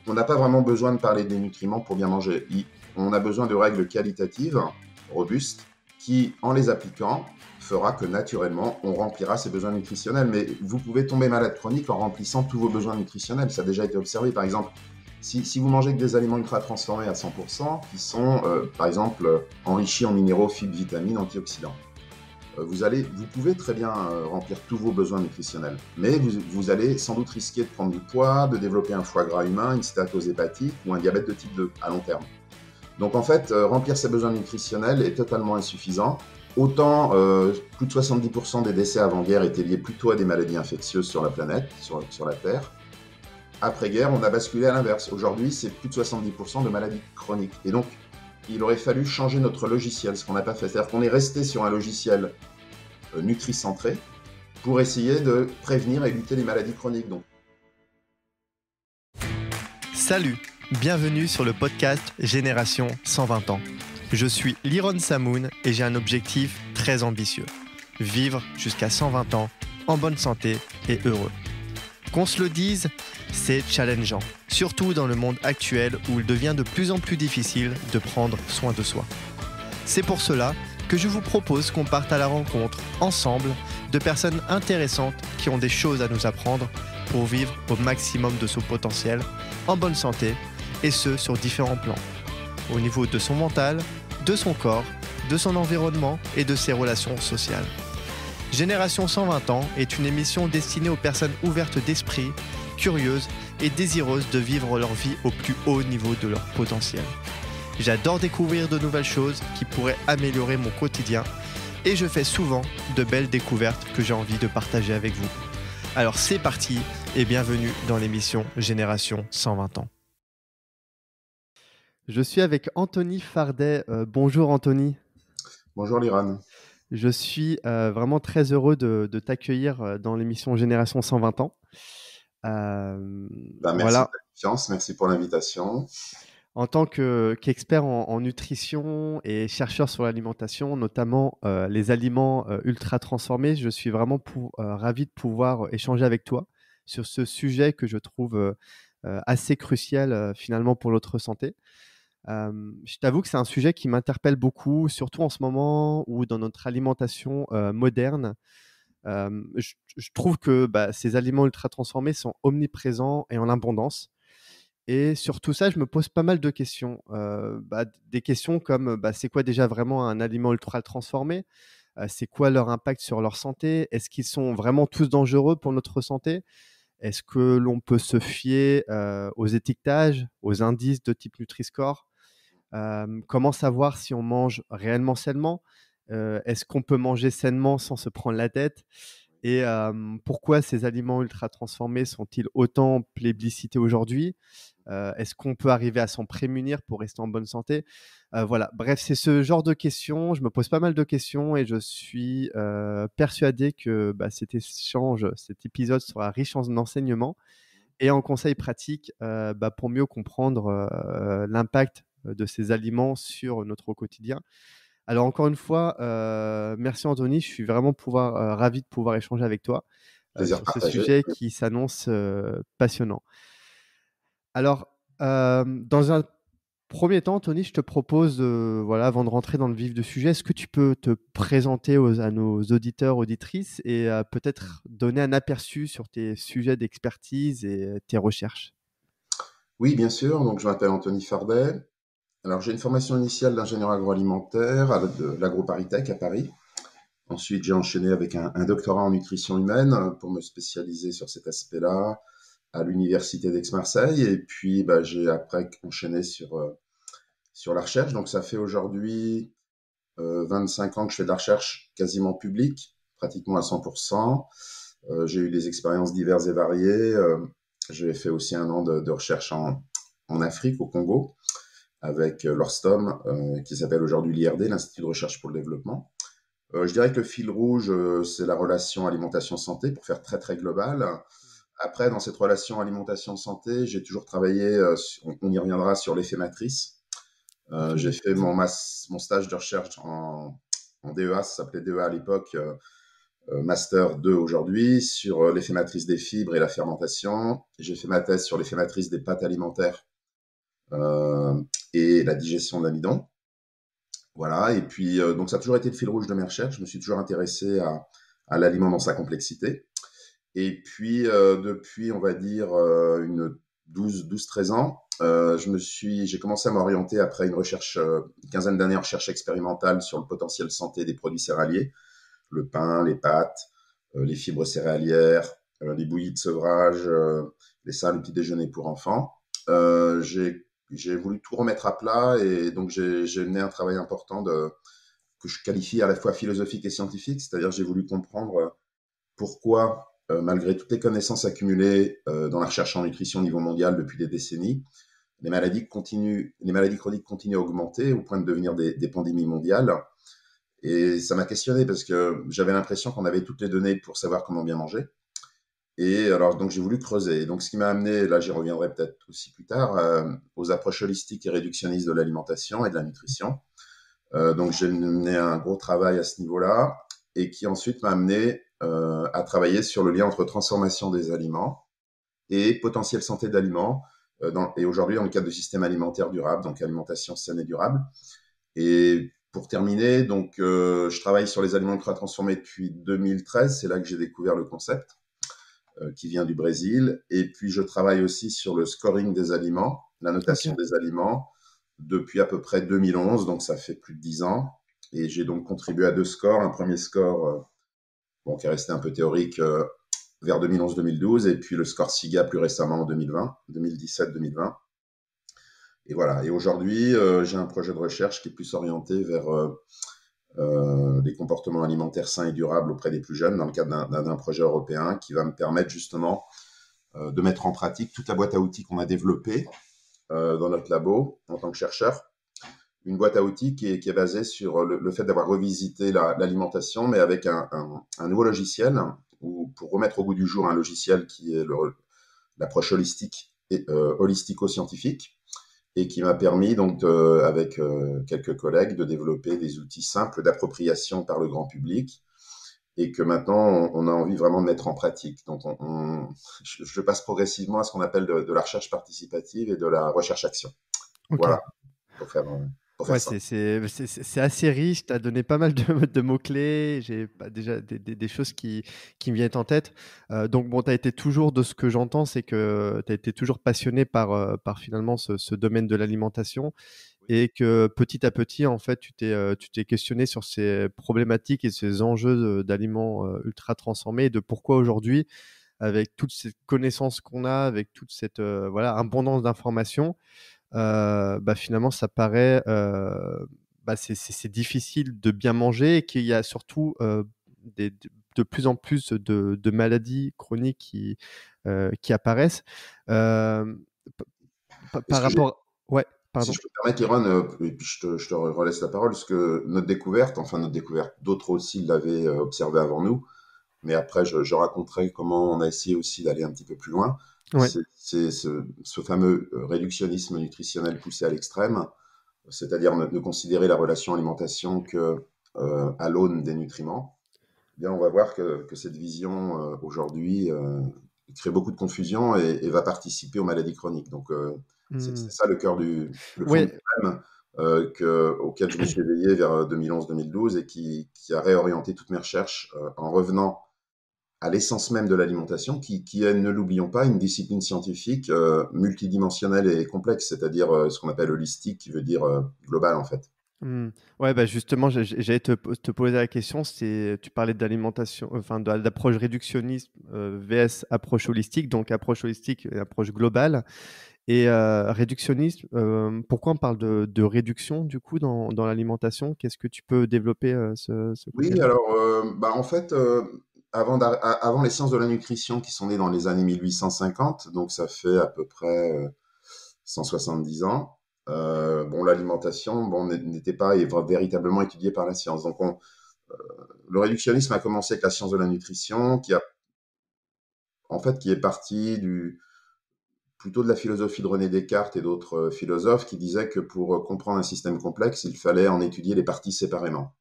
on n'a pas vraiment besoin de parler des nutriments pour bien manger. On a besoin de règles qualitatives, robustes, qui, en les appliquant, fera que naturellement, on remplira ses besoins nutritionnels. Mais vous pouvez tomber malade chronique en remplissant tous vos besoins nutritionnels. Ça a déjà été observé. Par exemple, si vous mangez que des aliments ultra transformés à 100%, qui sont, par exemple, enrichis en minéraux, fibres, vitamines, antioxydants, vous pouvez très bien remplir tous vos besoins nutritionnels, mais vous allez sans doute risquer de prendre du poids, de développer un foie gras humain, une stéatose hépatique ou un diabète de type 2 à long terme. Donc en fait, remplir ses besoins nutritionnels est totalement insuffisant. Autant plus de 70% des décès avant-guerre étaient liés plutôt à des maladies infectieuses sur la planète, sur la Terre. Après-guerre, on a basculé à l'inverse. Aujourd'hui, c'est plus de 70% de maladies chroniques. Et donc, il aurait fallu changer notre logiciel, ce qu'on n'a pas fait. C'est-à-dire qu'on est resté sur un logiciel nutri-centré pour essayer de prévenir et lutter les maladies chroniques. Donc. Salut, bienvenue sur le podcast Génération 120 ans. Je suis Liron Samoun et j'ai un objectif très ambitieux. Vivre jusqu'à 120 ans, en bonne santé et heureux. Qu'on se le dise, c'est challengeant, surtout dans le monde actuel où il devient de plus en plus difficile de prendre soin de soi. C'est pour cela que je vous propose qu'on parte à la rencontre, ensemble, de personnes intéressantes qui ont des choses à nous apprendre pour vivre au maximum de son potentiel, en bonne santé, et ce, sur différents plans. Au niveau de son mental, de son corps, de son environnement et de ses relations sociales. Génération 120 ans est une émission destinée aux personnes ouvertes d'esprit, curieuses et désireuses de vivre leur vie au plus haut niveau de leur potentiel. J'adore découvrir de nouvelles choses qui pourraient améliorer mon quotidien et je fais souvent de belles découvertes que j'ai envie de partager avec vous. Alors c'est parti et bienvenue dans l'émission Génération 120 ans. Je suis avec Anthony Fardet. Bonjour Anthony. Bonjour Liran. Je suis vraiment très heureux de t'accueillir dans l'émission Génération 120 ans. Merci voilà. de la confiance, merci pour l'invitation. En tant qu'expert en nutrition et chercheur sur l'alimentation, notamment les aliments ultra transformés, je suis vraiment ravi de pouvoir échanger avec toi sur ce sujet que je trouve assez crucial finalement pour notre santé. Je t'avoue que c'est un sujet qui m'interpelle beaucoup, surtout en ce moment où dans notre alimentation moderne, je trouve que ces aliments ultra transformés sont omniprésents et en abondance. Et sur tout ça, je me pose pas mal de questions. Des questions comme c'est quoi déjà vraiment un aliment ultra transformé ? C'est quoi leur impact sur leur santé ? Est-ce qu'ils sont vraiment tous dangereux pour notre santé ? Est-ce que l'on peut se fier aux étiquetages, aux indices de type Nutri-Score ? Comment savoir si on mange réellement sainement ? Est-ce qu'on peut manger sainement sans se prendre la tête ? Et pourquoi ces aliments ultra transformés sont-ils autant plébiscités aujourd'hui ? Est-ce qu'on peut arriver à s'en prémunir pour rester en bonne santé ? Voilà, bref, c'est ce genre de questions. Je me pose pas mal de questions et je suis persuadé que cet épisode sera riche en enseignements et en conseils pratiques pour mieux comprendre l'impact de ces aliments sur notre quotidien. Alors encore une fois, merci Anthony, je suis vraiment ravi de pouvoir échanger avec toi sur ce sujet qui s'annonce passionnant. Alors, dans un premier temps, Anthony, je te propose, avant de rentrer dans le vif du sujet, est-ce que tu peux te présenter à nos auditeurs, auditrices et peut-être donner un aperçu sur tes sujets d'expertise et tes recherches ? Oui, bien sûr. Donc, je m'appelle Anthony Fardet. Alors, j'ai une formation initiale d'ingénieur agroalimentaire à l'AgroParisTech à Paris. Ensuite, j'ai enchaîné avec un doctorat en nutrition humaine pour me spécialiser sur cet aspect-là à l'université d'Aix-Marseille. Et puis, j'ai après enchaîné sur la recherche. Donc, ça fait aujourd'hui 25 ans que je fais de la recherche quasiment publique, pratiquement à 100%. J'ai eu des expériences diverses et variées. J'ai fait aussi 1 an de recherche en Afrique, au Congo, avec l'Orstom, qui s'appelle aujourd'hui l'IRD, l'Institut de recherche pour le développement. Je dirais que le fil rouge, c'est la relation alimentation-santé, pour faire très, très global. Après, dans cette relation alimentation-santé, j'ai toujours travaillé, on y reviendra, sur l'effet matrice. J'ai fait mon stage de recherche en DEA, ça s'appelait DEA à l'époque, Master 2 aujourd'hui sur l'effet matrice des fibres et la fermentation. J'ai fait ma thèse sur l'effet matrice des pâtes alimentaires euh, et la digestion de l'amidon. Voilà, et puis donc ça a toujours été le fil rouge de mes recherches. Je me suis toujours intéressé à l'aliment dans sa complexité. Et puis depuis, on va dire, une 12-13 ans, j'ai commencé à m'orienter après une recherche, une quinzaine d'années en recherche expérimentale sur le potentiel santé des produits céréaliers, le pain, les pâtes, les fibres céréalières, les bouillies de sevrage, les salles, le petit déjeuner pour enfants. J'ai voulu tout remettre à plat et donc j'ai mené un travail important que je qualifie à la fois philosophique et scientifique, c'est-à-dire j'ai voulu comprendre pourquoi, malgré toutes les connaissances accumulées dans la recherche en nutrition au niveau mondial depuis des décennies, les maladies chroniques continuent à augmenter au point de devenir des pandémies mondiales. Et ça m'a questionné parce que j'avais l'impression qu'on avait toutes les données pour savoir comment bien manger. Et alors, donc, j'ai voulu creuser. Et donc, ce qui m'a amené, là, j'y reviendrai peut-être aussi plus tard, aux approches holistiques et réductionnistes de l'alimentation et de la nutrition. Donc, j'ai mené un gros travail à ce niveau-là et qui ensuite m'a amené à travailler sur le lien entre transformation des aliments et potentiel santé d'aliments. Et aujourd'hui, dans le cadre du système alimentaire durable, donc alimentation saine et durable. Et pour terminer, donc, je travaille sur les aliments ultra transformés depuis 2013. C'est là que j'ai découvert le concept qui vient du Brésil. Et puis, je travaille aussi sur le scoring des aliments, la Ok. notation des aliments depuis à peu près 2011. Donc, ça fait plus de 10 ans. Et j'ai donc contribué à 2 scores. Un premier score bon, qui est resté un peu théorique vers 2011-2012. Et puis le score SIGA plus récemment en 2020, 2017-2020. Et voilà. Et aujourd'hui, j'ai un projet de recherche qui est plus orienté vers des comportements alimentaires sains et durables auprès des plus jeunes dans le cadre d'un projet européen qui va me permettre justement de mettre en pratique toute la boîte à outils qu'on a développée dans notre labo en tant que chercheur. Une boîte à outils qui est basée sur le fait d'avoir revisité l'alimentation, mais avec un nouveau logiciel, ou pour remettre au goût du jour un logiciel qui est l'approche holistique et holistico-scientifique, et qui m'a permis donc avec quelques collègues de développer des outils simples d'appropriation par le grand public et que maintenant on a envie vraiment de mettre en pratique. Donc je passe progressivement à ce qu'on appelle de la recherche participative et de la recherche-action. Ok. Voilà, pour faire, pour faire Ouais, ça. c'est assez riche. Tu as donné pas mal de, de mots-clés. J'ai déjà des choses qui me viennent en tête. Donc, bon, tu as été toujours, de ce que j'entends, c'est que tu as été toujours passionné par finalement ce domaine de l'alimentation et que petit à petit, en fait, tu t'es questionné sur ces problématiques et ces enjeux d'aliments ultra transformés et de pourquoi aujourd'hui, avec toutes ces connaissances qu'on a, avec toute cette voilà, abondance d'informations, bah, finalement, ça paraît, bah, c'est difficile de bien manger et qu'il y a surtout de plus en plus de maladies chroniques qui apparaissent. Euh, Et ce Par que j'ai, rapport. Ouais, si pardon. je peux me permettre, Iron, et puis je te relaisse la parole, parce que notre découverte, d'autres aussi l'avaient observé avant nous, mais après je raconterai comment on a essayé aussi d'aller un petit peu plus loin. Ouais. C'est ce fameux réductionnisme nutritionnel poussé à l'extrême, c'est-à-dire ne considérer la relation alimentation que à l'aune des nutriments. Eh bien, on va voir que cette vision aujourd'hui crée beaucoup de confusion et va participer aux maladies chroniques. Donc, Hmm. c'est ça le fond du Ouais. problème auquel je me suis éveillé vers 2011-2012 et qui a réorienté toutes mes recherches en revenant à l'essence même de l'alimentation, qui est, ne l'oublions pas, une discipline scientifique multidimensionnelle et complexe, c'est-à-dire ce qu'on appelle holistique, qui veut dire global en fait. Hmm. Ouais, bah justement, j'allais te poser la question. Tu parlais d'alimentation, enfin d'approche réductionniste vs approche holistique, donc approche holistique et approche globale. Et réductionniste, pourquoi on parle de réduction du coup dans l'alimentation? Qu'est-ce que tu peux développer ce Oui, côté-là? alors, en fait, avant les sciences de la nutrition qui sont nées dans les années 1850, donc ça fait à peu près 170 ans, bon, l'alimentation bon, n'était pas véritablement étudiée par la science. Donc, le réductionnisme a commencé avec la science de la nutrition, qui est partie plutôt de la philosophie de René Descartes et d'autres philosophes qui disaient que pour comprendre un système complexe, il fallait en étudier les parties séparément.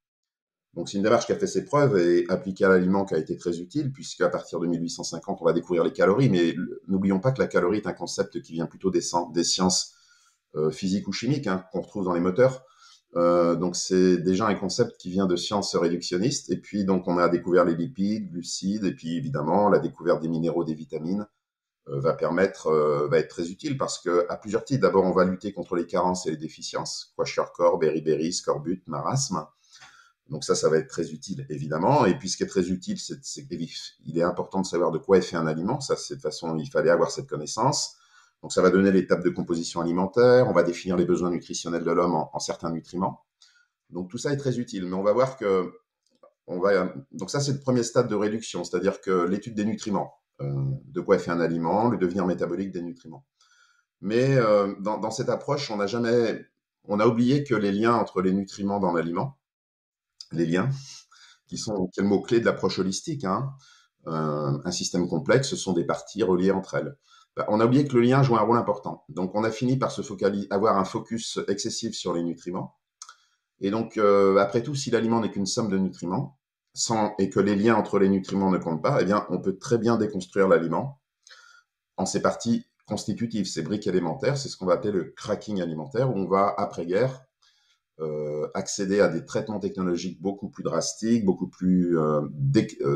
Donc c'est une démarche qui a fait ses preuves et appliquée à l'aliment qui a été très utile, puisqu'à partir de 1850, on va découvrir les calories, mais n'oublions pas que la calorie est un concept qui vient plutôt des sciences physiques ou chimiques, hein, qu'on retrouve dans les moteurs. Donc c'est déjà un concept qui vient de sciences réductionnistes. Et puis donc on a découvert les lipides, glucides, et puis évidemment la découverte des minéraux, des vitamines va être très utile parce que à plusieurs titres. D'abord, on va lutter contre les carences et les déficiences, kwashiorkor, beriberi, scorbut, marasme. Donc ça va être très utile, évidemment. Et puis ce qui est très utile, c'est qu'il est important de savoir de quoi est fait un aliment. Ça, c'est de toute façon, il fallait avoir cette connaissance. Donc ça va donner l'étape de composition alimentaire. On va définir les besoins nutritionnels de l'homme en certains nutriments. Donc tout ça est très utile. Mais on va voir que donc ça, c'est le premier stade de réduction, c'est-à-dire que l'étude des nutriments, de quoi est fait un aliment, le devenir métabolique des nutriments. Mais dans cette approche, on a oublié que les liens entre les nutriments dans l'aliment, les liens, qui est le mot-clé de l'approche holistique, hein, un système complexe, ce sont des parties reliées entre elles. On a oublié que le lien joue un rôle important. Donc on a fini par avoir un focus excessif sur les nutriments. Et donc, après tout, si l'aliment n'est qu'une somme de nutriments, et que les liens entre les nutriments ne comptent pas, eh bien, on peut très bien déconstruire l'aliment en ses parties constitutives, ses briques élémentaires. C'est ce qu'on va appeler le cracking alimentaire, où on va, après-guerre, accéder à des traitements technologiques beaucoup plus drastiques, beaucoup plus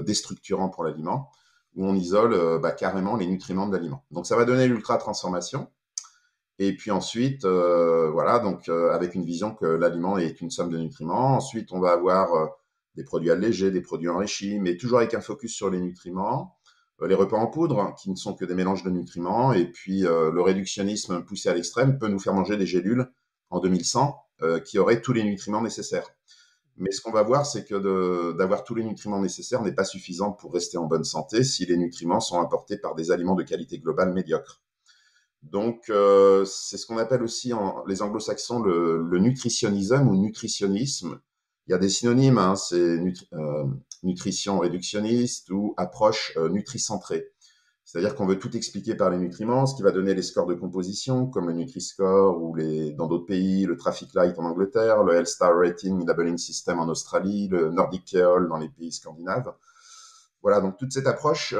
déstructurants pour l'aliment, où on isole carrément les nutriments de l'aliment. Donc, ça va donner l'ultra-transformation. Et puis ensuite, voilà, donc avec une vision que l'aliment est une somme de nutriments. Ensuite, on va avoir des produits allégés, des produits enrichis, mais toujours avec un focus sur les nutriments. Les repas en poudre, qui ne sont que des mélanges de nutriments. Et puis, le réductionnisme poussé à l'extrême peut nous faire manger des gélules en 2100 qui auraient tous les nutriments nécessaires. Mais ce qu'on va voir, c'est que d'avoir tous les nutriments nécessaires n'est pas suffisant pour rester en bonne santé si les nutriments sont apportés par des aliments de qualité globale médiocre. Donc, c'est ce qu'on appelle aussi les anglo-saxons le nutritionnisme ou nutritionnisme. Il y a des synonymes, hein, c'est nutrition réductionniste ou approche nutricentrée. C'est-à-dire qu'on veut tout expliquer par les nutriments, ce qui va donner les scores de composition, comme le Nutri-Score ou dans d'autres pays, le Traffic Light en Angleterre, le Health Star Rating Labeling System en Australie, le Nordic Keol dans les pays scandinaves. Voilà, donc toute cette approche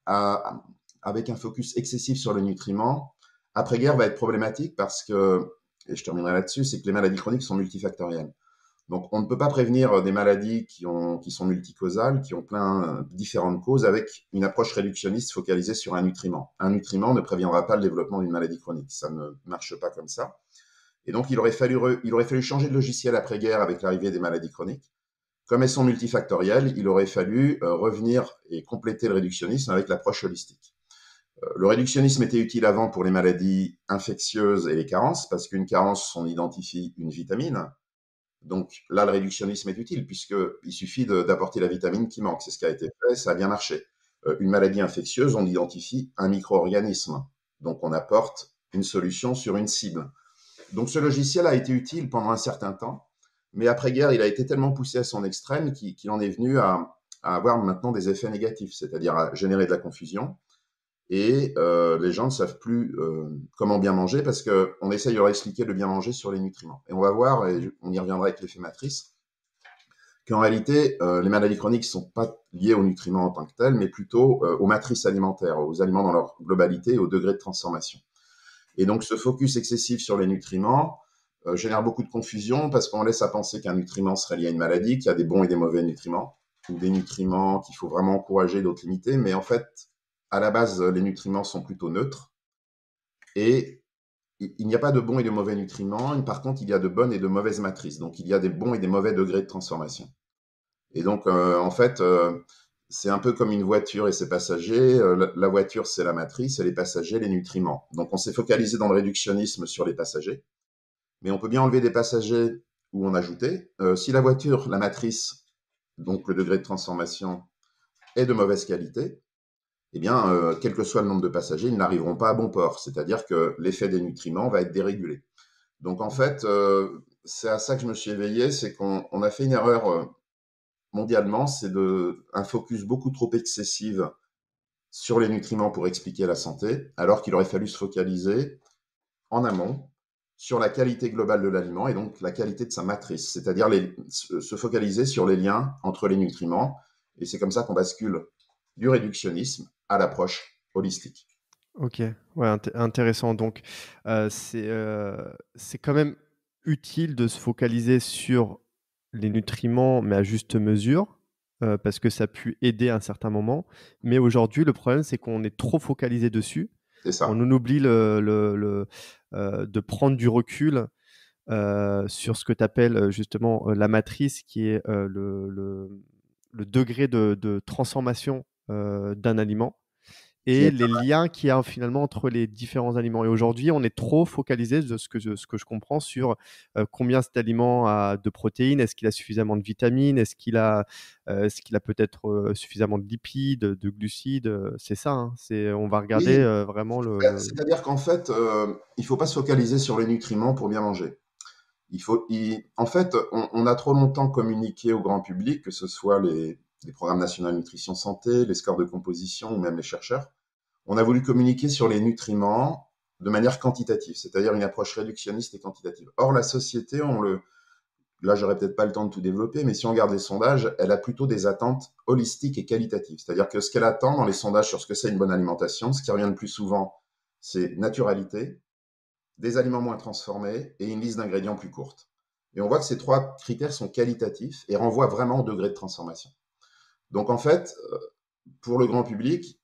avec un focus excessif sur les nutriments, après-guerre va être problématique parce que, et je terminerai là-dessus, c'est que les maladies chroniques sont multifactorielles. Donc, on ne peut pas prévenir des maladies qui sont multicausales, qui ont plein différentes causes, avec une approche réductionniste focalisée sur un nutriment. Un nutriment ne préviendra pas le développement d'une maladie chronique. Ça ne marche pas comme ça. Et donc, il aurait fallu changer de logiciel après-guerre avec l'arrivée des maladies chroniques. Comme elles sont multifactorielles, il aurait fallu revenir et compléter le réductionnisme avec l'approche holistique. Le réductionnisme était utile avant pour les maladies infectieuses et les carences, parce qu'une carence, on identifie une vitamine. Donc là, le réductionnisme est utile, puisqu'il suffit d'apporter la vitamine qui manque. C'est ce qui a été fait, ça a bien marché. Une maladie infectieuse, on identifie un micro-organisme. Donc on apporte une solution sur une cible. Donc ce logiciel a été utile pendant un certain temps, mais après-guerre, il a été tellement poussé à son extrême qu'il en est venu à avoir maintenant des effets négatifs, c'est-à-dire à générer de la confusion. Et les gens ne savent plus comment bien manger parce qu'on essaye de leur expliquer le bien manger sur les nutriments. Et on va voir, et on y reviendra avec l'effet matrice, qu'en réalité, les maladies chroniques ne sont pas liées aux nutriments en tant que tels, mais plutôt aux matrices alimentaires, aux aliments dans leur globalité, au degré de transformation. Et donc, ce focus excessif sur les nutriments génère beaucoup de confusion parce qu'on laisse à penser qu'un nutriment serait lié à une maladie, qu'il y a des bons et des mauvais nutriments, ou des nutriments qu'il faut vraiment encourager, d'autres limiter. Mais en fait, à la base, les nutriments sont plutôt neutres et il n'y a pas de bons et de mauvais nutriments. Par contre, il y a de bonnes et de mauvaises matrices. Donc, il y a des bons et des mauvais degrés de transformation. Et donc, en fait, c'est un peu comme une voiture et ses passagers. La voiture, c'est la matrice et les passagers, les nutriments. Donc, on s'est focalisé dans le réductionnisme sur les passagers. Mais on peut bien enlever des passagers ou en ajouter. Si la voiture, la matrice, donc le degré de transformation, est de mauvaise qualité, eh bien, quel que soit le nombre de passagers, ils n'arriveront pas à bon port. C'est-à-dire que l'effet des nutriments va être dérégulé. Donc, en fait, c'est à ça que je me suis éveillé, c'est qu'on a fait une erreur mondialement, c'est un focus beaucoup trop excessif sur les nutriments pour expliquer la santé, alors qu'il aurait fallu se focaliser en amont sur la qualité globale de l'aliment et donc la qualité de sa matrice, c'est-à-dire se focaliser sur les liens entre les nutriments. Et c'est comme ça qu'on bascule du réductionnisme à l'approche holistique. OK, ouais, intéressant. Donc, c'est quand même utile de se focaliser sur les nutriments, mais à juste mesure, parce que ça a pu aider à un certain moment. Mais aujourd'hui, le problème, c'est qu'on est trop focalisé dessus. C'est On ça. en oublie de prendre du recul, sur ce que tu appelles, justement, la matrice qui est, le degré de transformation, d'un aliment Qui et est... les liens qu'il y a finalement entre les différents aliments. Et aujourd'hui, on est trop focalisé, de ce que je comprends, sur combien cet aliment a de protéines, est-ce qu'il a suffisamment de vitamines, est-ce qu'il a peut-être suffisamment de lipides, de glucides, c'est ça, hein, on va regarder Oui, vraiment c'est-à-dire qu'en fait, il ne faut pas se focaliser sur les nutriments pour bien manger. En fait, on a trop longtemps communiqué au grand public, que ce soit les programmes nationaux nutrition santé, les scores de composition ou même les chercheurs. On a voulu communiquer sur les nutriments de manière quantitative, c'est-à-dire une approche réductionniste et quantitative. Or, la société, là, j'aurais peut-être pas le temps de tout développer, mais si on regarde les sondages, elle a plutôt des attentes holistiques et qualitatives. C'est-à-dire que ce qu'elle attend dans les sondages sur ce que c'est une bonne alimentation, ce qui revient le plus souvent, c'est naturalité, des aliments moins transformés et une liste d'ingrédients plus courte. Et on voit que ces trois critères sont qualitatifs et renvoient vraiment au degré de transformation. Donc en fait, pour le grand public,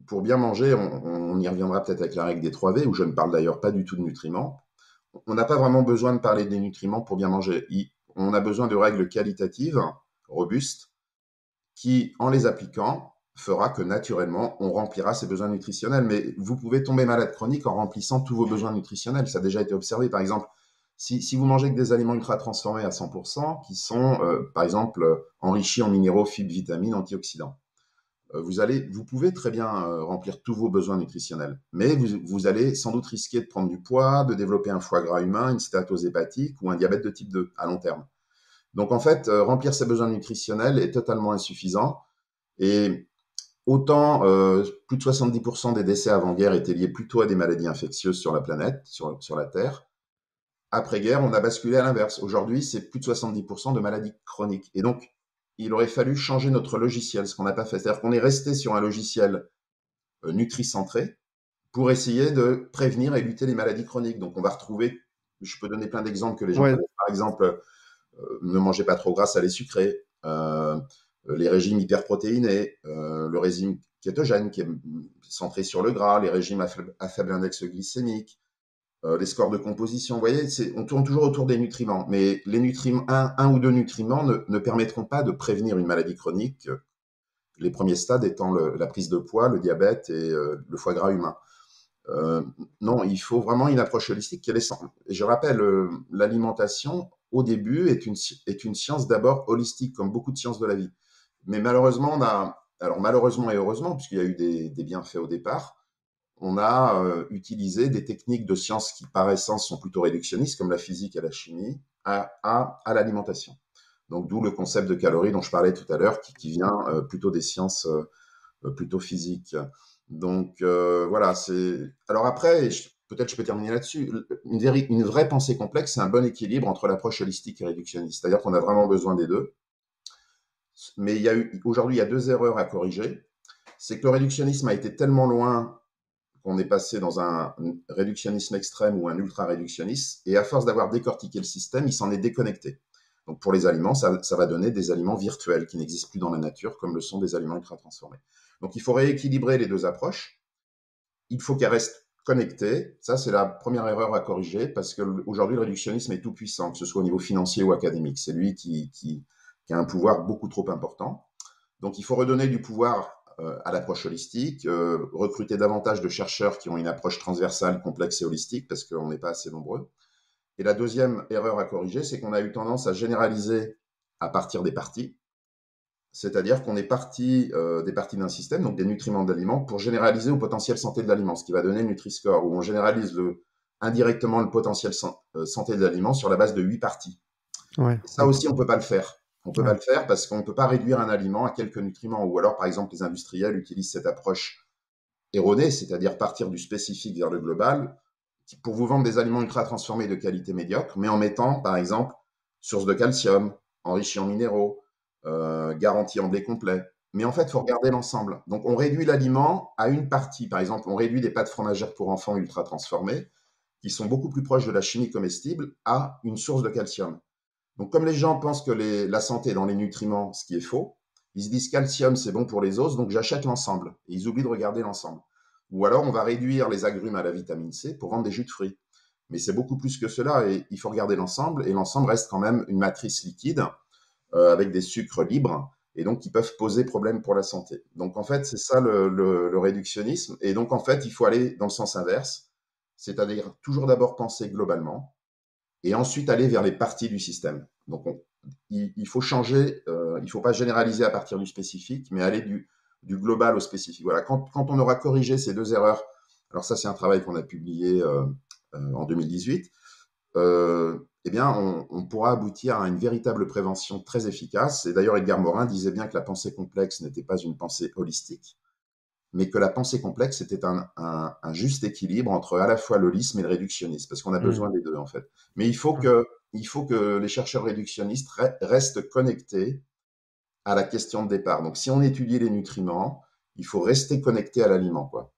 pour bien manger, on y reviendra peut-être avec la règle des 3 V, où je ne parle d'ailleurs pas du tout de nutriments. On n'a pas vraiment besoin de parler des nutriments pour bien manger. On a besoin de règles qualitatives, robustes, qui, en les appliquant, fera que naturellement, on remplira ses besoins nutritionnels. Mais vous pouvez tomber malade chronique en remplissant tous vos besoins nutritionnels. Ça a déjà été observé. Par exemple, si vous mangez que des aliments ultra transformés à 100%, qui sont, par exemple, enrichis en minéraux, fibres, vitamines, antioxydants, vous pouvez très bien remplir tous vos besoins nutritionnels, mais vous allez sans doute risquer de prendre du poids, de développer un foie gras humain, une stéatose hépatique ou un diabète de type 2 à long terme. Donc en fait, remplir ses besoins nutritionnels est totalement insuffisant. Et autant plus de 70% des décès avant-guerre étaient liés plutôt à des maladies infectieuses sur la planète, sur la Terre. Après-guerre, on a basculé à l'inverse. Aujourd'hui, c'est plus de 70% de maladies chroniques. Et donc, il aurait fallu changer notre logiciel, ce qu'on n'a pas fait. C'est-à-dire qu'on est resté sur un logiciel nutri-centré pour essayer de prévenir et lutter les maladies chroniques. Donc, on va retrouver, je peux donner plein d'exemples que les gens ouais, connaissent. Par exemple, ne mangez pas trop gras, salé, sucré, les régimes hyperprotéinés, le régime kétogène qui est centré sur le gras, les régimes à faible index glycémique, les scores de composition. Vous voyez, on tourne toujours autour des nutriments, mais les nutriments, un ou deux nutriments ne permettront pas de prévenir une maladie chronique, les premiers stades étant la prise de poids, le diabète et le foie gras humain. Non, il faut vraiment une approche holistique. Je rappelle, l'alimentation, au début, est une science d'abord holistique, comme beaucoup de sciences de la vie. Mais malheureusement, alors malheureusement et heureusement, puisqu'il y a eu des bienfaits au départ, on a utilisé des techniques de sciences qui, par essence, sont plutôt réductionnistes, comme la physique et la chimie, à l'alimentation. Donc, d'où le concept de calories dont je parlais tout à l'heure, qui vient plutôt des sciences plutôt physiques. Donc, voilà. Alors après, peut-être je peux terminer là-dessus. Une vraie pensée complexe, c'est un bon équilibre entre l'approche holistique et réductionniste. C'est-à-dire qu'on a vraiment besoin des deux. Mais aujourd'hui, il y a deux erreurs à corriger. C'est que le réductionnisme a été tellement loin qu'on est passé dans un réductionnisme extrême ou un ultra-réductionniste, et à force d'avoir décortiqué le système, il s'en est déconnecté. Donc pour les aliments, ça va donner des aliments virtuels qui n'existent plus dans la nature, comme le sont des aliments ultra-transformés. Donc il faut rééquilibrer les deux approches. Il faut qu'elles restent connectées. Ça, c'est la première erreur à corriger, parce qu'aujourd'hui, le réductionnisme est tout puissant, que ce soit au niveau financier ou académique. C'est lui qui a un pouvoir beaucoup trop important. Donc il faut redonner du pouvoir à l'approche holistique, recruter davantage de chercheurs qui ont une approche transversale, complexe et holistique, parce qu'on n'est pas assez nombreux. Et la deuxième erreur à corriger, c'est qu'on a eu tendance à généraliser à partir des parties, c'est-à-dire qu'on est parti des parties d'un système, donc des nutriments d'aliments, pour généraliser au potentiel santé de l'aliment, ce qui va donner le Nutri-Score, où on généralise indirectement le potentiel santé de l'aliment sur la base de 8 parties. ouais, Et ça aussi, on ne peut pas le faire. On ne peut pas ouais. le faire parce qu'on ne peut pas réduire un aliment à quelques nutriments. Ou alors, par exemple, les industriels utilisent cette approche erronée, c'est-à-dire partir du spécifique vers le global, pour vous vendre des aliments ultra transformés de qualité médiocre, mais en mettant, par exemple, source de calcium, enrichi en minéraux, garantie en blé complet. Mais en fait, il faut regarder l'ensemble. Donc, on réduit l'aliment à une partie. Par exemple, on réduit des pâtes fromagères pour enfants ultra transformées, qui sont beaucoup plus proches de la chimie comestible, à une source de calcium. Donc, comme les gens pensent que la santé est dans les nutriments, ce qui est faux, ils se disent calcium, c'est bon pour les os, donc j'achète l'ensemble. Et ils oublient de regarder l'ensemble. Ou alors, on va réduire les agrumes à la vitamine C pour vendre des jus de fruits. Mais c'est beaucoup plus que cela et il faut regarder l'ensemble. Et l'ensemble reste quand même une matrice liquide avec des sucres libres et donc qui peuvent poser problème pour la santé. Donc, en fait, c'est ça le réductionnisme. Et donc, en fait, il faut aller dans le sens inverse, c'est-à-dire toujours d'abord penser globalement et ensuite aller vers les parties du système. Donc, il faut changer, il ne faut pas généraliser à partir du spécifique, mais aller du global au spécifique. Voilà, quand on aura corrigé ces deux erreurs, alors ça c'est un travail qu'on a publié en 2018, eh bien on pourra aboutir à une véritable prévention très efficace. Et d'ailleurs Edgar Morin disait bien que la pensée complexe n'était pas une pensée holistique, mais que la pensée complexe était un juste équilibre entre à la fois l'holisme et le réductionnisme, parce qu'on a besoin des deux en fait. Mais il faut que les chercheurs réductionnistes restent connectés à la question de départ. Donc si on étudie les nutriments, il faut rester connecté à l'aliment, quoi.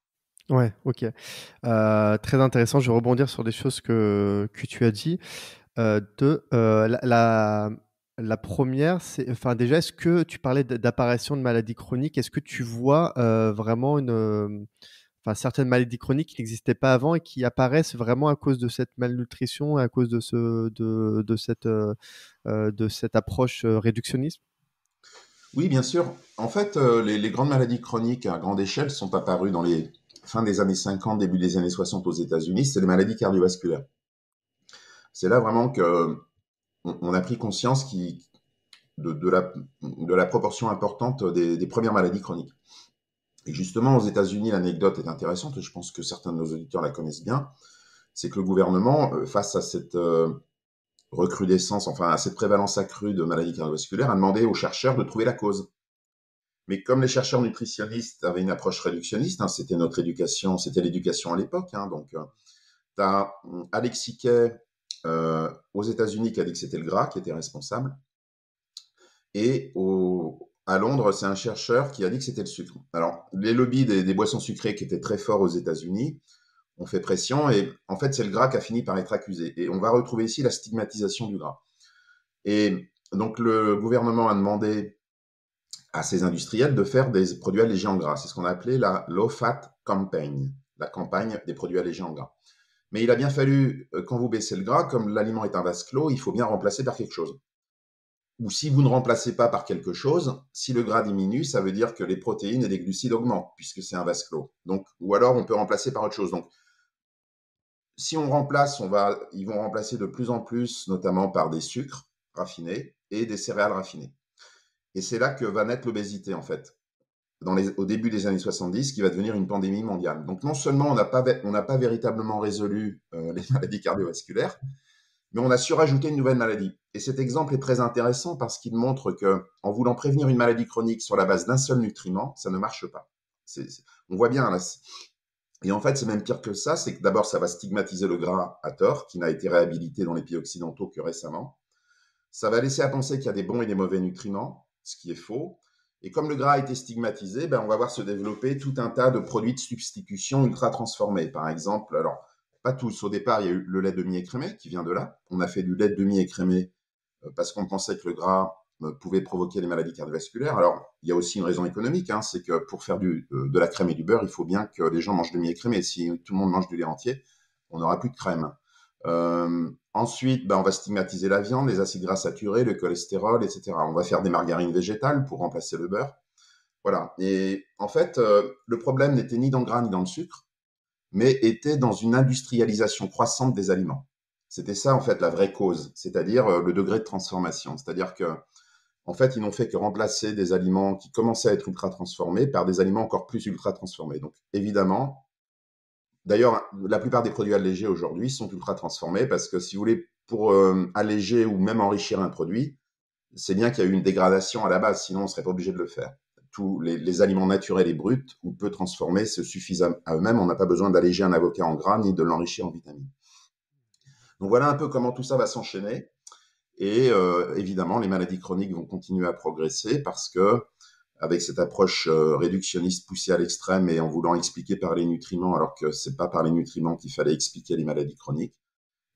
Ouais, OK. Très intéressant. Je vais rebondir sur des choses que tu as dit. La 1re, c'est enfin, déjà, est-ce que tu parlais d'apparition de maladies chroniques? Est-ce que tu vois, vraiment enfin, certaines maladies chroniques qui n'existaient pas avant et qui apparaissent vraiment à cause de cette malnutrition, à cause de cette approche, réductionniste? Oui, bien sûr. En fait, les grandes maladies chroniques à grande échelle sont apparues dans les fin des années 50, début des années 60 aux États-Unis. C'est les maladies cardiovasculaires. C'est là vraiment que on a pris conscience de la proportion importante des premières maladies chroniques. Et justement, aux États-Unis, l'anecdote est intéressante, et je pense que certains de nos auditeurs la connaissent bien, c'est que le gouvernement, face à cette recrudescence, enfin à cette prévalence accrue de maladies cardiovasculaires, a demandé aux chercheurs de trouver la cause. Mais comme les chercheurs nutritionnistes avaient une approche réductionniste, hein, c'était notre éducation, c'était l'éducation à l'époque, hein, donc tu as Alexis Kay aux États-Unis qui a dit que c'était le gras qui était responsable, et à Londres, c'est un chercheur qui a dit que c'était le sucre. Alors, les lobbies des boissons sucrées qui étaient très forts aux États-Unis ont fait pression, et en fait, c'est le gras qui a fini par être accusé. Et on va retrouver ici la stigmatisation du gras. Et donc, le gouvernement a demandé à ces industriels de faire des produits allégés en gras. C'est ce qu'on a appelé la low fat campaign, la campagne des produits allégés en gras. Mais il a bien fallu, quand vous baissez le gras, comme l'aliment est un vase clos, il faut bien remplacer par quelque chose. Ou si vous ne remplacez pas par quelque chose, si le gras diminue, ça veut dire que les protéines et les glucides augmentent, puisque c'est un vase clos. Donc, ou alors on peut remplacer par autre chose. Donc, si on remplace, ils vont remplacer de plus en plus, notamment par des sucres raffinés et des céréales raffinées. Et c'est là que va naître l'obésité, en fait, au début des années 70, qui va devenir une pandémie mondiale. Donc non seulement on n'a pas véritablement résolu les maladies cardiovasculaires, mais on a surajouté une nouvelle maladie. Et cet exemple est très intéressant parce qu'il montre que, en voulant prévenir une maladie chronique sur la base d'un seul nutriment, ça ne marche pas. On voit bien là. Et en fait, c'est même pire que ça, c'est que d'abord, ça va stigmatiser le gras à tort, qui n'a été réhabilité dans les pays occidentaux que récemment. Ça va laisser à penser qu'il y a des bons et des mauvais nutriments, ce qui est faux. Et comme le gras a été stigmatisé, on va voir se développer tout un tas de produits de substitution ultra transformés. Par exemple, alors, pas tous. Au départ, il y a eu le lait demi-écrémé qui vient de là. On a fait du lait demi-écrémé parce qu'on pensait que le gras pouvait provoquer les maladies cardiovasculaires. Alors, il y a aussi une raison économique, hein, c'est que pour faire de la crème et du beurre, il faut bien que les gens mangent demi-écrémé. Si tout le monde mange du lait entier, on n'aura plus de crème. Ensuite, on va stigmatiser la viande, les acides gras saturés, le cholestérol, etc. On va faire des margarines végétales pour remplacer le beurre. Voilà. Et en fait, le problème n'était ni dans le gras ni dans le sucre, mais était dans une industrialisation croissante des aliments. C'était ça, en fait, la vraie cause, c'est-à-dire le degré de transformation. C'est-à-dire que, en fait, ils n'ont fait que remplacer des aliments qui commençaient à être ultra transformés par des aliments encore plus ultra transformés. Donc, évidemment, d'ailleurs, la plupart des produits allégés aujourd'hui sont ultra transformés parce que, si vous voulez, pour alléger ou même enrichir un produit, c'est bien qu'il y a eu une dégradation à la base, sinon on ne serait pas obligé de le faire. tous les aliments naturels et bruts ou peu transformés se suffisent à eux-mêmes. On n'a pas besoin d'alléger un avocat en gras ni de l'enrichir en vitamines. Donc voilà un peu comment tout ça va s'enchaîner. Et évidemment, les maladies chroniques vont continuer à progresser parce que, avec cette approche réductionniste poussée à l'extrême et en voulant expliquer par les nutriments, alors que c'est pas par les nutriments qu'il fallait expliquer les maladies chroniques,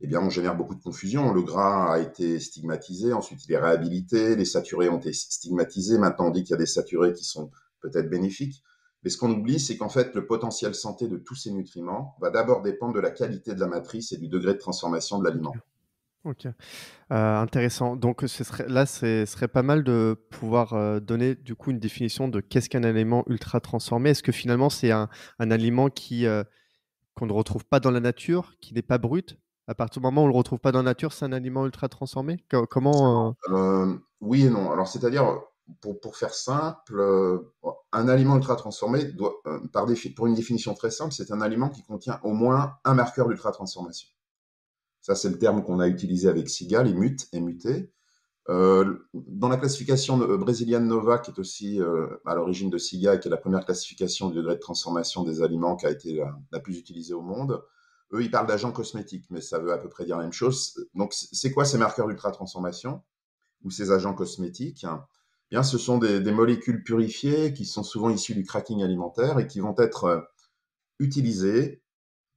eh bien, on génère beaucoup de confusion. Le gras a été stigmatisé, ensuite il est réhabilité, les saturés ont été stigmatisés. Maintenant, on dit qu'il y a des saturés qui sont peut-être bénéfiques. Mais ce qu'on oublie, c'est qu'en fait, le potentiel santé de tous ces nutriments va d'abord dépendre de la qualité de la matrice et du degré de transformation de l'aliment. Ok. Intéressant. Donc, ce serait pas mal de pouvoir donner du coup une définition de qu'est-ce qu'un aliment ultra transformé. Est-ce que finalement c'est un aliment qu'on ne retrouve pas dans la nature, qui n'est pas brut? À partir du moment où on ne le retrouve pas dans la nature, c'est un aliment ultra transformé? Comment Oui et non. Alors, c'est-à-dire, pour faire simple, un aliment ultra transformé doit, pour une définition très simple, c'est un aliment qui contient au moins un marqueur d'ultra transformation. Ça, c'est le terme qu'on a utilisé avec SIGA, les MUT et mutés. Dans la classification brésilienne NOVA, qui est aussi à l'origine de SIGA et qui est la première classification du degré de transformation des aliments qui a été la plus utilisée au monde, eux, ils parlent d'agents cosmétiques, mais ça veut à peu près dire la même chose. Donc, c'est quoi ces marqueurs d'ultra-transformation ou ces agents cosmétiques? Eh bien, ce sont des molécules purifiées qui sont souvent issues du cracking alimentaire et qui vont être utilisées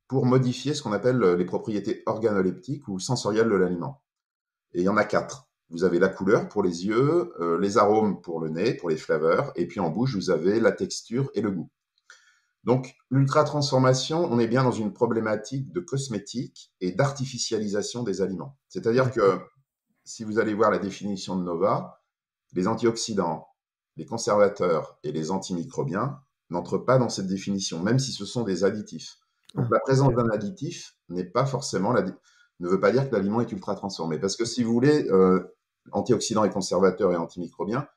pour modifier ce qu'on appelle les propriétés organoleptiques ou sensorielles de l'aliment. Et il y en a 4. Vous avez la couleur pour les yeux, les arômes pour le nez, pour les flaveurs, et puis en bouche, vous avez la texture et le goût. Donc, l'ultra-transformation, on est bien dans une problématique de cosmétique et d'artificialisation des aliments. C'est-à-dire que si vous allez voir la définition de Nova, les antioxydants, les conservateurs et les antimicrobiens n'entrent pas dans cette définition, même si ce sont des additifs. Donc, la présence d'un additif n'est pas forcément ne veut pas dire que l'aliment est ultra transformé. Parce que si vous voulez, antioxydants et conservateurs et antimicrobiens,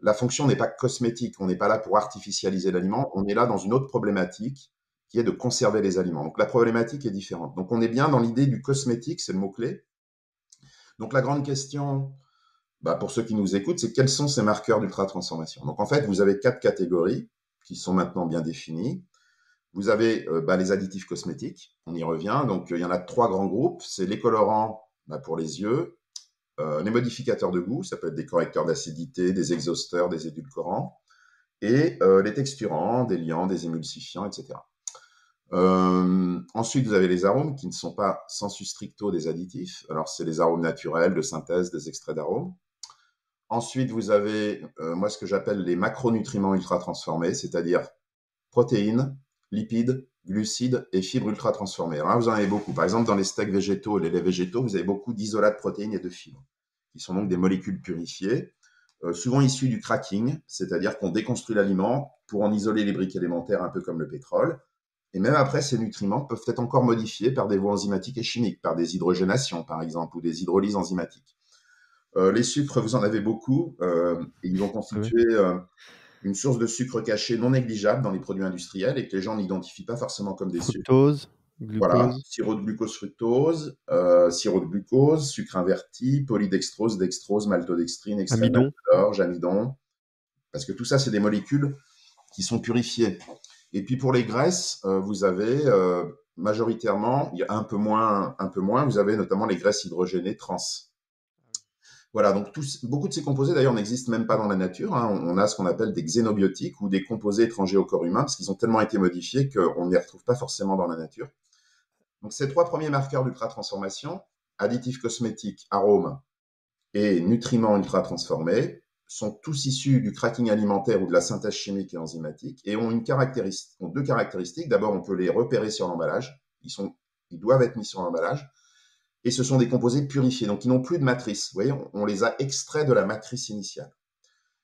la fonction n'est pas cosmétique. On n'est pas là pour artificialiser l'aliment. On est là dans une autre problématique qui est de conserver les aliments. Donc la problématique est différente. Donc on est bien dans l'idée du cosmétique, c'est le mot-clé. Donc la grande question, pour ceux qui nous écoutent, c'est quels sont ces marqueurs d'ultra-transformation. Donc en fait, vous avez 4 catégories qui sont maintenant bien définies. Vous avez les additifs cosmétiques, on y revient. Donc il y en a 3 grands groupes. C'est les colorants pour les yeux, les modificateurs de goût, ça peut être des correcteurs d'acidité, des exhausteurs, des édulcorants, et les texturants, des liants, des émulsifiants, etc. Ensuite, vous avez les arômes qui ne sont pas sensu stricto des additifs. Alors, c'est les arômes naturels, de synthèse, des extraits d'arômes. Ensuite, vous avez, moi, ce que j'appelle les macronutriments ultra transformés, c'est-à-dire protéines, lipides, glucides et fibres ultra transformées. Alors là, vous en avez beaucoup. Par exemple, dans les steaks végétaux et les laits végétaux, vous avez beaucoup d'isolats de protéines et de fibres, qui sont donc des molécules purifiées, souvent issues du cracking, c'est-à-dire qu'on déconstruit l'aliment pour en isoler les briques élémentaires, un peu comme le pétrole. Et même après, ces nutriments peuvent être encore modifiés par des voies enzymatiques et chimiques, par des hydrogénations, par exemple, ou des hydrolyses enzymatiques. Les sucres, vous en avez beaucoup, et ils vont constituer une source de sucre caché non négligeable dans les produits industriels et que les gens n'identifient pas forcément comme des sucres. Fructose, Voilà, glucose. sirop de glucose fructose, sirop de glucose, sucre inverti, polydextrose, dextrose, maltodextrine, extrait de Amidon. maltodorge, amidon. Parce que tout ça, c'est des molécules qui sont purifiées. Et puis pour les graisses, vous avez majoritairement, il y a un peu moins, vous avez notamment les graisses hydrogénées trans. Voilà, donc beaucoup de ces composés, d'ailleurs, n'existent même pas dans la nature. Hein. On a ce qu'on appelle des xénobiotiques ou des composés étrangers au corps humain parce qu'ils ont tellement été modifiés qu'on ne les retrouve pas forcément dans la nature. Donc ces 3 premiers marqueurs d'ultra-transformation, additifs cosmétiques, arômes et nutriments ultra-transformés, sont tous issus du cracking alimentaire ou de la synthèse chimique et enzymatique et ont 2 caractéristiques. D'abord, on peut les repérer sur l'emballage. Ils doivent être mis sur l'emballage. Et ce sont des composés purifiés, donc ils n'ont plus de matrice. Vous voyez, on les a extraits de la matrice initiale.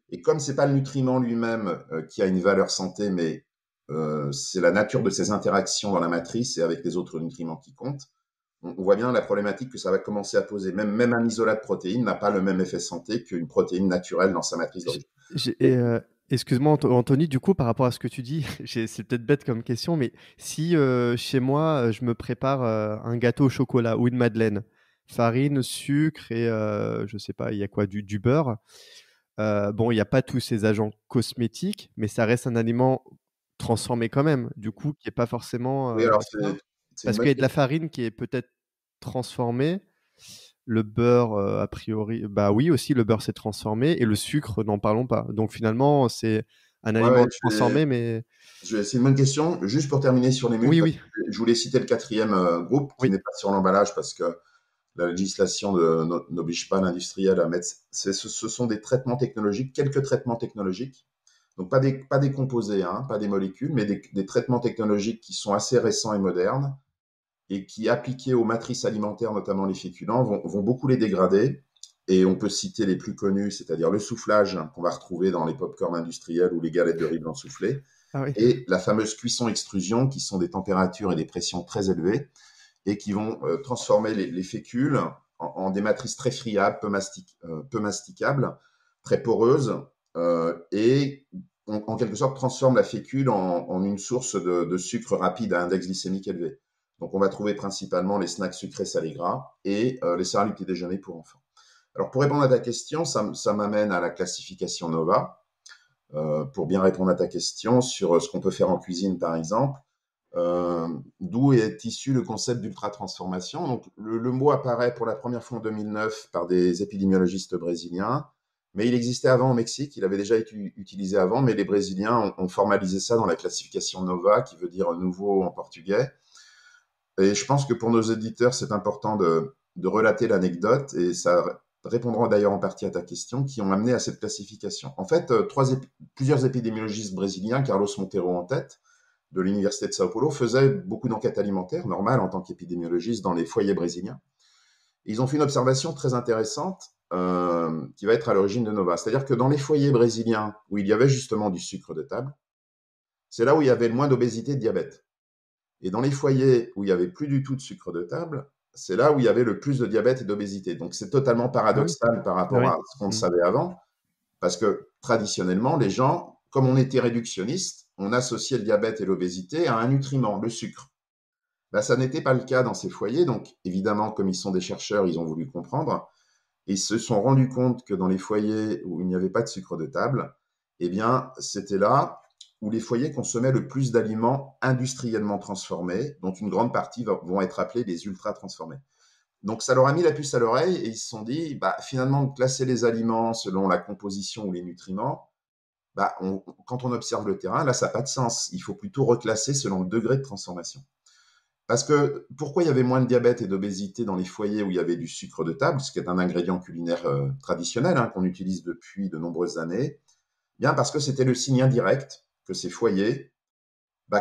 Et comme ce n'est pas le nutriment lui-même qui a une valeur santé, mais c'est la nature de ses interactions dans la matrice et avec les autres nutriments qui comptent, on voit bien la problématique que ça va commencer à poser. Même un isolat de protéines n'a pas le même effet santé qu'une protéine naturelle dans sa matrice d'origine. Excuse-moi, Anthony, du coup, par rapport à ce que tu dis, c'est peut-être bête comme question, mais si chez moi, je me prépare un gâteau au chocolat ou une madeleine, farine, sucre et je sais pas, il y a quoi, du beurre. Bon, il y a pas tous ces agents cosmétiques, mais ça reste un aliment transformé quand même, du coup, qui est pas forcément, Oui, alors sain. c'est une Parce bonne qu'il y a de la question. farine qui est peut-être transformée. Le beurre, a priori bah, oui aussi le beurre s'est transformé et le sucre, n'en parlons pas. Donc finalement, c'est un Ouais, ouais, aliment transformé, mais c'est une bonne question. Juste pour terminer sur les mules, oui, parce oui, que je voulais citer le quatrième groupe qui oui. n'est pas sur l'emballage parce que la législation n'oblige pas l'industriel à mettre. Ce sont des traitements technologiques, quelques traitements technologiques. Donc pas des composés, hein, pas des molécules, mais des traitements technologiques qui sont assez récents et modernes et qui, appliqués aux matrices alimentaires, notamment les féculents, vont beaucoup les dégrader. Et on peut citer les plus connus, c'est-à-dire le soufflage qu'on va retrouver dans les pop-corn industriels ou les galettes de riz blanc soufflé, Ah oui. et la fameuse cuisson-extrusion, qui sont des températures et des pressions très élevées, et qui vont transformer les fécules en des matrices très friables, peu masticables, très poreuses, et en quelque sorte transforment la fécule en une source de sucre rapide à index glycémique élevé. Donc on va trouver principalement les snacks sucrés salés gras et les céréales du petit déjeuner pour enfants. Alors pour répondre à ta question, ça m'amène à la classification Nova. Pour bien répondre à ta question sur ce qu'on peut faire en cuisine par exemple, d'où est issu le concept d'ultra-transformation. Donc, le mot apparaît pour la première fois en 2009 par des épidémiologistes brésiliens, mais il existait avant au Mexique, il avait déjà été utilisé avant, mais les Brésiliens ont formalisé ça dans la classification NOVA, qui veut dire nouveau en portugais. Et je pense que pour nos éditeurs, c'est important de relater l'anecdote, et ça répondra d'ailleurs en partie à ta question, qui ont amené à cette classification. En fait, plusieurs épidémiologistes brésiliens, Carlos Monteiro en tête, de l'Université de Sao Paulo, faisait beaucoup d'enquêtes alimentaires, normales en tant qu'épidémiologiste dans les foyers brésiliens. Et ils ont fait une observation très intéressante qui va être à l'origine de Nova. C'est-à-dire que dans les foyers brésiliens où il y avait justement du sucre de table, c'est là où il y avait le moins d'obésité et de diabète. Et dans les foyers où il n'y avait plus du tout de sucre de table, c'est là où il y avait le plus de diabète et d'obésité. Donc c'est totalement Ah oui, paradoxal par ah rapport oui. à ce qu'on Mmh. savait avant, parce que traditionnellement, les gens, comme on était réductionniste, on associait le diabète et l'obésité à un nutriment, le sucre. Ben, ça n'était pas le cas dans ces foyers. Donc, évidemment, comme ils sont des chercheurs, ils ont voulu comprendre. Et ils se sont rendus compte que dans les foyers où il n'y avait pas de sucre de table, eh bien, c'était là où les foyers consommaient le plus d'aliments industriellement transformés, dont une grande partie vont être appelés les ultra transformés. Donc, ça leur a mis la puce à l'oreille et ils se sont dit, bah, finalement, de classer les aliments selon la composition ou les nutriments, bah, quand on observe le terrain, là, ça n'a pas de sens. Il faut plutôt reclasser selon le degré de transformation. Parce que pourquoi il y avait moins de diabète et d'obésité dans les foyers où il y avait du sucre de table, ce qui est un ingrédient culinaire traditionnel hein, qu'on utilise depuis de nombreuses années? Bien parce que c'était le signe indirect que ces foyers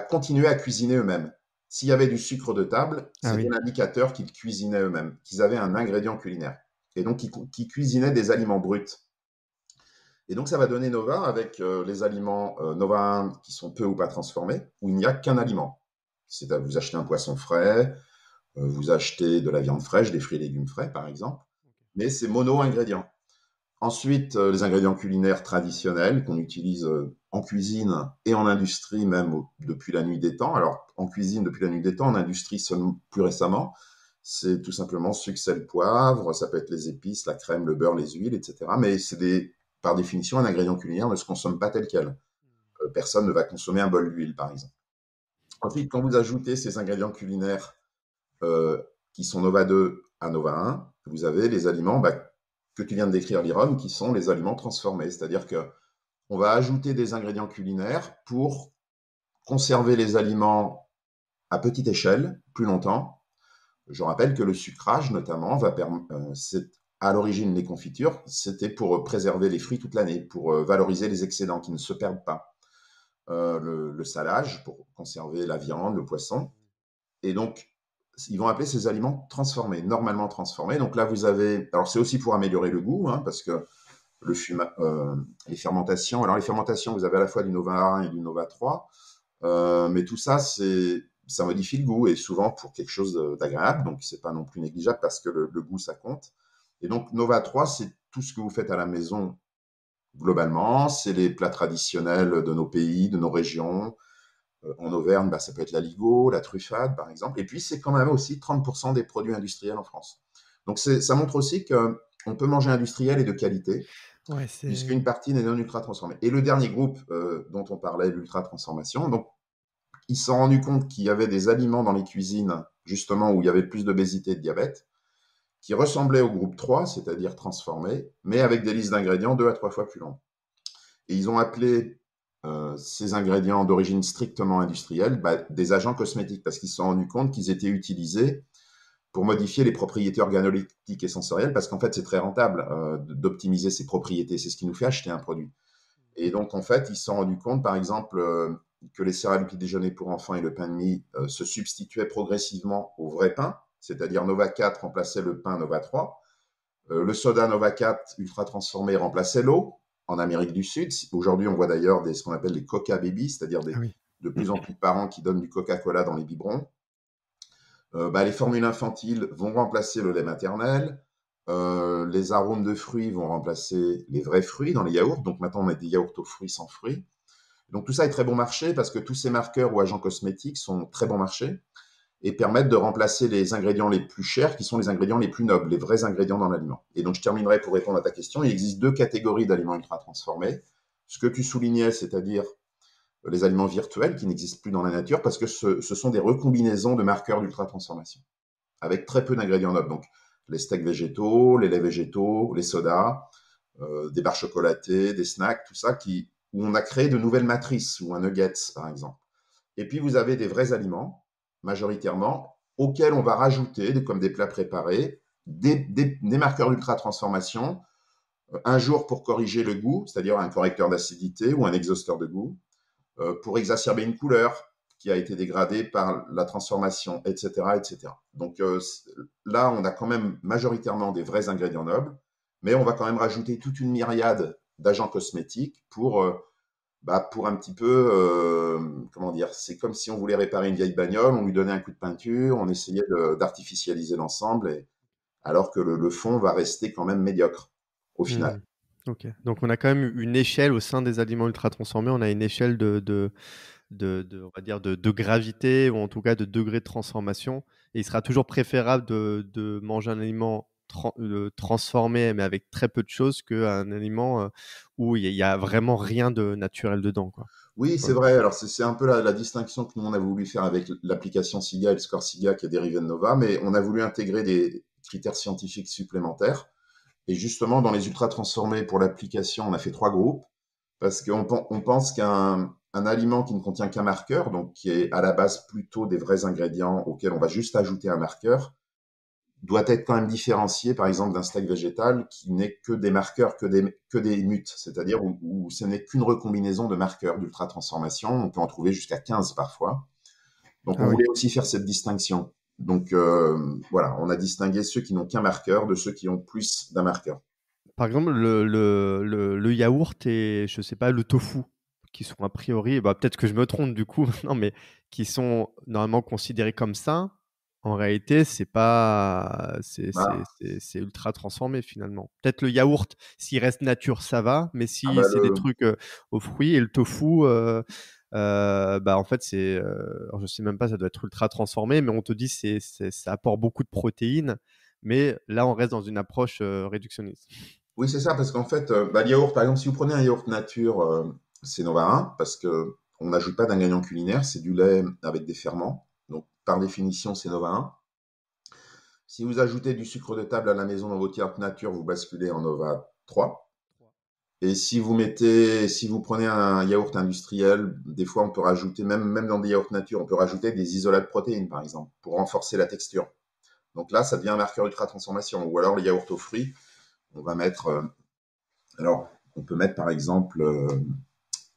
continuaient à cuisiner eux-mêmes. S'il y avait du sucre de table, Ah c'était oui. l'indicateur qu'ils cuisinaient eux-mêmes, qu'ils avaient un ingrédient culinaire. Et donc, qu'ils cuisinaient des aliments bruts. Et donc, ça va donner Nova avec les aliments Nova 1 qui sont peu ou pas transformés, où il n'y a qu'un aliment. C'est à vous acheter un poisson frais, vous achetez de la viande fraîche, des fruits et légumes frais, par exemple, mais c'est mono-ingrédients. Ensuite, les ingrédients culinaires traditionnels qu'on utilise en cuisine et en industrie, même depuis la nuit des temps. Alors, en cuisine depuis la nuit des temps, en industrie seulement plus récemment, c'est tout simplement sucre, sel, poivre, ça peut être les épices, la crème, le beurre, les huiles, etc. Mais par définition, un ingrédient culinaire ne se consomme pas tel quel. Personne ne va consommer un bol d'huile, par exemple. Ensuite, quand vous ajoutez ces ingrédients culinaires qui sont Nova 2 à Nova 1, vous avez les aliments que tu viens de décrire, Liron, qui sont les aliments transformés. C'est-à-dire qu'on va ajouter des ingrédients culinaires pour conserver les aliments à petite échelle plus longtemps. Je rappelle que le sucrage, notamment, c'est à l'origine les confitures, c'était pour préserver les fruits toute l'année, pour valoriser les excédents qui ne se perdent pas. Le salage, pour conserver la viande, le poisson. Et donc, ils vont appeler ces aliments transformés, normalement transformés. Donc là, vous avez. Alors, c'est aussi pour améliorer le goût, hein, parce que les fermentations. Alors, les fermentations, vous avez à la fois du Nova 1 et du Nova 3. Mais tout ça, ça modifie le goût et souvent pour quelque chose d'agréable. Donc, c'est pas non plus négligeable parce que le goût, ça compte. Et donc, Nova 3, c'est tout ce que vous faites à la maison globalement. C'est les plats traditionnels de nos pays, de nos régions. En Auvergne, ça peut être la Ligo, la truffade, par exemple. Et puis, c'est quand même aussi 30% des produits industriels en France. Donc, ça montre aussi qu'on peut manger industriel et de qualité. Ouais, c'est puisqu'une partie n'est non ultra transformée. Et le dernier groupe dont on parlait, l'ultra transformation, donc ils se sont rendus compte qu'il y avait des aliments dans les cuisines, justement, où il y avait plus d'obésité et de diabète, qui ressemblaient au groupe 3, c'est-à-dire transformés, mais avec des listes d'ingrédients 2 à 3 fois plus longues. Et ils ont appelé ces ingrédients d'origine strictement industrielle des agents cosmétiques, parce qu'ils se sont rendus compte qu'ils étaient utilisés pour modifier les propriétés organoleptiques et sensorielles, parce qu'en fait, c'est très rentable d'optimiser ces propriétés. C'est ce qui nous fait acheter un produit. Et donc, en fait, ils se sont rendus compte, par exemple, que les céréales petit déjeuner pour enfants et le pain de mie se substituaient progressivement au vrai pain, c'est-à-dire Nova 4 remplaçait le pain Nova 3, le soda Nova 4 ultra transformé remplaçait l'eau en Amérique du Sud. Aujourd'hui, on voit d'ailleurs ce qu'on appelle les Coca Baby, c'est-à-dire ah oui. de plus en plus de parents qui donnent du Coca-Cola dans les biberons. Les formules infantiles vont remplacer le lait maternel. Les arômes de fruits vont remplacer les vrais fruits dans les yaourts. Donc maintenant, on a des yaourts aux fruits sans fruits. Donc tout ça est très bon marché parce que tous ces marqueurs ou agents cosmétiques sont très bon marché et permettent de remplacer les ingrédients les plus chers qui sont les ingrédients les plus nobles, les vrais ingrédients dans l'aliment. Et donc je terminerai pour répondre à ta question. Il existe 2 catégories d'aliments ultra transformés. Ce que tu soulignais, c'est-à-dire les aliments virtuels qui n'existent plus dans la nature parce que ce sont des recombinaisons de marqueurs d'ultra transformation avec très peu d'ingrédients nobles. Donc les steaks végétaux, les laits végétaux, les sodas, des barres chocolatées, des snacks, tout ça où on a créé de nouvelles matrices ou un nuggets par exemple. Et puis vous avez des vrais aliments majoritairement auxquels on va rajouter, comme des plats préparés, des marqueurs d'ultra transformation, un jour pour corriger le goût, c'est-à-dire un correcteur d'acidité ou un exhausteur de goût, pour exacerber une couleur qui a été dégradée par la transformation, etc. etc. Donc là, on a quand même majoritairement des vrais ingrédients nobles, mais on va quand même rajouter toute une myriade d'agents cosmétiques pour un petit peu, comment dire, c'est comme si on voulait réparer une vieille bagnole, on lui donnait un coup de peinture, on essayait d'artificialiser l'ensemble, alors que le fond va rester quand même médiocre au final. Mmh. OK. Donc on a quand même une échelle au sein des aliments ultra transformés, on a une échelle on va dire de gravité ou en tout cas de degré de transformation et il sera toujours préférable de manger un aliment transformé mais avec très peu de choses qu'un aliment, où il y a vraiment rien de naturel dedans, quoi, Oui, pour c'est le coup. vrai. Alors, c'est un peu la distinction que nous, on a voulu faire avec l'application SIGA et le score SIGA qui est dérivé de Nova, mais on a voulu intégrer des critères scientifiques supplémentaires. Et justement, dans les ultra transformés pour l'application, on a fait 3 groupes parce qu'on pense qu'un aliment qui ne contient qu'un marqueur, donc qui est à la base plutôt des vrais ingrédients auxquels on va juste ajouter un marqueur, doit être quand même différencié, par exemple, d'un steak végétal qui n'est que des marqueurs, que des mutes, c'est-à-dire où ce n'est qu'une recombinaison de marqueurs d'ultra transformation. On peut en trouver jusqu'à 15 parfois. Donc, on Ah oui. voulait aussi faire cette distinction. Donc, voilà, on a distingué ceux qui n'ont qu'un marqueur de ceux qui ont plus d'un marqueur. Par exemple, le yaourt et je sais pas, le tofu qui sont a priori, bah, peut-être que je me trompe du coup non, mais qui sont normalement considérés comme sains, en réalité, c'est pas Ah, c'est ultra transformé finalement. Peut-être le yaourt, s'il reste nature, ça va, mais ah si bah c'est des trucs, aux fruits et le tofu, bah, en fait, alors je sais même pas, ça doit être ultra transformé, mais on te dit ça apporte beaucoup de protéines, mais là, on reste dans une approche, réductionniste. oui, c'est ça, parce qu'en fait, le yaourt, par exemple, si vous prenez un yaourt nature, c'est Nova 1, parce que on n'ajoute pas d'ingrédients culinaires, c'est du lait avec des ferments. Donc, par définition, c'est Nova 1. Si vous ajoutez du sucre de table à la maison dans votre yaourt nature, vous basculez en Nova 3. Et si vous prenez un yaourt industriel, des fois on peut rajouter, même dans des yaourts nature, on peut rajouter des isolats de protéines, par exemple, pour renforcer la texture. Donc là, ça devient un marqueur ultra transformation. Ou alors les yaourts aux fruits, on va mettre, alors on peut mettre par exemple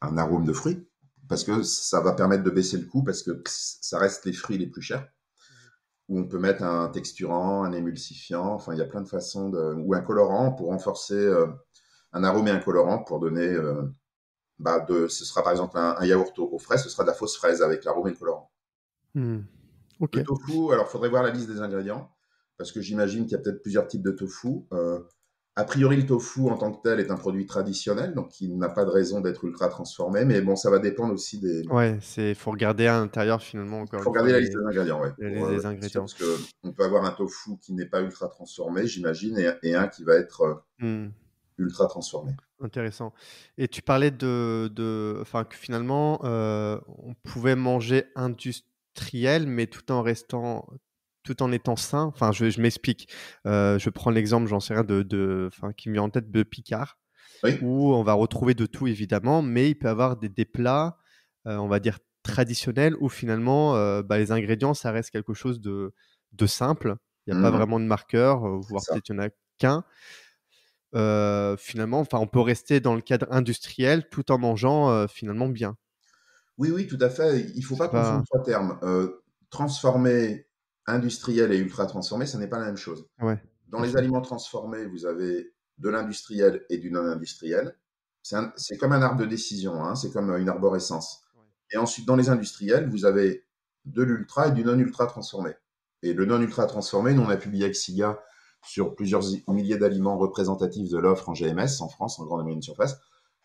un arôme de fruits, parce que ça va permettre de baisser le coût, parce que ça reste les fruits les plus chers. Ou on peut mettre un texturant, un émulsifiant, enfin il y a plein de façons, ou un colorant pour renforcer un arôme et un colorant pour donner, ce sera par exemple un yaourt aux fraises, ce sera de la fausse fraise avec l'arôme et le colorant. Mmh. OK. Le tofu, alors il faudrait voir la liste des ingrédients, parce que j'imagine qu'il y a peut-être plusieurs types de tofu. A priori, le tofu en tant que tel est un produit traditionnel, donc il n'a pas de raison d'être ultra transformé, mais bon, ça va dépendre aussi des. Ouais, faut regarder à l'intérieur finalement Il encore faut une fois regarder la liste des ingrédients, ouais, pour les être sûr, ingrédients. parce que on peut avoir un tofu qui n'est pas ultra transformé, j'imagine, et un qui va être Mmh. ultra transformés. Intéressant. Et tu parlais enfin, que finalement, on pouvait manger industriel, mais tout en étant sain. Enfin, je m'explique. Je prends l'exemple, j'en sais rien, enfin, qui me vient en tête, de Picard, Oui. où on va retrouver de tout évidemment, mais il peut y avoir des plats, on va dire traditionnels, où finalement, bah, les ingrédients, ça reste quelque chose de simple. Il y a pas Mhm. vraiment de marqueur, C'est voire ça. peut-être il y en a qu'un. Finalement, enfin, on peut rester dans le cadre industriel tout en mangeant, finalement bien. Oui, oui, tout à fait. Il ne faut C'est pas confondre pas trois termes. Transformé, industriel et ultra transformé, ce n'est pas la même chose. Ouais, Dans bien les sûr. aliments transformés, vous avez de l'industriel et du non industriel. C'est comme un arbre de décision, hein, c'est comme une arborescence. Ouais. Et ensuite, dans les industriels, vous avez de l'ultra et du non ultra transformé. Et le non ultra transformé, nous on a publié avec SIGA sur plusieurs milliers d'aliments représentatifs de l'offre en GMS, en France, en grande et moyenne surface,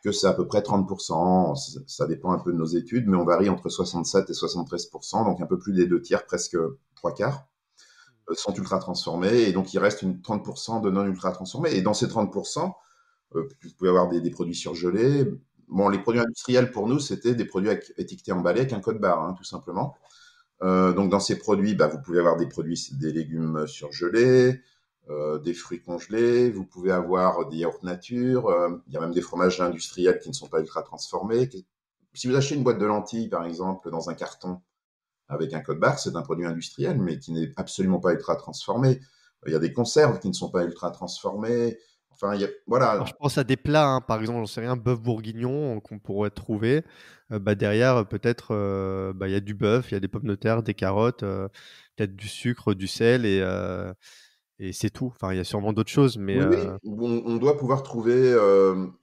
que c'est à peu près 30%. Ça dépend un peu de nos études, mais on varie entre 67 et 73%, donc un peu plus des deux tiers, presque trois quarts sont ultra transformés, et donc il reste 30% de non ultra transformés. Et dans ces 30%, vous pouvez avoir des produits surgelés. Bon, les produits industriels pour nous, c'était des produits étiquetés emballés avec un code barre, hein, tout simplement. Donc dans ces produits, bah, vous pouvez avoir des produits, des légumes surgelés, des fruits congelés, vous pouvez avoir des yaourts nature, il y a même des fromages industriels qui ne sont pas ultra transformés. Si vous achetez une boîte de lentilles, par exemple, dans un carton avec un code barre, c'est un produit industriel, mais qui n'est absolument pas ultra transformé. Il y a des conserves qui ne sont pas ultra transformées. Enfin, Alors voilà. je pense à des plats, hein, par exemple, j'en sais rien, bœuf bourguignon, qu'on pourrait trouver. Bah, derrière, peut-être, bah, il y a du bœuf, il y a des pommes de terre, des carottes, peut-être du sucre, du sel, et c'est tout. Enfin, il y a sûrement d'autres choses, mais Oui, oui, on doit pouvoir trouver.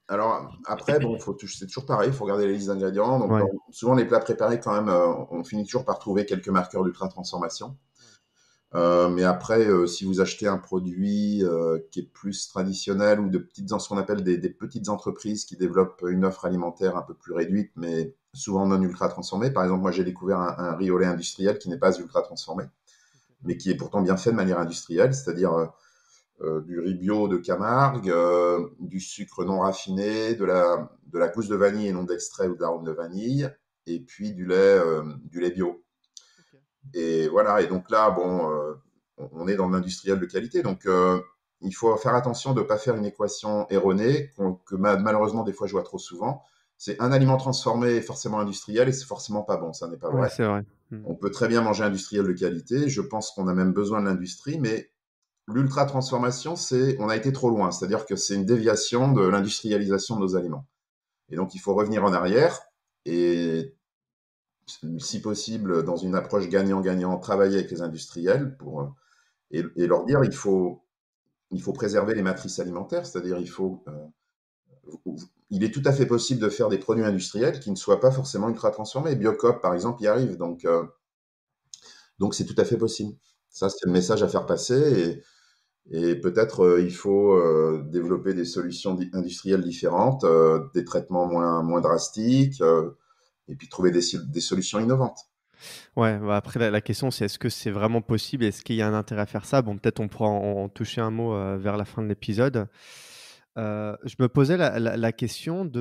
Alors après, bon, c'est toujours pareil, il faut regarder les listes d'ingrédients. Donc ouais. souvent les plats préparés, quand même, on finit toujours par trouver quelques marqueurs d'ultra transformation. Mais après, si vous achetez un produit qui est plus traditionnel ou ce qu'on appelle des petites entreprises qui développent une offre alimentaire un peu plus réduite, mais souvent non ultra transformée. Par exemple, moi j'ai découvert un riz au lait industriel qui n'est pas ultra transformé, mais qui est pourtant bien fait de manière industrielle, c'est-à-dire du riz bio de Camargue, du sucre non raffiné, de la gousse de vanille et non d'extrait ou d'arôme de vanille, et puis du lait bio. OK. Et voilà, et donc là, bon, on est dans l'industriel de qualité, donc il faut faire attention de ne pas faire une équation erronée que malheureusement des fois je vois trop souvent. C'est un aliment transformé forcément industriel et c'est forcément pas bon, ça n'est pas Ouais, vrai. c'est vrai. Mmh. On peut très bien manger industriel de qualité, je pense qu'on a même besoin de l'industrie, mais l'ultra transformation, on a été trop loin, c'est-à-dire que c'est une déviation de l'industrialisation de nos aliments. Et donc il faut revenir en arrière et si possible, dans une approche gagnant-gagnant, travailler avec les industriels et leur dire il faut préserver les matrices alimentaires, c'est-à-dire il est tout à fait possible de faire des produits industriels qui ne soient pas forcément ultra transformés. Biocop, par exemple, y arrive, donc c'est tout à fait possible. Ça, c'est le message à faire passer et peut-être il faut développer des solutions industrielles différentes, des traitements moins drastiques, et puis trouver des solutions innovantes. Ouais, bah, après la question, c'est est-ce que c'est vraiment possible? Est-ce qu'il y a un intérêt à faire ça? Bon, peut-être on pourra en toucher un mot, vers la fin de l'épisode. Je me posais la question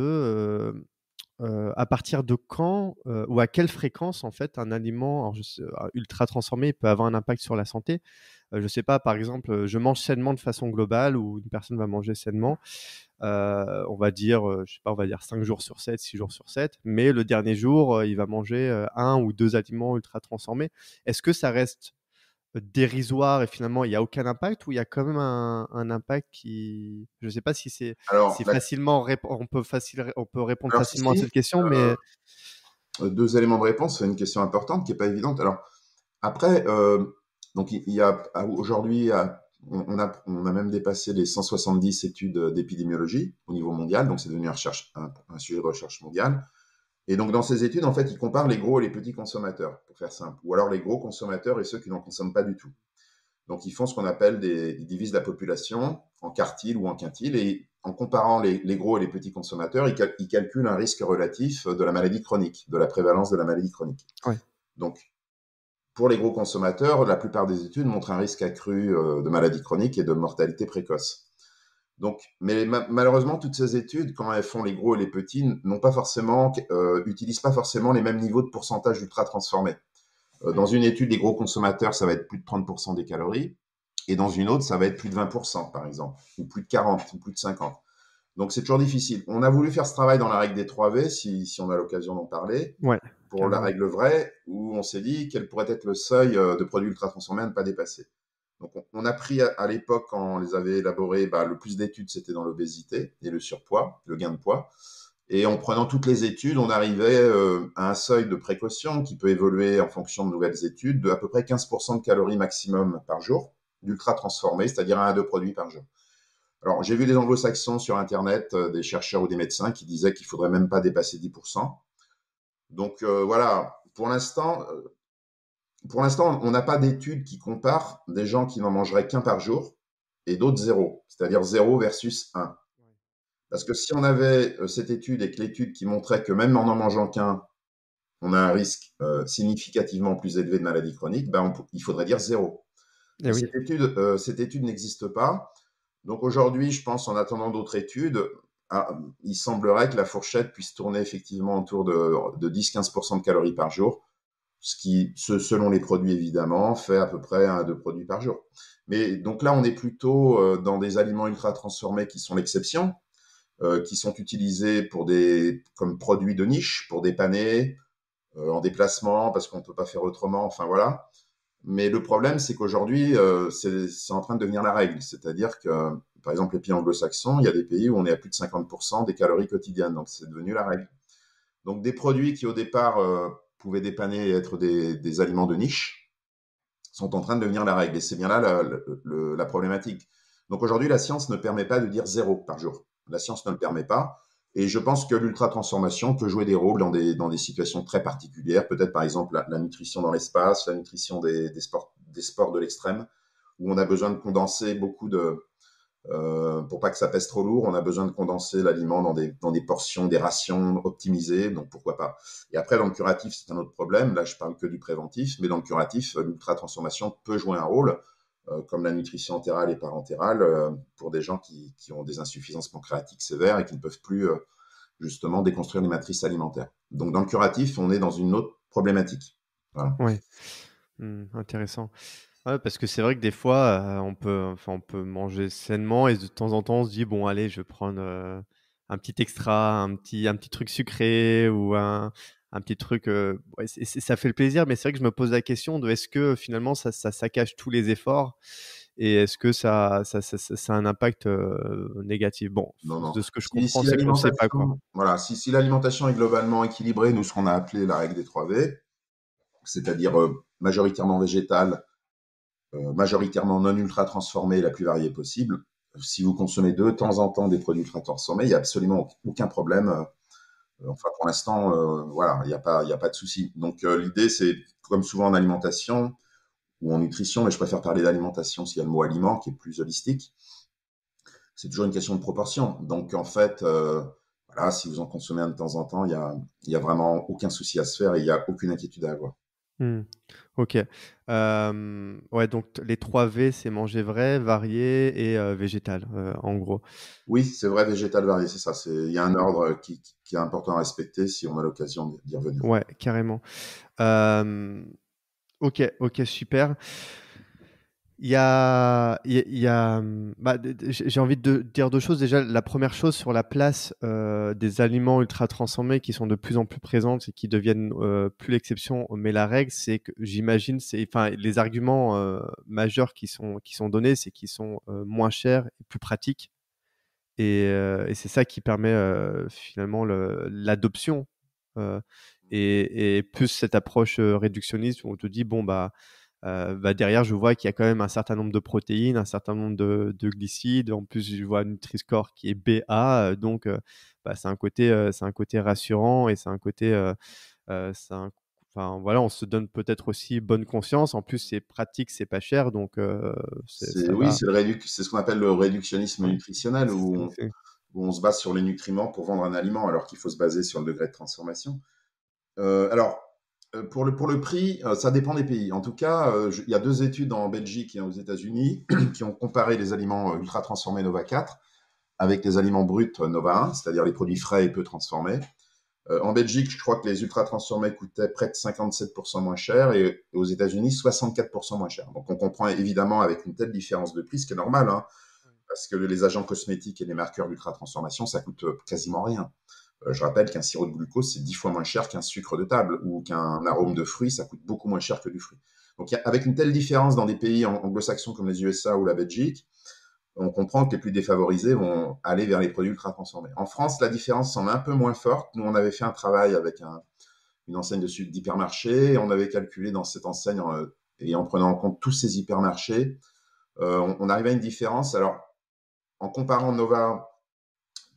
à partir de quand, ou à quelle fréquence, en fait, un aliment, alors ultra transformé peut avoir un impact sur la santé? Je sais pas, par exemple, je mange sainement de façon globale, ou une personne va manger sainement, on va dire, je sais pas, on va dire 5 jours sur 7, 6 jours sur 7, mais le dernier jour, il va manger, 1 ou 2 aliments ultra transformés. Est-ce que ça reste dérisoire et finalement il y a aucun impact, ou il y a quand même un impact qui, je sais pas si Alors, c'est facilement on peut répondre alors si, facilement à si, cette question, mais deux éléments de réponse, c'est une question importante qui n'est pas évidente. Alors, après, donc il y a aujourd'hui, on a même dépassé les 170 études d'épidémiologie au niveau mondial, donc c'est devenu un sujet de recherche mondial. Et donc dans ces études, en fait, ils comparent les gros et les petits consommateurs, pour faire simple, ou alors les gros consommateurs et ceux qui n'en consomment pas du tout. Donc ils font ce qu'on appelle ils divisent la population en quartiles ou en quintiles, et en comparant les gros et les petits consommateurs, ils calculent un risque relatif de la maladie chronique, de la prévalence de la maladie chronique. ouais. Donc pour les gros consommateurs, la plupart des études montrent un risque accru de maladie chronique et de mortalité précoce. Donc, mais malheureusement, toutes ces études, quand elles font les gros et les petits, utilisent pas forcément les mêmes niveaux de pourcentage ultra transformés. Dans une étude, les gros consommateurs, ça va être plus de 30% des calories, et dans une autre, ça va être plus de 20%, par exemple, ou plus de 40, ou plus de 50. Donc, c'est toujours difficile. On a voulu faire ce travail dans la règle des 3V, si on a l'occasion d'en parler, Ouais, pour la carrément. règle vraie, où on s'est dit quel pourrait être le seuil de produits ultra transformés à ne pas dépasser. Donc, on a pris à l'époque, quand on les avait élaborés, le plus d'études, c'était dans l'obésité et le surpoids, le gain de poids. Et en prenant toutes les études, on arrivait à un seuil de précaution qui peut évoluer en fonction de nouvelles études, de à peu près 15% de calories maximum par jour, d'ultra transformés, c'est-à-dire 1 à 2 produits par jour. Alors, j'ai vu des anglo-saxons sur Internet, des chercheurs ou des médecins qui disaient qu'il faudrait même pas dépasser 10%. Donc voilà, pour l'instant, on n'a pas d'études qui comparent des gens qui n'en mangeraient qu'un par jour et d'autres zéro, c'est-à-dire 0 versus 1. Parce que si on avait cette étude et que l'étude qui montrait que même en mangeant qu'un, on a un risque significativement plus élevé de maladie chronique, il faudrait dire 0. Eh Mais oui. cette étude n'existe pas. Donc aujourd'hui, je pense, en attendant d'autres études, il semblerait que la fourchette puisse tourner effectivement autour de 10-15% de calories par jour, ce qui, selon les produits évidemment, fait à peu près 1 à 2 produits par jour. Mais donc là, on est plutôt dans des aliments ultra transformés qui sont l'exception, qui sont utilisés comme produits de niche, pour dépanner, en déplacement, parce qu'on ne peut pas faire autrement, enfin voilà. Mais le problème, c'est qu'aujourd'hui, c'est en train de devenir la règle. C'est-à-dire que, par exemple, les pays anglo-saxons, il y a des pays où on est à plus de 50% des calories quotidiennes. Donc, c'est devenu la règle. Donc, des produits qui, au départ, pouvaient dépanner et être des aliments de niche sont en train de devenir la règle. Et c'est bien là la problématique. Donc, aujourd'hui, la science ne permet pas de dire 0 par jour. La science ne le permet pas. Et je pense que l'ultra-transformation peut jouer des rôles dans des situations très particulières. Peut-être, par exemple, la nutrition dans l'espace, la nutrition des sports de l'extrême, où on a besoin de condenser beaucoup pour pas que ça pèse trop lourd, on a besoin de condenser l'aliment dans des portions, des rations optimisées, donc pourquoi pas. Et après, dans le curatif, c'est un autre problème. Là, je parle que du préventif, mais dans le curatif, l'ultra-transformation peut jouer un rôle, comme la nutrition entérale et parentérale, pour des gens qui ont des insuffisances pancréatiques sévères et qui ne peuvent plus, justement, déconstruire les matrices alimentaires. Donc, dans le curatif, on est dans une autre problématique. Voilà. Ouais. Intéressant. Ouais, parce que c'est vrai que des fois, on peut manger sainement et de temps en temps, on se dit: «Bon allez, je vais prendre, un petit extra, un petit truc sucré ou un petit truc», ouais, ça fait le plaisir, mais c'est vrai que je me pose la question de est-ce que finalement ça saccage tous les efforts et est-ce que ça a un impact, négatif? Bon, Non, non. de ce que je Si, comprends, si c'est qu'on ne sait pas, quoi. l'alimentation, voilà, si l'alimentation est globalement équilibrée, nous, ce qu'on a appelé la règle des 3V, c'est-à-dire majoritairement végétale, majoritairement non ultra transformée, la plus variée possible. Si vous consommez de temps en temps des produits ultra transformés, il n'y a absolument aucun problème. Enfin, pour l'instant, voilà, il y a pas de souci. Donc, l'idée, c'est, comme souvent en alimentation ou en nutrition, mais je préfère parler d'alimentation s'il y a le mot aliment qui est plus holistique, c'est toujours une question de proportion. Donc, en fait, voilà, si vous en consommez un de temps en temps, il y a vraiment aucun souci à se faire et il n'y a aucune inquiétude à avoir. Mmh. OK. Ouais, donc les 3 V, c'est manger vrai, varié et végétal, en gros. Oui, c'est vrai, végétal varié, c'est ça. Il y a un ordre qui est important à respecter si on a l'occasion d'y revenir. Ouais, carrément. Hem, OK, OK, super. Il y a, bah, j'ai envie de dire 2 choses. Déjà, la première chose sur la place, des aliments ultra transformés qui sont de plus en plus présentes et qui deviennent, plus l'exception, mais la règle, c'est que j'imagine, les arguments, majeurs qui sont donnés, c'est qu'ils sont, moins chers et plus pratiques et c'est ça qui permet, finalement l'adoption, heu et plus cette approche, réductionniste où on te dit: «Bon, derrière, je vois qu'il y a quand même un certain nombre de protéines, un certain nombre de glucides. En plus, je vois un Nutri-Score qui est BA, donc c'est un côté rassurant et c'est un côté, c'est un enfin, voilà, on se donne peut-être aussi bonne conscience. En plus, c'est pratique, c'est pas cher, donc ça Oui, va. c'est ce qu'on appelle le réductionnisme Ouais, nutritionnel, où c'est on, c'est où on se base sur les nutriments pour vendre un aliment, alors qu'il faut se baser sur le degré de transformation. Alors, pour le prix, ça dépend des pays. En tout cas, il y a 2 études en Belgique et aux États-Unis qui ont comparé les aliments ultra transformés Nova 4 avec les aliments bruts Nova 1, c'est-à-dire les produits frais et peu transformés. En Belgique, je crois que les ultra transformés coûtaient près de 57% moins cher et aux États-Unis 64% moins cher. Donc on comprend évidemment avec une telle différence de prix, ce qui est normal, hein, parce que les agents cosmétiques et les marqueurs d'ultra transformation, ça coûte quasiment rien. Je rappelle qu'un sirop de glucose, c'est 10 fois moins cher qu'un sucre de table ou qu'un arôme de fruits, ça coûte beaucoup moins cher que du fruit. Donc avec une telle différence dans des pays anglo-saxons comme les USA ou la Belgique, on comprend que les plus défavorisés vont aller vers les produits ultra transformés. En France, la différence semble un peu moins forte. Nous, on avait fait un travail avec une enseigne d'hypermarché. On avait calculé dans cette enseigne, et en prenant en compte tous ces hypermarchés, on arrivait à une différence. Alors, en comparant Nova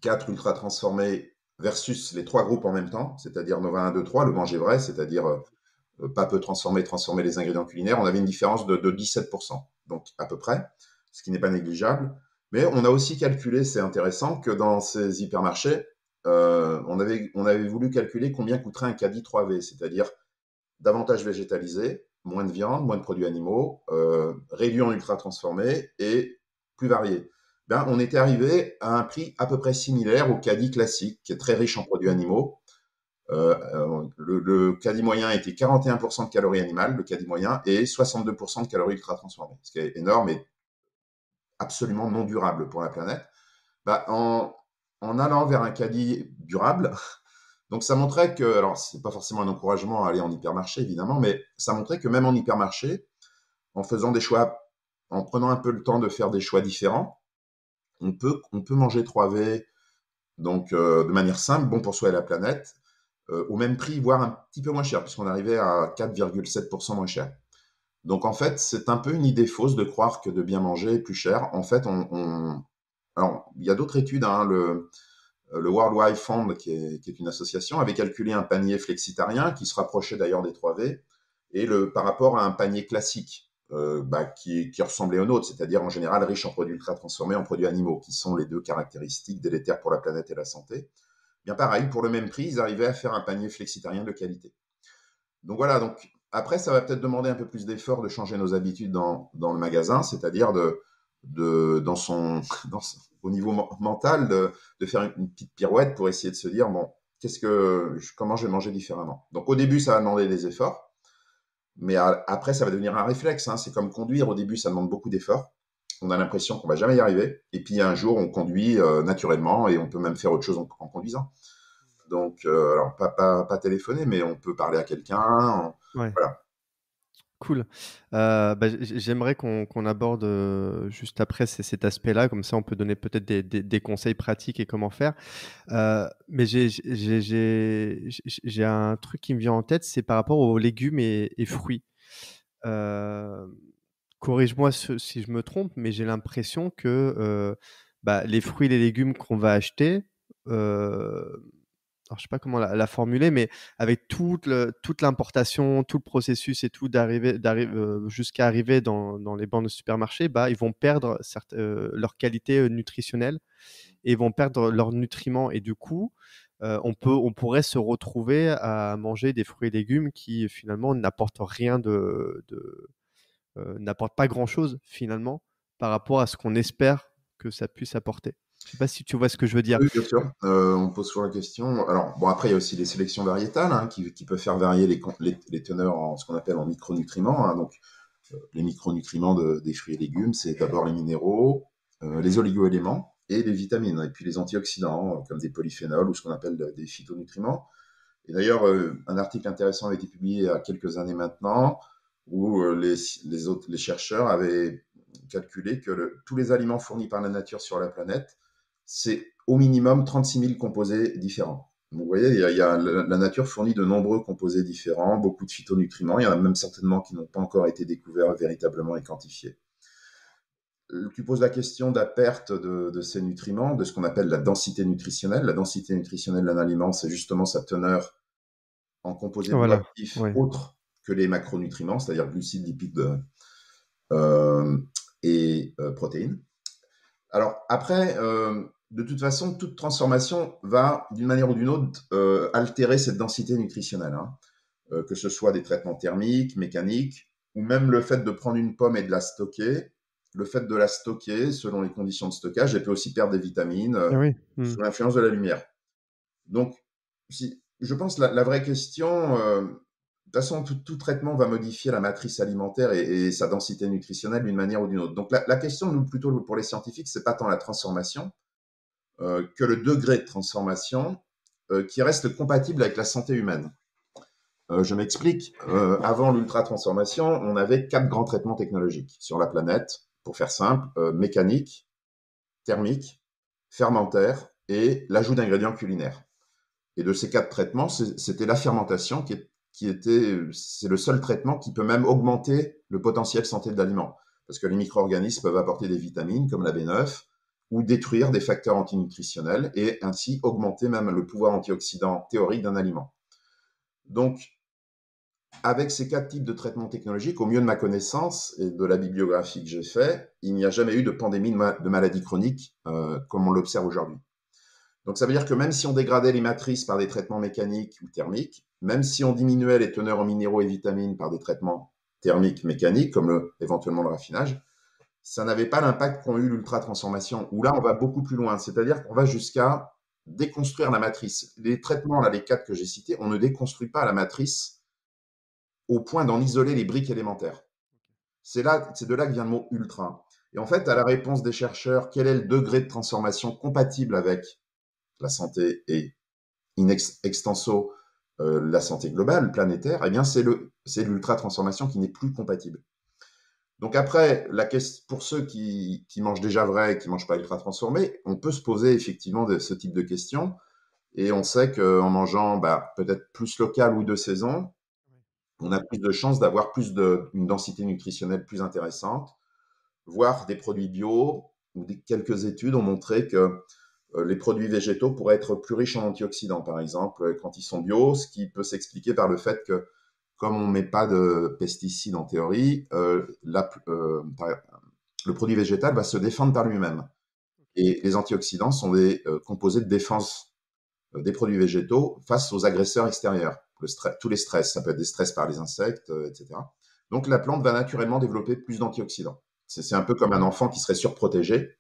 4 ultra transformés versus les 3 groupes en même temps, c'est-à-dire Nova 1, 2, 3, le manger vrai, c'est-à-dire pas peu transformer les ingrédients culinaires, on avait une différence de 17%, donc à peu près, ce qui n'est pas négligeable. Mais on a aussi calculé, c'est intéressant, que dans ces hypermarchés, on avait voulu calculer combien coûterait un caddie 3V, c'est-à-dire davantage végétalisé, moins de viande, moins de produits animaux, réduit en ultra transformés et plus varié. Ben, on était arrivé à un prix à peu près similaire au caddie classique, qui est très riche en produits animaux. Le caddie moyen était 41% de calories animales, le caddie moyen, et 62% de calories ultra transformées, ce qui est énorme et absolument non durable pour la planète. Ben, en allant vers un caddie durable, donc ça montrait que, alors c'est pas forcément un encouragement à aller en hypermarché évidemment, mais ça montrait que même en hypermarché, en faisant des choix, en prenant un peu le temps de faire des choix différents, on peut manger 3V donc de manière simple, bon pour soi et la planète, au même prix, voire un petit peu moins cher, puisqu'on arrivait à 4,7% moins cher. Donc en fait, c'est un peu une idée fausse de croire que de bien manger est plus cher. En fait, alors il y a d'autres études, hein, le World Wide Fund, qui est une association, avait calculé un panier flexitarien qui se rapprochait d'ailleurs des 3V, et par rapport à un panier classique qui ressemblait au nôtre, c'est-à-dire en général riche en produits ultra transformés, en produits animaux, qui sont les deux caractéristiques délétères pour la planète et la santé. Bien pareil, pour le même prix, ils arrivaient à faire un panier flexitarien de qualité. Donc voilà, donc après, ça va peut-être demander un peu plus d'effort de changer nos habitudes dans le magasin, c'est-à-dire dans son, au niveau mental, de faire une petite pirouette pour essayer de se dire, bon, comment je vais manger différemment. Donc au début, ça va demander des efforts, mais après, ça va devenir un réflexe. Hein. C'est comme conduire, au début, ça demande beaucoup d'efforts. On a l'impression qu'on va jamais y arriver. Et puis un jour, on conduit naturellement et on peut même faire autre chose en conduisant. Donc, alors pas téléphoner, mais on peut parler à quelqu'un. Ouais. Voilà. Cool. Bah, j'aimerais qu'on aborde juste après cet aspect-là, comme ça on peut donner peut-être des conseils pratiques et comment faire. Mais j'ai un truc qui me vient en tête, c'est par rapport aux légumes et fruits. Euh, Corrige-moi si je me trompe, mais j'ai l'impression que bah, les fruits et les légumes qu'on va acheter, alors je sais pas comment la formuler, mais avec toute l'importation, tout le processus et tout jusqu'à arriver dans les bancs de supermarché, bah, ils vont perdre leur qualité nutritionnelle et ils vont perdre leurs nutriments. Et du coup, on pourrait se retrouver à manger des fruits et légumes qui finalement n'apportent rien n'apportent pas grand-chose finalement par rapport à ce qu'on espère que ça puisse apporter. Je sais pas si tu vois ce que je veux dire. Oui, bien sûr. On pose souvent la question. Alors, bon, après, il y a aussi les sélections variétales hein, qui peuvent faire varier les teneurs en ce qu'on appelle en micronutriments. Hein. Donc, les micronutriments des fruits et légumes, c'est d'abord les minéraux, les oligo-éléments et les vitamines. Et puis les antioxydants, comme des polyphénols ou ce qu'on appelle des phytonutriments. Et d'ailleurs, un article intéressant a été publié il y a quelques années maintenant, où les chercheurs avaient calculé que tous les aliments fournis par la nature sur la planète, c'est au minimum 36 000 composés différents. Donc, vous voyez, la nature fournit de nombreux composés différents, beaucoup de phytonutriments. Il y en a même certainement qui n'ont pas encore été découverts véritablement et quantifiés. Tu poses la question de la perte de ces nutriments, de ce qu'on appelle la densité nutritionnelle. La densité nutritionnelle d'un aliment, c'est justement sa teneur en composés Voilà, bioactifs ouais. autres que les macronutriments, c'est-à-dire glucides, lipides et protéines. Alors après, de toute façon, toute transformation va, d'une manière ou d'une autre, altérer cette densité nutritionnelle, hein. Que ce soit des traitements thermiques, mécaniques, ou même le fait de prendre une pomme et de la stocker, le fait de la stocker selon les conditions de stockage, elle peut aussi perdre des vitamines Ah oui. sous l'influence de la lumière. Donc, je pense la vraie question, de toute façon, tout traitement va modifier la matrice alimentaire et sa densité nutritionnelle d'une manière ou d'une autre. Donc, la question, nous, plutôt pour les scientifiques, c'est pas tant la transformation que le degré de transformation qui reste compatible avec la santé humaine. Je m'explique. Avant l'ultra-transformation, on avait 4 grands traitements technologiques sur la planète, pour faire simple, mécanique, thermique, fermentaire et l'ajout d'ingrédients culinaires. Et de ces 4 traitements, c'était la fermentation c'est le seul traitement qui peut même augmenter le potentiel santé de l'aliment. Parce que les micro-organismes peuvent apporter des vitamines comme la B9 ou détruire des facteurs antinutritionnels et ainsi augmenter même le pouvoir antioxydant théorique d'un aliment. Donc, avec ces 4 types de traitements technologiques, au mieux de ma connaissance et de la bibliographie que j'ai fait, il n'y a jamais eu de pandémie de maladies chroniques comme on l'observe aujourd'hui. Donc ça veut dire que même si on dégradait les matrices par des traitements mécaniques ou thermiques, même si on diminuait les teneurs en minéraux et vitamines par des traitements thermiques, mécaniques, comme éventuellement le raffinage, ça n'avait pas l'impact qu'ont eu l'ultra-transformation, où là on va beaucoup plus loin, c'est-à-dire qu'on va jusqu'à déconstruire la matrice. Les traitements, là, les 4 que j'ai cités, on ne déconstruit pas la matrice au point d'en isoler les briques élémentaires. C'est de là que vient le mot ultra. Et en fait, à la réponse des chercheurs, quel est le degré de transformation compatible avec la santé et in extenso la santé globale, planétaire, eh bien c'est l'ultra-transformation qui n'est plus compatible. Donc après, pour ceux qui mangent déjà vrai et qui ne mangent pas ultra-transformé, on peut se poser effectivement ce type de questions. Et on sait qu'en mangeant peut-être plus local ou de saison, on a plus de chances d'avoir une densité nutritionnelle plus intéressante, voire des produits bio, ou quelques études ont montré que les produits végétaux pourraient être plus riches en antioxydants, par exemple, quand ils sont bio, ce qui peut s'expliquer par le fait que, comme on ne met pas de pesticides en théorie, le produit végétal va se défendre par lui-même. Et les antioxydants sont des composés de défense des produits végétaux face aux agresseurs extérieurs. Tous les stress, ça peut être des stress par les insectes, etc. Donc la plante va naturellement développer plus d'antioxydants. C'est un peu comme un enfant qui serait surprotégé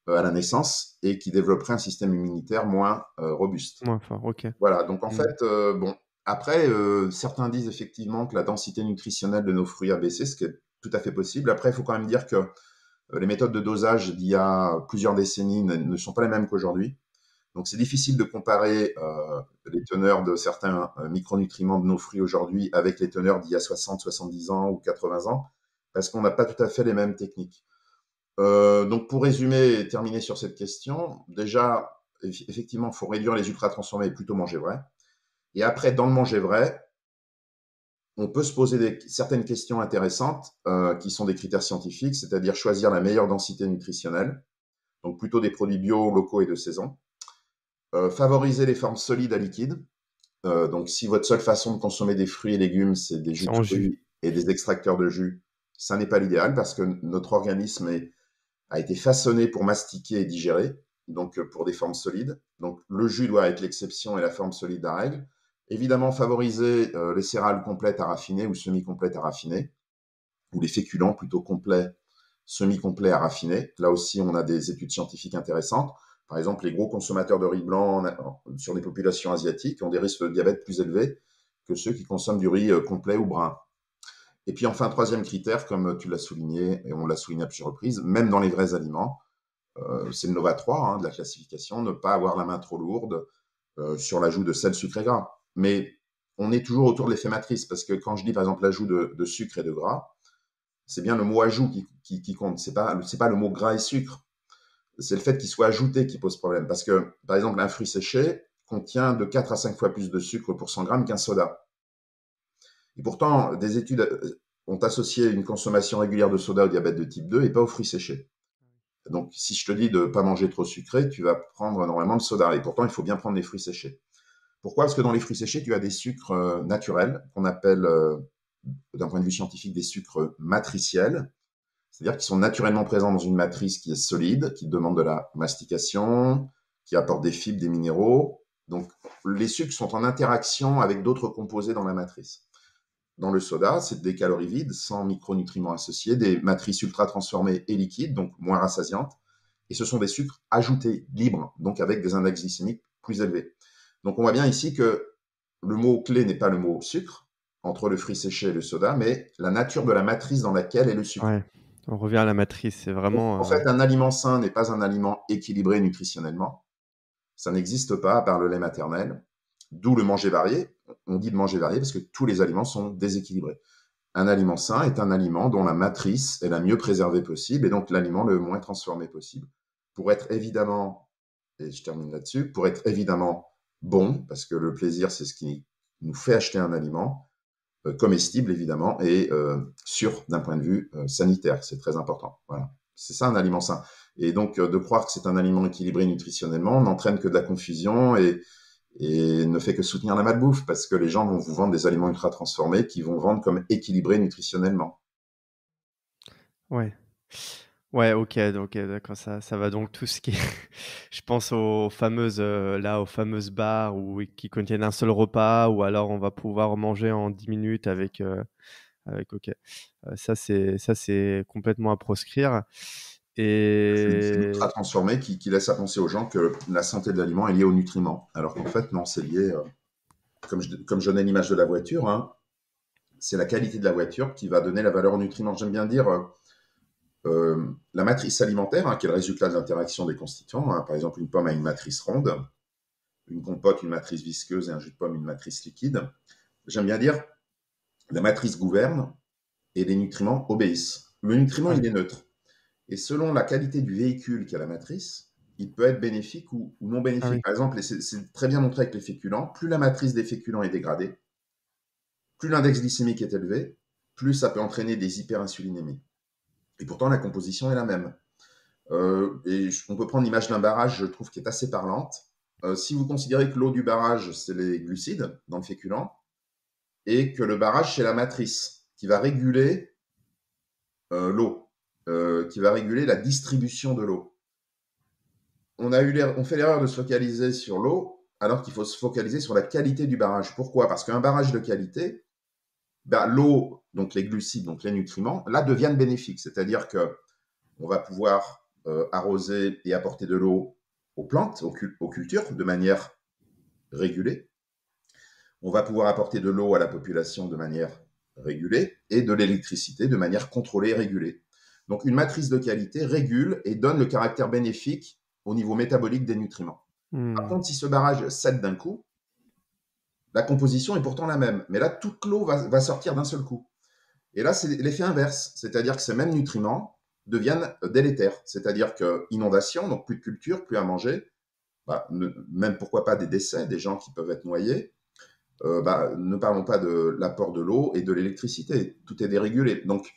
à la naissance et qui développerait un système immunitaire moins robuste. Moins fort, ok. Voilà, donc en fait, bon, après, certains disent effectivement que la densité nutritionnelle de nos fruits a baissé, ce qui est tout à fait possible. Après, il faut quand même dire que les méthodes de dosage d'il y a plusieurs décennies ne sont pas les mêmes qu'aujourd'hui. Donc c'est difficile de comparer les teneurs de certains micronutriments de nos fruits aujourd'hui avec les teneurs d'il y a 60, 70 ans ou 80 ans, parce qu'on n'a pas tout à fait les mêmes techniques. Donc pour résumer et terminer sur cette question, déjà, effectivement, il faut réduire les ultra-transformés et plutôt manger vrai. Et après, dans le manger vrai, on peut se poser certaines questions intéressantes qui sont des critères scientifiques, c'est-à-dire choisir la meilleure densité nutritionnelle, donc plutôt des produits bio, locaux et de saison. Favoriser les formes solides à liquide. Donc si votre seule façon de consommer des fruits et légumes, c'est des jus de fruits et des extracteurs de jus, ça n'est pas l'idéal parce que notre organisme a été façonné pour mastiquer et digérer, donc pour des formes solides. Donc le jus doit être l'exception et la forme solide la règle. Évidemment, favoriser les céréales complètes à raffiner ou semi-complètes à raffiner, ou les féculents plutôt complets, semi-complets à raffiner. Là aussi, on a des études scientifiques intéressantes. Par exemple, les gros consommateurs de riz blanc sur des populations asiatiques ont des risques de diabète plus élevés que ceux qui consomment du riz complet ou brun. Et puis enfin, troisième critère, comme tu l'as souligné, et on l'a souligné à plusieurs reprises, même dans les vrais aliments, c'est le Nova 3 de la classification, ne pas avoir la main trop lourde sur l'ajout de sel, sucre et gras. Mais on est toujours autour de l'effet matrice, parce que quand je dis par exemple l'ajout de sucre et de gras, c'est bien le mot ajout qui compte, c'est pas le mot gras et sucre. C'est le fait qu'il soit ajouté qui pose problème. Parce que, par exemple, un fruit séché contient de 4 à 5 fois plus de sucre pour 100 grammes qu'un soda. Et pourtant, des études ont associé une consommation régulière de soda au diabète de type 2 et pas aux fruits séchés. Donc, si je te dis de ne pas manger trop sucré, tu vas prendre normalement le soda. Et pourtant, il faut bien prendre les fruits séchés. Pourquoi? Parce que dans les fruits séchés, tu as des sucres naturels qu'on appelle, d'un point de vue scientifique, des sucres matriciels. C'est-à-dire qu'ils sont naturellement présents dans une matrice qui est solide, qui demande de la mastication, qui apporte des fibres, des minéraux. Donc, les sucres sont en interaction avec d'autres composés dans la matrice. dans le soda, c'est des calories vides, sans micronutriments associés, des matrices ultra transformées et liquides, donc moins rassasiantes. Et ce sont des sucres ajoutés, libres, donc avec des index glycémiques plus élevés. Donc on voit bien ici que le mot clé n'est pas le mot sucre, entre le fruit séché et le soda, mais la nature de la matrice dans laquelle est le sucre. Ouais, on revient à la matrice, c'est Donc, en vraiment, fait, un aliment sain n'est pas un aliment équilibré nutritionnellement. Ça n'existe pas à part le lait maternel, d'où le manger varié. On dit de manger varié parce que tous les aliments sont déséquilibrés. Un aliment sain est un aliment dont la matrice est la mieux préservée possible et donc l'aliment le moins transformé possible. Pour être évidemment, et je termine là-dessus, pour être évidemment bon, parce que le plaisir, c'est ce qui nous fait acheter un aliment, comestible évidemment, et sûr d'un point de vue sanitaire, c'est très important. Voilà. C'est ça un aliment sain. Et donc de croire que c'est un aliment équilibré nutritionnellement n'entraîne que de la confusion et ne fait que soutenir la malbouffe, parce que les gens vont vous vendre des aliments ultra transformés qui vont vendre comme équilibrés nutritionnellement. ouais. Ouais, OK, d'accord, ça va donc tout ce qui est je pense aux fameuses, aux fameuses barres qui contiennent un seul repas ou alors on va pouvoir manger en 10 minutes avec OK. Ça c'est complètement à proscrire C'est et l'ultra transformé qui laisse à penser aux gens que la santé de l'aliment est liée aux nutriments, alors qu'en fait non, c'est lié, comme je donnais l'image de la voiture, hein, c'est la qualité de la voiture qui va donner la valeur aux nutriments. J'aime bien dire la matrice alimentaire, hein, qui est le résultat de l'interaction des constituants. Hein. Par exemple, une pomme a une matrice ronde, une compote une matrice visqueuse et un jus de pomme une matrice liquide. J'aime bien dire la matrice gouverne et les nutriments obéissent. Le nutriment, ouais, il est neutre. Et selon la qualité du véhicule qu'a la matrice, il peut être bénéfique ou non ah bénéfique. oui, Par exemple, et c'est très bien montré avec les féculents, plus la matrice des féculents est dégradée, plus l'index glycémique est élevé, plus ça peut entraîner des hyperinsulinémies. Et pourtant, la composition est la même. On peut prendre l'image d'un barrage, je trouve, qui est assez parlante. Si vous considérez que l'eau du barrage, c'est les glucides dans le féculent, et que le barrage, c'est la matrice qui va réguler l'eau, qui va réguler la distribution de l'eau. On fait l'erreur de se focaliser sur l'eau, alors qu'il faut se focaliser sur la qualité du barrage. Pourquoi? Parce qu'un barrage de qualité, ben, l'eau, donc les glucides, donc les nutriments, là deviennent bénéfiques. C'est-à-dire que on va pouvoir arroser et apporter de l'eau aux plantes, aux cultures, de manière régulée. On va pouvoir apporter de l'eau à la population de manière régulée et de l'électricité de manière contrôlée et régulée. Donc une matrice de qualité régule et donne le caractère bénéfique au niveau métabolique des nutriments. Par mmh, contre, si ce barrage cède d'un coup, la composition est pourtant la même. Mais là, toute l'eau va sortir d'un seul coup. Et là, c'est l'effet inverse. C'est-à-dire que ces mêmes nutriments deviennent délétères. C'est-à-dire que inondation, donc plus de culture, plus à manger, bah, même pourquoi pas des décès, des gens qui peuvent être noyés. Ne parlons pas de l'apport de l'eau et de l'électricité. Tout est dérégulé. Donc,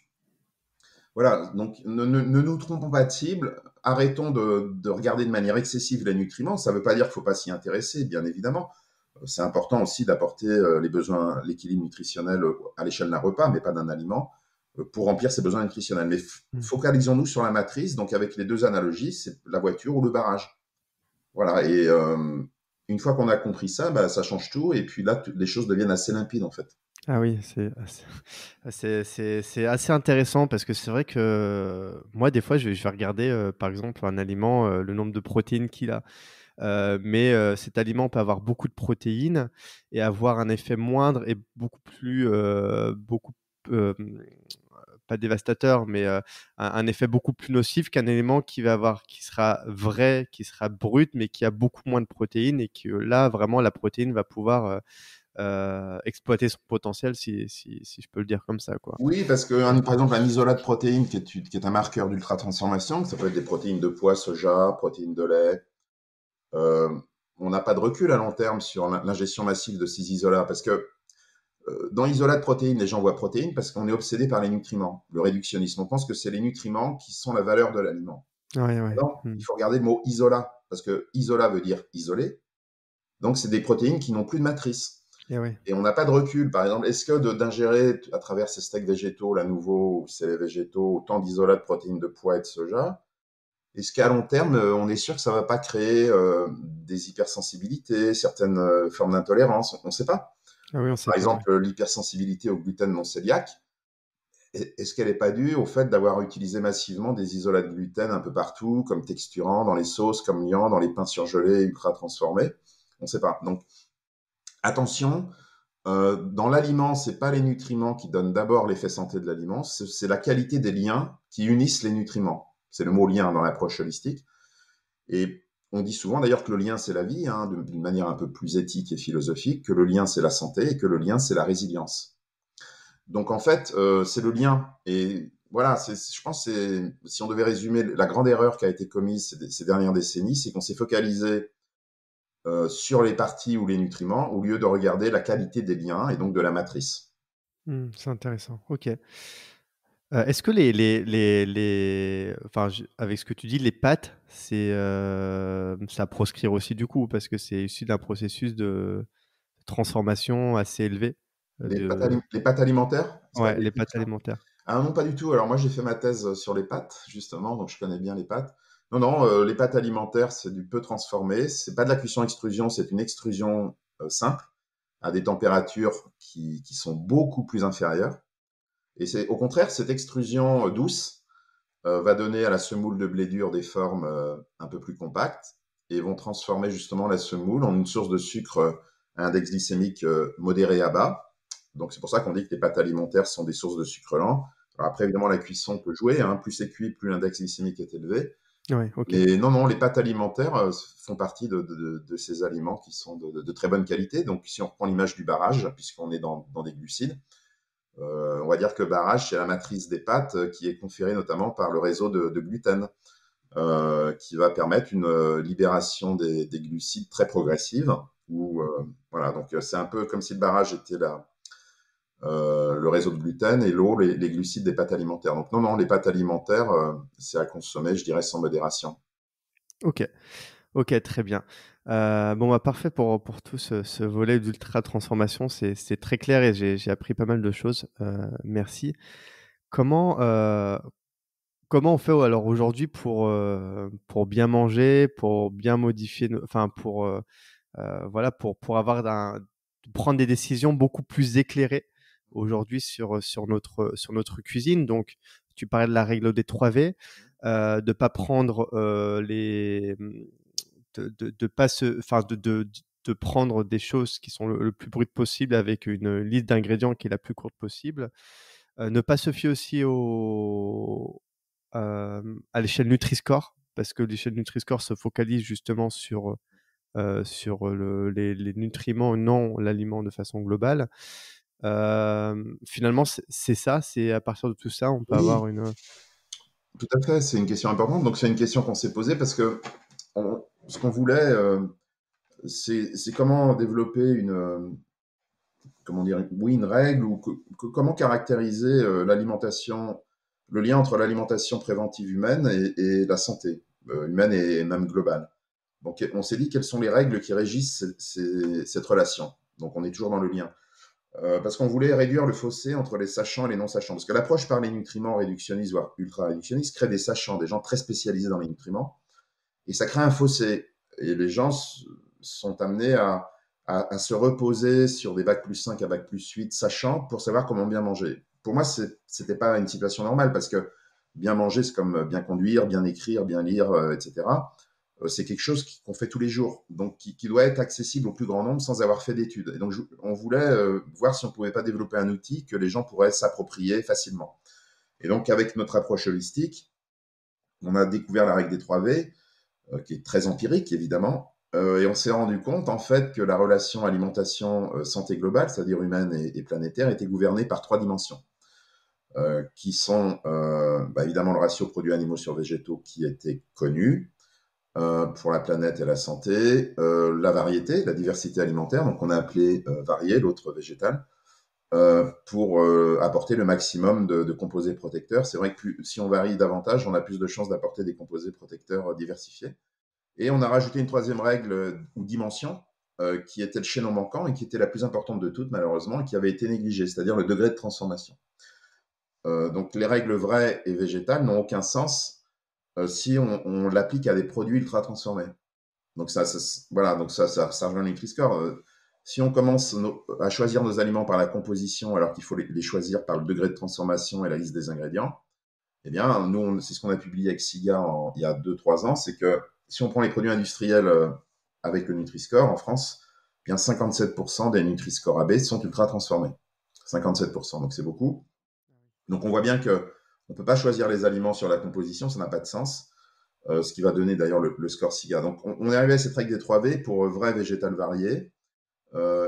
voilà. Donc, ne nous trompons pas de cible. Arrêtons de regarder de manière excessive les nutriments. Ça ne veut pas dire qu'il ne faut pas s'y intéresser, bien évidemment. C'est important aussi d'apporter les besoins, l'équilibre nutritionnel à l'échelle d'un repas, mais pas d'un aliment, pour remplir ses besoins nutritionnels. Mais mmh. focalisons-nous sur la matrice. Donc, avec les deux analogies, c'est la voiture ou le barrage. Voilà. Et une fois qu'on a compris ça, bah, ça change tout. Et puis là, les choses deviennent assez limpides, en fait. Ah oui, c'est assez intéressant parce que c'est vrai que moi, des fois, je vais regarder, par exemple, un aliment, le nombre de protéines qu'il a. Cet aliment peut avoir beaucoup de protéines et avoir un effet moindre et beaucoup plus, pas dévastateur, un effet beaucoup plus nocif qu'un élément qui sera vrai, qui sera brut, mais qui a beaucoup moins de protéines et que là, vraiment, la protéine va pouvoir, exploiter son potentiel si je peux le dire comme ça, quoi. Oui, parce que par exemple, un isolat de protéines qui est un marqueur d'ultra-transformation, ça peut être des protéines de pois, soja, protéines de lait. euh, on n'a pas de recul à long terme sur l'ingestion massive de ces isolats, parce que dans isolat de protéines, les gens voient protéines parce qu'on est obsédé par les nutriments, le réductionnisme. On pense que c'est les nutriments qui sont la valeur de l'aliment. Ouais, ouais. Non, Mmh. il faut regarder le mot isolat, parce que isolat veut dire isolé, donc c'est des protéines qui n'ont plus de matrice. Et ouais. Et on n'a pas de recul. Par exemple, est-ce que d'ingérer à travers ces steaks végétaux, là nouveau, ou ces végétaux, autant d'isolats de protéines de pois et de soja, est-ce qu'à long terme, on est sûr que ça ne va pas créer des hypersensibilités, certaines formes d'intolérance? On ne sait pas. Ah oui, on sait Par pas, ouais. exemple, l'hypersensibilité au gluten non cœliaque, est-ce qu'elle n'est pas due au fait d'avoir utilisé massivement des isolats de gluten un peu partout, comme texturants, dans les sauces, comme liant, dans les pains surgelés ultra transformés? On ne sait pas. Donc, attention, dans l'aliment, c'est pas les nutriments qui donnent d'abord l'effet santé de l'aliment, c'est la qualité des liens qui unissent les nutriments. C'est le mot lien dans l'approche holistique. Et on dit souvent d'ailleurs que le lien, c'est la vie, hein, d'une manière un peu plus éthique et philosophique, que le lien, c'est la santé et que le lien, c'est la résilience. Donc en fait, c'est le lien. Et voilà, je pense que si on devait résumer la grande erreur qui a été commise ces dernières décennies, c'est qu'on s'est focalisé sur les parties ou les nutriments au lieu de regarder la qualité des liens et donc de la matrice. C'est intéressant. OK. Est-ce que enfin, avec ce que tu dis, les pâtes, c'est à proscrire aussi du coup? Parce que c'est issu d'un processus de transformation assez élevé, de Les pâtes alimentaires, ça ouais, avait les dit pâtes ça. alimentaires. Ah non, pas du tout. Alors moi, j'ai fait ma thèse sur les pâtes, justement, donc je connais bien les pâtes. Non, non, les pâtes alimentaires, c'est du peu transformé. C'est pas de la cuisson-extrusion, c'est une extrusion simple à des températures qui sont beaucoup plus inférieures. Et c'est au contraire, cette extrusion douce va donner à la semoule de blé dur des formes un peu plus compactes et vont transformer justement la semoule en une source de sucre à index glycémique modéré à bas. Donc c'est pour ça qu'on dit que les pâtes alimentaires sont des sources de sucre lent. Alors après, évidemment, la cuisson peut jouer, hein. Plus c'est cuit, plus l'index glycémique est élevé. Ouais, OK. Mais non, non, les pâtes alimentaires font partie de ces aliments qui sont de très bonne qualité. Donc si on reprend l'image du barrage, puisqu'on est dans des glucides, on va dire que le barrage, c'est la matrice des pâtes qui est conférée notamment par le réseau de gluten, qui va permettre une libération des glucides très progressive. Voilà, donc c'est un peu comme si le barrage était le réseau de gluten et l'eau, les glucides des pâtes alimentaires. Donc non, non, les pâtes alimentaires, c'est à consommer, je dirais, sans modération. OK. OK, très bien. Bon, bah, parfait pour tout ce volet d'ultra transformation. C'est très clair et j'ai appris pas mal de choses. Merci. Comment, comment on fait alors aujourd'hui pour bien manger, pour bien modifier enfin voilà, pour avoir prendre des décisions beaucoup plus éclairées aujourd'hui sur notre cuisine. Donc, tu parlais de la règle des 3 V, de pas prendre de pas se, enfin de prendre des choses qui sont le plus brutes possible avec une liste d'ingrédients qui est la plus courte possible. Ne pas se fier aussi à l'échelle Nutri-Score, parce que l'échelle Nutri-Score se focalise justement sur les nutriments, non l'aliment de façon globale. Finalement, c'est ça, c'est à partir de tout ça, on peut Oui, avoir une. tout à fait, c'est une question importante. Donc c'est une question qu'on s'est posée parce que ce qu'on voulait, c'est comment développer comment dire, oui, une règle ou comment caractériser l'alimentation, le lien entre l'alimentation préventive humaine et la santé humaine et même globale. Donc, on s'est dit quelles sont les règles qui régissent cette relation. Donc, on est toujours dans le lien. Parce qu'on voulait réduire le fossé entre les sachants et les non-sachants. Parce que l'approche par les nutriments réductionnistes, voire ultra-réductionnistes, crée des sachants, des gens très spécialisés dans les nutriments. Et ça crée un fossé. Et les gens sont amenés à se reposer sur des bac+5 à bac+8, sachant pour savoir comment bien manger. Pour moi, c'était pas une situation normale parce que bien manger, c'est comme bien conduire, bien écrire, bien lire, etc. C'est quelque chose qu'on fait tous les jours, donc qui doit être accessible au plus grand nombre sans avoir fait d'études. Et donc, on voulait voir si on pouvait pas développer un outil que les gens pourraient s'approprier facilement. Et donc, avec notre approche holistique, on a découvert la règle des 3 V, qui est très empirique évidemment. Et on s'est rendu compte en fait que la relation alimentation-santé globale, c'est-à-dire humaine et planétaire, était gouvernée par 3 dimensions, qui sont évidemment le ratio produits animaux sur végétaux qui était connu pour la planète et la santé, la variété, la diversité alimentaire, donc on a appelé varié, l'autre végétal, pour apporter le maximum de composés protecteurs. C'est vrai que si on varie davantage, on a plus de chances d'apporter des composés protecteurs diversifiés. Et on a rajouté une troisième règle ou dimension qui était le chaînon manquant et qui était la plus importante de toutes, malheureusement, et qui avait été négligée, c'est-à-dire le degré de transformation. Donc les règles vraies et végétales n'ont aucun sens si on l'applique à des produits ultra transformés. Donc voilà, donc ça rejoint les Nutri-Score. Si on commence à choisir nos aliments par la composition, alors qu'il faut les choisir par le degré de transformation et la liste des ingrédients, eh bien, nous, c'est ce qu'on a publié avec SIGA il y a 2-3 ans, c'est que si on prend les produits industriels avec le Nutri-Score en France, eh bien 57% des Nutri-Score AB sont ultra transformés. 57%, donc c'est beaucoup. Donc on voit bien que on ne peut pas choisir les aliments sur la composition, ça n'a pas de sens. Ce qui va donner d'ailleurs le score SIGA. Donc on est arrivé à cette règle des 3V pour vrai végétal varié.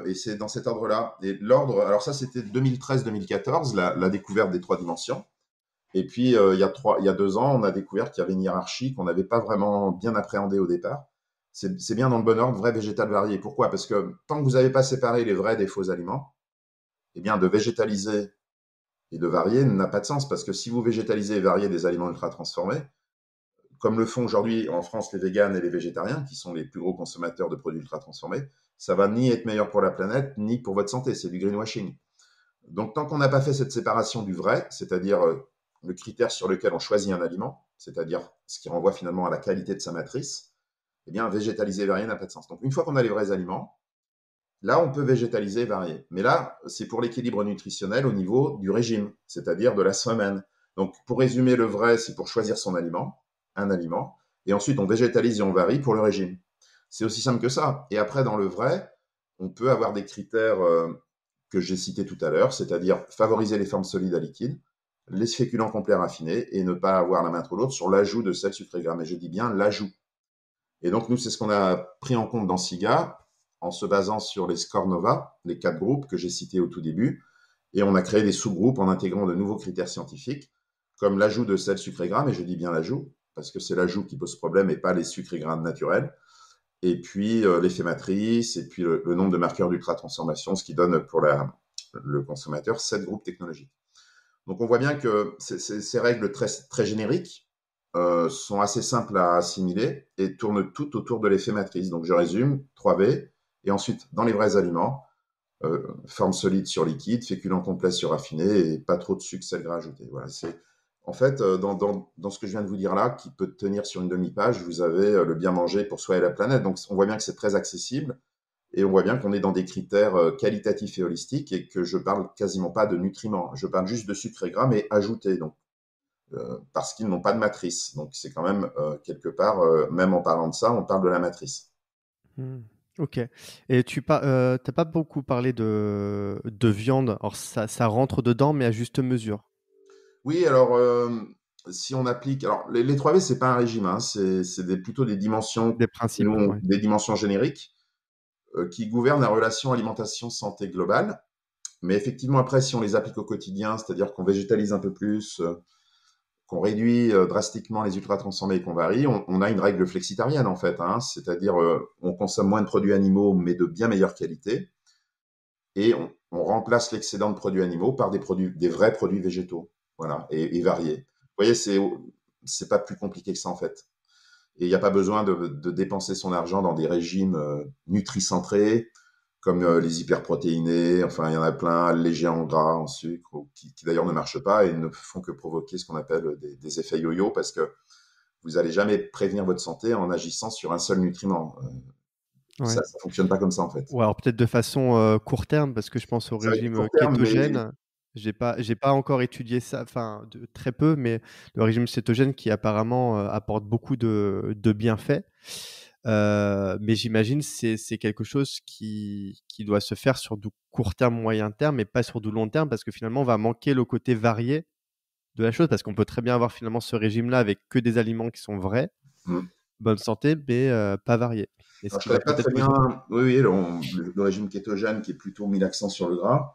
Et c'est dans cet ordre-là. Et l'ordre, alors ça c'était 2013-2014, la découverte des 3 dimensions. Et puis il y a 2 ans, on a découvert qu'il y avait une hiérarchie qu'on n'avait pas vraiment bien appréhendée au départ. C'est bien dans le bon ordre, vrai végétal varié. Pourquoi? Parce que tant que vous n'avez pas séparé les vrais des faux aliments, eh bien de végétaliser et de varier n'a pas de sens. Parce que si vous végétalisez et variez des aliments ultra transformés, comme le font aujourd'hui en France les véganes et les végétariens, qui sont les plus gros consommateurs de produits ultra transformés, ça va ni être meilleur pour la planète, ni pour votre santé. C'est du greenwashing. Donc, tant qu'on n'a pas fait cette séparation du vrai, c'est-à-dire le critère sur lequel on choisit un aliment, c'est-à-dire ce qui renvoie finalement à la qualité de sa matrice, eh bien, végétaliser et varier n'a pas de sens. Donc, une fois qu'on a les vrais aliments, là, on peut végétaliser et varier. Mais là, c'est pour l'équilibre nutritionnel au niveau du régime, c'est-à-dire de la semaine. Donc, pour résumer, le vrai, c'est pour choisir son aliment, un aliment, et ensuite on végétalise et on varie pour le régime. C'est aussi simple que ça. Et après, dans le vrai, on peut avoir des critères que j'ai cités tout à l'heure, c'est-à-dire favoriser les formes solides à liquides, les féculents complets raffinés, et ne pas avoir la main trop lourde sur l'ajout de sel, sucre et gras. Mais je dis bien l'ajout. Et donc, nous, c'est ce qu'on a pris en compte dans SIGA, en se basant sur les scores NOVA, les 4 groupes que j'ai cités au tout début, et on a créé des sous-groupes en intégrant de nouveaux critères scientifiques, comme l'ajout de sel, sucre et gras, mais je dis bien l'ajout, parce que c'est l'ajout qui pose problème et pas les sucres et gras naturels, et puis l'effet matrice, et puis le nombre de marqueurs d'ultra-transformation, ce qui donne pour le consommateur 7 groupes technologiques. Donc on voit bien que ces règles très, très génériques sont assez simples à assimiler et tournent toutes autour de l'effet matrice. Donc je résume, 3V, et ensuite dans les vrais aliments, forme solide sur liquide, féculent complet sur raffiné et pas trop de sucre, sel, gras ajouté. Voilà, c'est en fait dans ce que je viens de vous dire là, qui peut tenir sur une demi-page, vous avez le bien manger pour soi et la planète. Donc on voit bien que c'est très accessible et on voit bien qu'on est dans des critères qualitatifs et holistiques et que je parle quasiment pas de nutriments. Je parle juste de sucre et gras, mais ajoutés, donc parce qu'ils n'ont pas de matrice. Donc c'est quand même quelque part, même en parlant de ça, on parle de la matrice. Mmh. OK. Et tu n'as pas beaucoup parlé de viande. Alors ça rentre dedans, mais à juste mesure. Oui, alors si on applique, alors les 3V, c'est pas un régime, hein, plutôt des dimensions, Des principes, ouais. des dimensions génériques qui gouvernent la relation alimentation-santé globale. Mais effectivement, après, si on les applique au quotidien, c'est-à-dire qu'on végétalise un peu plus, qu'on réduit drastiquement les ultra-transformés et qu'on varie, on a une règle flexitarienne en fait, hein, c'est-à-dire on consomme moins de produits animaux mais de bien meilleure qualité et on remplace l'excédent de produits animaux par des vrais produits végétaux, voilà, et variés. Vous voyez, c'est pas plus compliqué que ça en fait. Et il n'y a pas besoin de dépenser son argent dans des régimes nutricentrés, comme les hyperprotéinés, enfin il y en a plein, légers en gras, en sucre, qui d'ailleurs ne marchent pas et ne font que provoquer ce qu'on appelle des effets yo-yo, parce que vous n'allez jamais prévenir votre santé en agissant sur un seul nutriment. Ça Ouais. ne fonctionne pas comme ça en fait. Ou alors peut-être de façon, court terme, parce que je pense au Ça va être du régime, court terme, mais kétogène. J'ai pas encore étudié ça, enfin de très peu, mais le régime cétogène qui apparemment, apporte beaucoup de bienfaits. Mais j'imagine c'est quelque chose qui doit se faire sur du court terme, moyen terme et pas sur du long terme parce que finalement on va manquer le côté varié de la chose. Parce qu'on peut très bien avoir finalement ce régime-là avec que des aliments qui sont vrais, hmm. bonne santé, mais pas variés. Et ce Alors, je qui ne va connais pas peut-être très bien, poser oui, oui, le régime kétogène qui est plutôt mis l'accent sur le gras.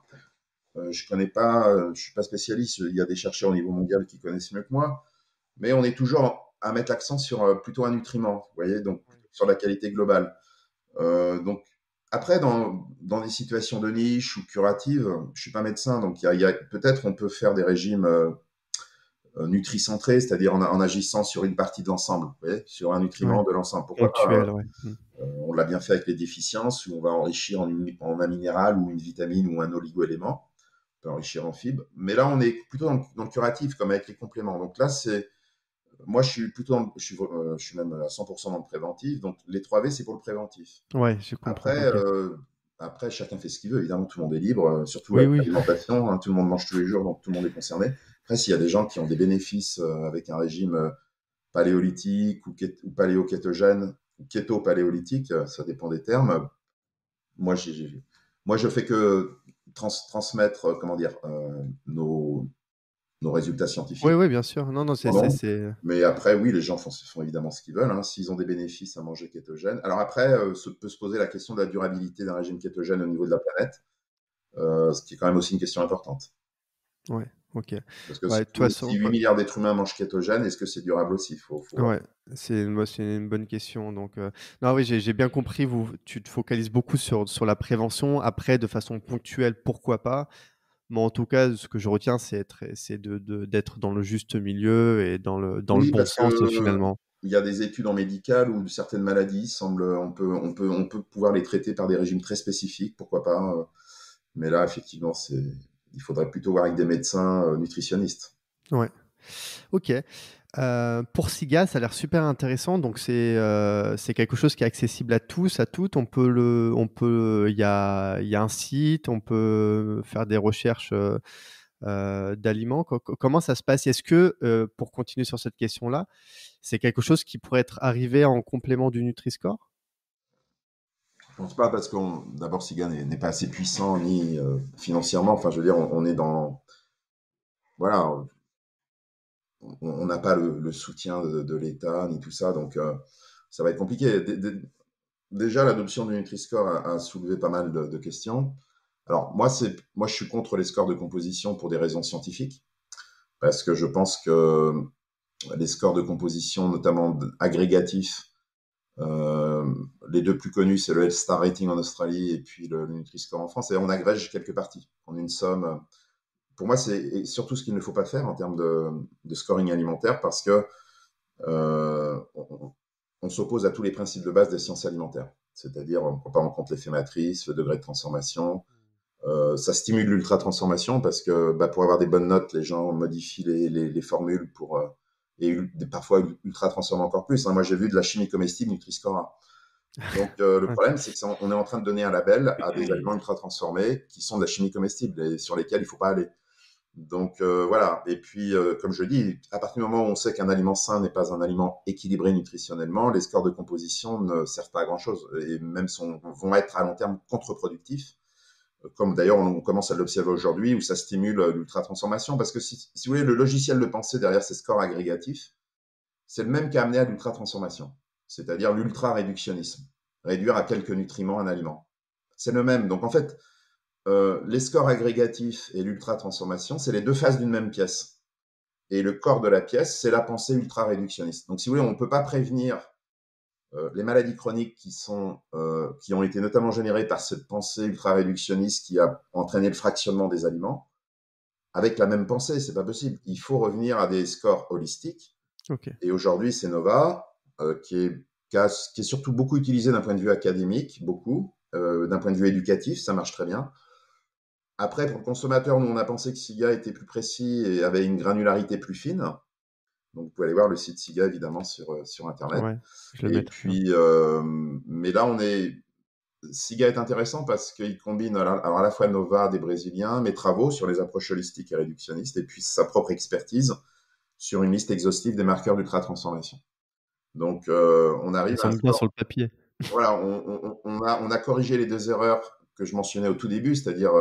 Je connais pas, je suis pas spécialiste. Il y a des chercheurs au niveau mondial qui connaissent mieux que moi, mais on est toujours à mettre l'accent sur plutôt un nutriment, vous voyez, donc sur la qualité globale. Donc après, dans des situations de niche ou curatives, je suis pas médecin, donc peut-être on peut faire des régimes nutricentrés, c'est-à-dire en agissant sur une partie de l'ensemble, vous voyez, sur un ouais, nutriment de l'ensemble. Pourquoi pas ponctuel, ouais. Mmh. on l'a bien fait avec les déficiences, où on va enrichir en un minéral ou une vitamine ou un oligo-élément, on peut enrichir en fibres. Mais là, on est plutôt dans le curatif, comme avec les compléments. Donc là, moi, je suis plutôt, je suis même à 100% dans le préventif. Donc les 3V, c'est pour le préventif. Ouais, je comprends, Après, OK. après, chacun fait ce qu'il veut. Évidemment, tout le monde est libre, surtout Oui, avec oui. l'alimentation, hein, tout le monde mange tous les jours, donc tout le monde est concerné. Après, s'il y a des gens qui ont des bénéfices avec un régime paléolithique ou paléo-kétogène, ou kéto-paléolithique, ça dépend des termes. Moi, moi je fais que transmettre, comment dire, nos résultats Oui, scientifiques. oui, bien sûr. Non, non, Pardon. c'est... Mais après, oui, les gens font évidemment ce qu'ils veulent, hein, s'ils ont des bénéfices à manger kétogène. Alors après, peut se poser la question de la durabilité d'un régime kétogène au niveau de la planète, ce qui est quand même aussi une question importante. Ouais, ok. Parce que Ouais, si, de toute façon, si 8 milliards d'êtres humains mangent kétogène, est-ce que c'est durable aussi? Faut voir. ouais, c'est une bonne question. Donc, non, oui, j'ai bien compris. Tu te focalises beaucoup sur la prévention. Après, de façon ponctuelle, pourquoi pas. Mais en tout cas, ce que je retiens, c'est d'être dans le juste milieu et dans le Oui, bon parce sens que finalement. il y a des études en médical où certaines maladies semblent, on peut pouvoir les traiter par des régimes très spécifiques, pourquoi pas. Mais là, effectivement, il faudrait plutôt voir avec des médecins nutritionnistes. Ouais. Ok. Pour SIGA, ça a l'air super intéressant. Donc, c'est quelque chose qui est accessible à tous, à toutes. Il y a un site, on peut faire des recherches d'aliments. Comment ça se passe? Est-ce que, pour continuer sur cette question-là, c'est quelque chose qui pourrait être arrivé en complément du Nutri-Score? Je pense pas parce que d'abord, Siga n'est pas assez puissant ni financièrement. Enfin, je veux dire, on est dans, voilà, on n'a pas le soutien de l'État ni tout ça, donc ça va être compliqué. Déjà, l'adoption du Nutri-Score a soulevé pas mal de questions. Alors, moi, je suis contre les scores de composition pour des raisons scientifiques, parce que je pense que les scores de composition, notamment agrégatifs, euh, les deux plus connus, c'est le Health Star Rating en Australie et puis le Nutri-Score en France, et on agrège quelques parties en une somme. Pour moi, c'est surtout ce qu'il ne faut pas faire en termes de scoring alimentaire, parce que on s'oppose à tous les principes de base des sciences alimentaires. C'est-à-dire, on ne prend pas en compte l'effet matrice, le degré de transformation. Ça stimule l'ultra-transformation parce que pour avoir des bonnes notes, les gens modifient les formules pour, et parfois ultra-transforment encore plus. Hein. Moi, j'ai vu de la chimie comestible Nutri-Score A. Donc, le Ouais. problème, c'est qu'on est en train de donner un label à des aliments ultra-transformés qui sont de la chimie comestible et sur lesquels il ne faut pas aller. Donc voilà, et puis comme je dis, à partir du moment où on sait qu'un aliment sain n'est pas un aliment équilibré nutritionnellement, les scores de composition ne servent pas à grand-chose et même vont être à long terme contre-productifs, comme d'ailleurs on commence à l'observer aujourd'hui où ça stimule l'ultra-transformation, parce que si vous voulez, le logiciel de pensée derrière ces scores agrégatifs, c'est le même qui a amené à l'ultra-transformation, c'est-à-dire l'ultra-réductionnisme, réduire à quelques nutriments un aliment. C'est le même, donc en fait, les scores agrégatifs et l'ultra-transformation, c'est les deux faces d'une même pièce. Et le corps de la pièce, c'est la pensée ultra-réductionniste. Donc, si vous voulez, on ne peut pas prévenir les maladies chroniques qui ont été notamment générées par cette pensée ultra-réductionniste qui a entraîné le fractionnement des aliments avec la même pensée. C'est pas possible. Il faut revenir à des scores holistiques. Ok. Et aujourd'hui, c'est Nova, qui est surtout beaucoup utilisé d'un point de vue académique, beaucoup, d'un point de vue éducatif, ça marche très bien. Après, pour le consommateur, nous, on a pensé que SIGA était plus précis et avait une granularité plus fine. Donc, vous pouvez aller voir le site SIGA, évidemment, sur Internet. Ouais, je le Et mettrai. puis, mais là, SIGA est intéressant parce qu'il combine alors à la fois Nova des Brésiliens, mes travaux sur les approches holistiques et réductionnistes, et puis sa propre expertise sur une liste exhaustive des marqueurs d'ultra-transformation. Donc, on Ça arrive à un semble bien sur score. le papier. Voilà, on a corrigé les deux erreurs que je mentionnais au tout début, c'est-à-dire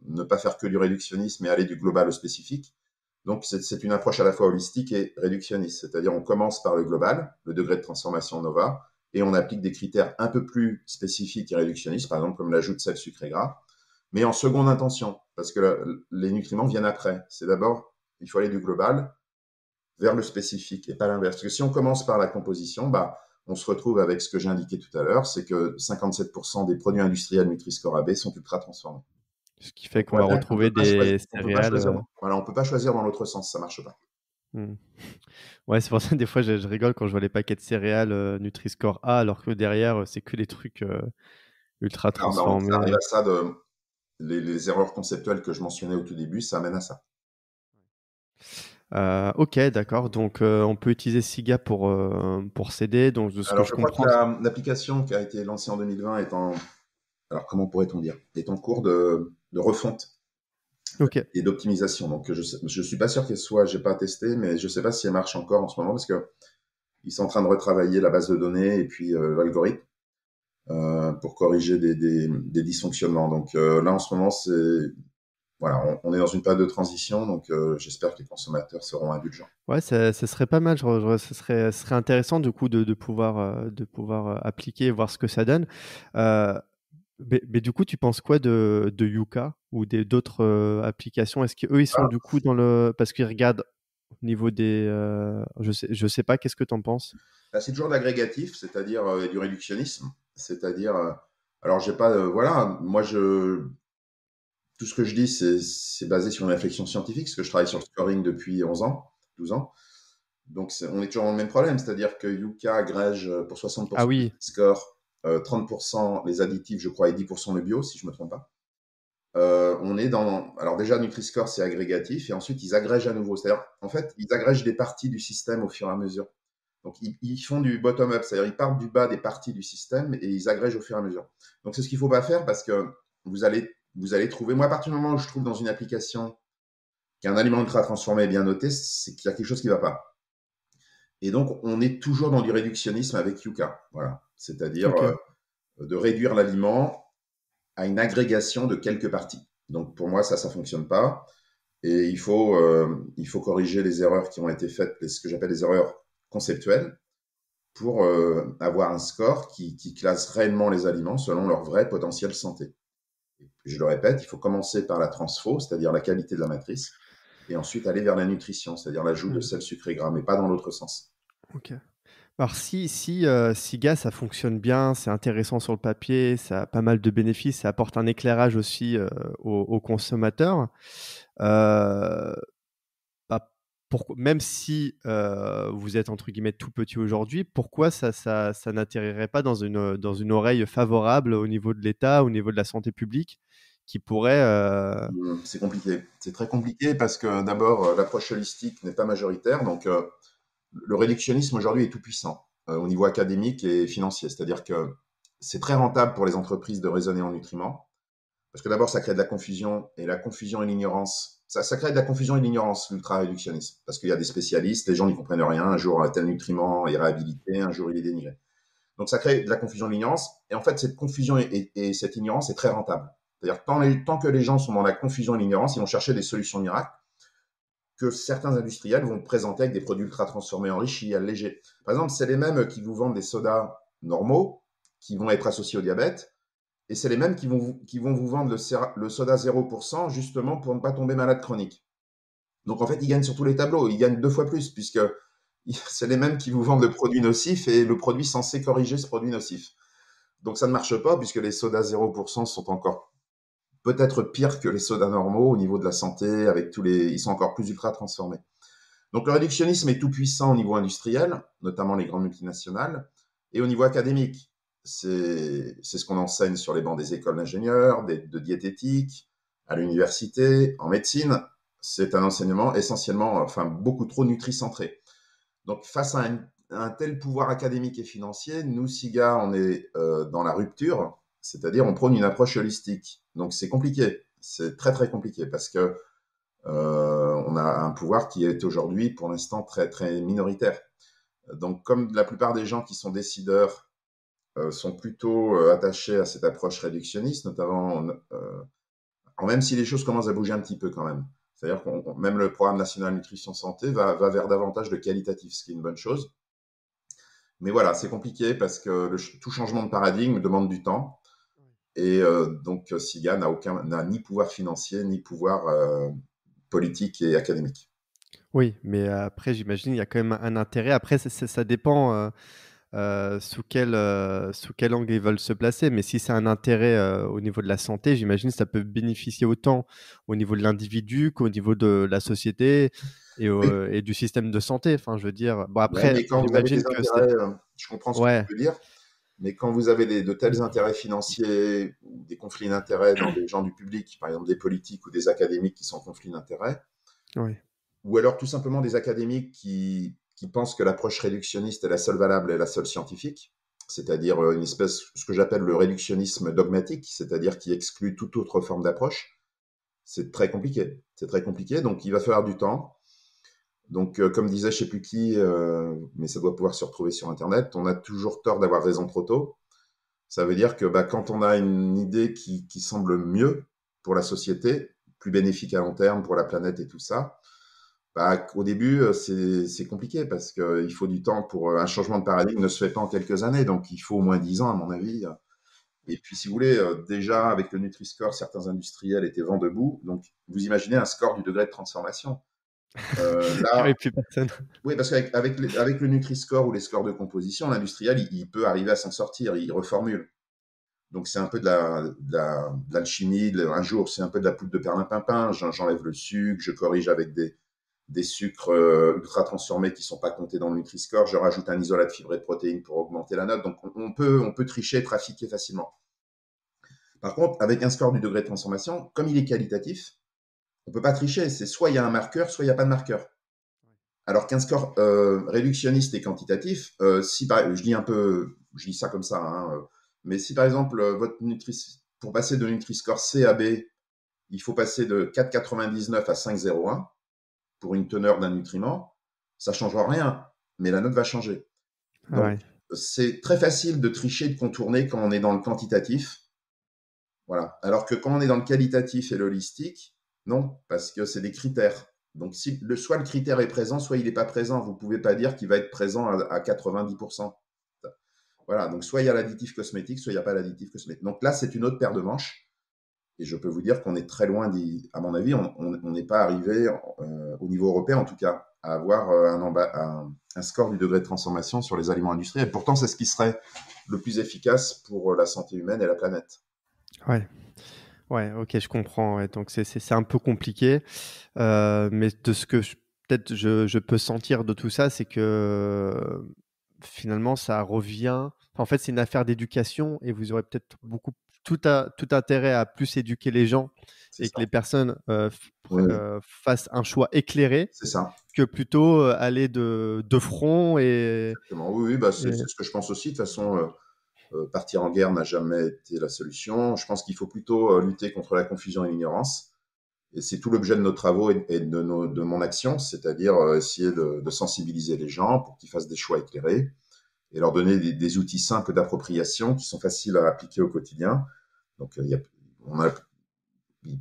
ne pas faire que du réductionnisme et aller du global au spécifique. Donc, c'est une approche à la fois holistique et réductionniste. C'est-à-dire, on commence par le global, le degré de transformation NOVA, et on applique des critères un peu plus spécifiques et réductionnistes, par exemple, comme l'ajout de sel, sucre et gras, mais en seconde intention, parce que les nutriments viennent après. C'est d'abord, il faut aller du global vers le spécifique et pas l'inverse. Parce que si on commence par la composition, on se retrouve avec ce que j'ai indiqué tout à l'heure, c'est que 57% des produits industriels Nutri-Score AB sont ultra transformés. Ce qui fait Donc, qu'on va on retrouver peut pas choisir, des on peut pas céréales. choisir. Voilà, on peut pas choisir dans l'autre sens, ça marche pas. Hmm. Ouais, c'est pour ça des fois je rigole quand je vois les paquets de céréales Nutri-Score A, alors que derrière c'est que des trucs ultra Alors, ça arrive transformés. à ça les erreurs conceptuelles que je mentionnais au tout début, ça amène à ça. Ok, d'accord. Donc on peut utiliser SIGA pour s'aider. Donc de ce que Alors, je je crois que comprends. l'application qui a été lancée en 2020 est alors comment pourrait-on dire, est en cours de refonte Ok. et d'optimisation. Donc, je suis pas sûr qu'elle soit, j'ai pas testé, mais je sais pas si elle marche encore en ce moment parce que ils sont en train de retravailler la base de données et puis l'algorithme pour corriger des dysfonctionnements. Donc là, en ce moment, voilà, on est dans une période de transition, donc j'espère que les consommateurs seront indulgents. Ouais, ça serait pas mal. Ce serait intéressant du coup de pouvoir appliquer et voir ce que ça donne. Euh, mais du coup, tu penses quoi de Yuka ou d'autres applications? Est-ce qu'eux, ils sont Ah, du coup dans le... Parce qu'ils regardent au niveau des... je sais pas, qu'est-ce que tu en penses? là, c'est toujours de l'agrégatif, c'est-à-dire du réductionnisme, c'est-à-dire, alors j'ai pas, voilà, moi tout ce que je dis, c'est basé sur une réflexion scientifique, parce que je travaille sur le scoring depuis 11 ans, 12 ans. Donc, on est toujours dans le même problème, c'est-à-dire que Yuka agrège pour Ah 60% du oui, score, 30% les additifs, je crois, et 10% le bio, si je ne me trompe pas. On est dans. Alors, déjà, Nutri-Score, c'est agrégatif, et ensuite, ils agrègent à nouveau. C'est-à-dire, en fait, ils agrègent des parties du système au fur et à mesure. Donc, ils font du bottom-up, c'est-à-dire, ils partent du bas des parties du système et ils agrègent au fur et à mesure. Donc, c'est ce qu'il ne faut pas faire parce que vous allez trouver. Moi, à partir du moment où je trouve dans une application qu'un aliment ultra transformé est bien noté, c'est qu'il y a quelque chose qui ne va pas. Et donc, on est toujours dans du réductionnisme avec Yuka. Voilà. C'est-à-dire ok. de réduire l'aliment à une agrégation de quelques parties. Donc, pour moi, ça ne fonctionne pas. Et il faut corriger les erreurs qui ont été faites, ce que j'appelle les erreurs conceptuelles, pour avoir un score qui classe réellement les aliments selon leur vrai potentiel santé. Et je le répète, il faut commencer par la transfo, c'est-à-dire la qualité de la matrice, et ensuite aller vers la nutrition, c'est-à-dire l'ajout de Hmm, sel, sucre et gras, mais pas dans l'autre sens. ok. Alors si GAS, ça fonctionne bien, c'est intéressant sur le papier, ça a pas mal de bénéfices, ça apporte un éclairage aussi aux consommateurs. Euh, Bah, même si vous êtes entre guillemets tout petit aujourd'hui, pourquoi ça n'atterrirait pas dans une oreille favorable au niveau de l'État, au niveau de la santé publique, qui pourrait... C'est compliqué. C'est très compliqué parce que d'abord, l'approche holistique n'est pas majoritaire. Donc, le réductionnisme aujourd'hui est tout puissant au niveau académique et financier. C'est-à-dire que c'est très rentable pour les entreprises de raisonner en nutriments. Parce que d'abord, ça crée de la confusion et la confusion et l'ignorance. Ça crée de la confusion et l'ignorance, l'ultra-réductionnisme. Parce qu'il y a des spécialistes, les gens n'y comprennent rien. Un jour, tel nutriment est réhabilité, un jour, il est dénigré. Donc, ça crée de la confusion et de l'ignorance. Et en fait, cette confusion et cette ignorance est très rentable. C'est-à-dire, tant que les gens sont dans la confusion et l'ignorance, ils vont chercher des solutions miracles que certains industriels vont présenter avec des produits ultra transformés, enrichis, allégés. Par exemple, c'est les mêmes qui vous vendent des sodas normaux, qui vont être associés au diabète, et c'est les mêmes qui vont vous vendre le soda 0% justement pour ne pas tomber malade chronique. Donc en fait, ils gagnent sur tous les tableaux, ils gagnent deux fois plus, puisque c'est les mêmes qui vous vendent le produit nocif et le produit censé corriger ce produit nocif. Donc ça ne marche pas, puisque les sodas 0% sont encore peut-être pires que les sodas normaux au niveau de la santé, avec ils sont encore plus ultra transformés. Donc le réductionnisme est tout puissant au niveau industriel, notamment les grandes multinationales, et au niveau académique. C'est ce qu'on enseigne sur les bancs des écoles d'ingénieurs, de diététique, à l'université, en médecine. C'est un enseignement essentiellement, enfin beaucoup trop nutricentré. Donc face à un tel pouvoir académique et financier, nous, SIGA, on est dans la rupture, c'est-à-dire on prône une approche holistique. Donc c'est compliqué, c'est très très compliqué parce que on a un pouvoir qui est aujourd'hui, pour l'instant, très, très minoritaire. Donc, comme la plupart des gens qui sont décideurs sont plutôt attachés à cette approche réductionniste, notamment, même si les choses commencent à bouger un petit peu quand même. C'est-à-dire que même le programme national nutrition santé va vers davantage de qualitatif, ce qui est une bonne chose. Mais voilà, c'est compliqué parce que tout changement de paradigme demande du temps. Et donc, SIGA n'a ni pouvoir financier, ni pouvoir politique et académique. Oui, mais après, j'imagine, il y a quand même un intérêt. Après, ça dépend sous quel angle ils veulent se placer. Mais si c'est un intérêt au niveau de la santé, j'imagine que ça peut bénéficier autant au niveau de l'individu qu'au niveau de la société Oui, et du système de santé. Enfin, je veux dire, bon, ouais, après, mais quand vous avez j'imagine des que c'est... intérêts, je comprends ce que tu Ouais, veux dire, mais quand vous avez de tels intérêts financiers ou des conflits d'intérêts dans des gens du public, par exemple des politiques ou des académiques qui sont en conflit d'intérêts, ouais. ou alors tout simplement des académiques qui pensent que l'approche réductionniste est la seule valable et la seule scientifique, c'est-à-dire une espèce, ce que j'appelle le réductionnisme dogmatique, c'est-à-dire qui exclut toute autre forme d'approche. C'est très compliqué. C'est très compliqué, donc il va falloir du temps. Donc, comme disait je ne sais plus qui, mais ça doit pouvoir se retrouver sur Internet, on a toujours tort d'avoir raison trop tôt. Ça veut dire que quand on a une idée qui semble mieux pour la société, plus bénéfique à long terme pour la planète et tout ça, au début, c'est compliqué parce qu'il faut du temps pour un changement de paradigme ne se fait pas en quelques années, donc il faut au moins 10 ans à mon avis. Et puis, si vous voulez, déjà avec le Nutri-Score, certains industriels étaient vent debout. Donc, vous imaginez un score du degré de transformation. Il n'y Là, avait plus personne. oui, parce avec le Nutri-Score ou les scores de composition, l'industriel, il peut arriver à s'en sortir, il reformule. Donc, c'est un peu de l'alchimie. Un jour, c'est un peu de la poudre de perlimpinpin. J'enlève le sucre, je corrige avec des sucres ultra transformés qui ne sont pas comptés dans le Nutri-Score. Je rajoute un isolat de fibres et de protéines pour augmenter la note. Donc, on peut tricher, trafiquer facilement. Par contre, avec un score du degré de transformation, comme il est qualitatif, on ne peut pas tricher. C'est soit il y a un marqueur, soit il n'y a pas de marqueur. Alors qu'un score réductionniste et quantitatif, je dis ça comme ça, hein, mais si par exemple pour passer de Nutri-Score C à B, il faut passer de 4,99 à 5,01 pour une teneur d'un nutriment, ça ne changera rien, mais la note va changer. Donc, Ouais. c'est très facile de tricher, de contourner quand on est dans le quantitatif. Voilà. Alors que quand on est dans le qualitatif et l'holistique, non, parce que c'est des critères. Donc, soit le critère est présent, soit il n'est pas présent. Vous ne pouvez pas dire qu'il va être présent à 90%. Voilà. Donc, soit il y a l'additif cosmétique, soit il n'y a pas l'additif cosmétique. Donc là, c'est une autre paire de manches. Et je peux vous dire qu'on est très loin à mon avis, on n'est pas arrivé au niveau européen, en tout cas, à avoir un score du degré de transformation sur les aliments industriels. Pourtant, c'est ce qui serait le plus efficace pour la santé humaine et la planète. Ouais. Ouais, OK, je comprends, ouais, donc c'est un peu compliqué, mais de ce que peut-être je peux sentir de tout ça, c'est que, finalement ça revient en fait, c'est une affaire d'éducation et vous aurez peut-être tout intérêt à plus éduquer les gens C'est et que ça. les personnes, Oui, oui, fassent un choix éclairé c'est ça. que plutôt, aller de front et Exactement. Oui, oui, et c'est ce que je pense aussi. De toute façon, partir en guerre n'a jamais été la solution. Je pense qu'il faut plutôt lutter contre la confusion et l'ignorance. Et c'est tout l'objet de nos travaux et de mon action, c'est-à-dire essayer de sensibiliser les gens pour qu'ils fassent des choix éclairés et leur donner des outils simples d'appropriation qui sont faciles à appliquer au quotidien. Donc,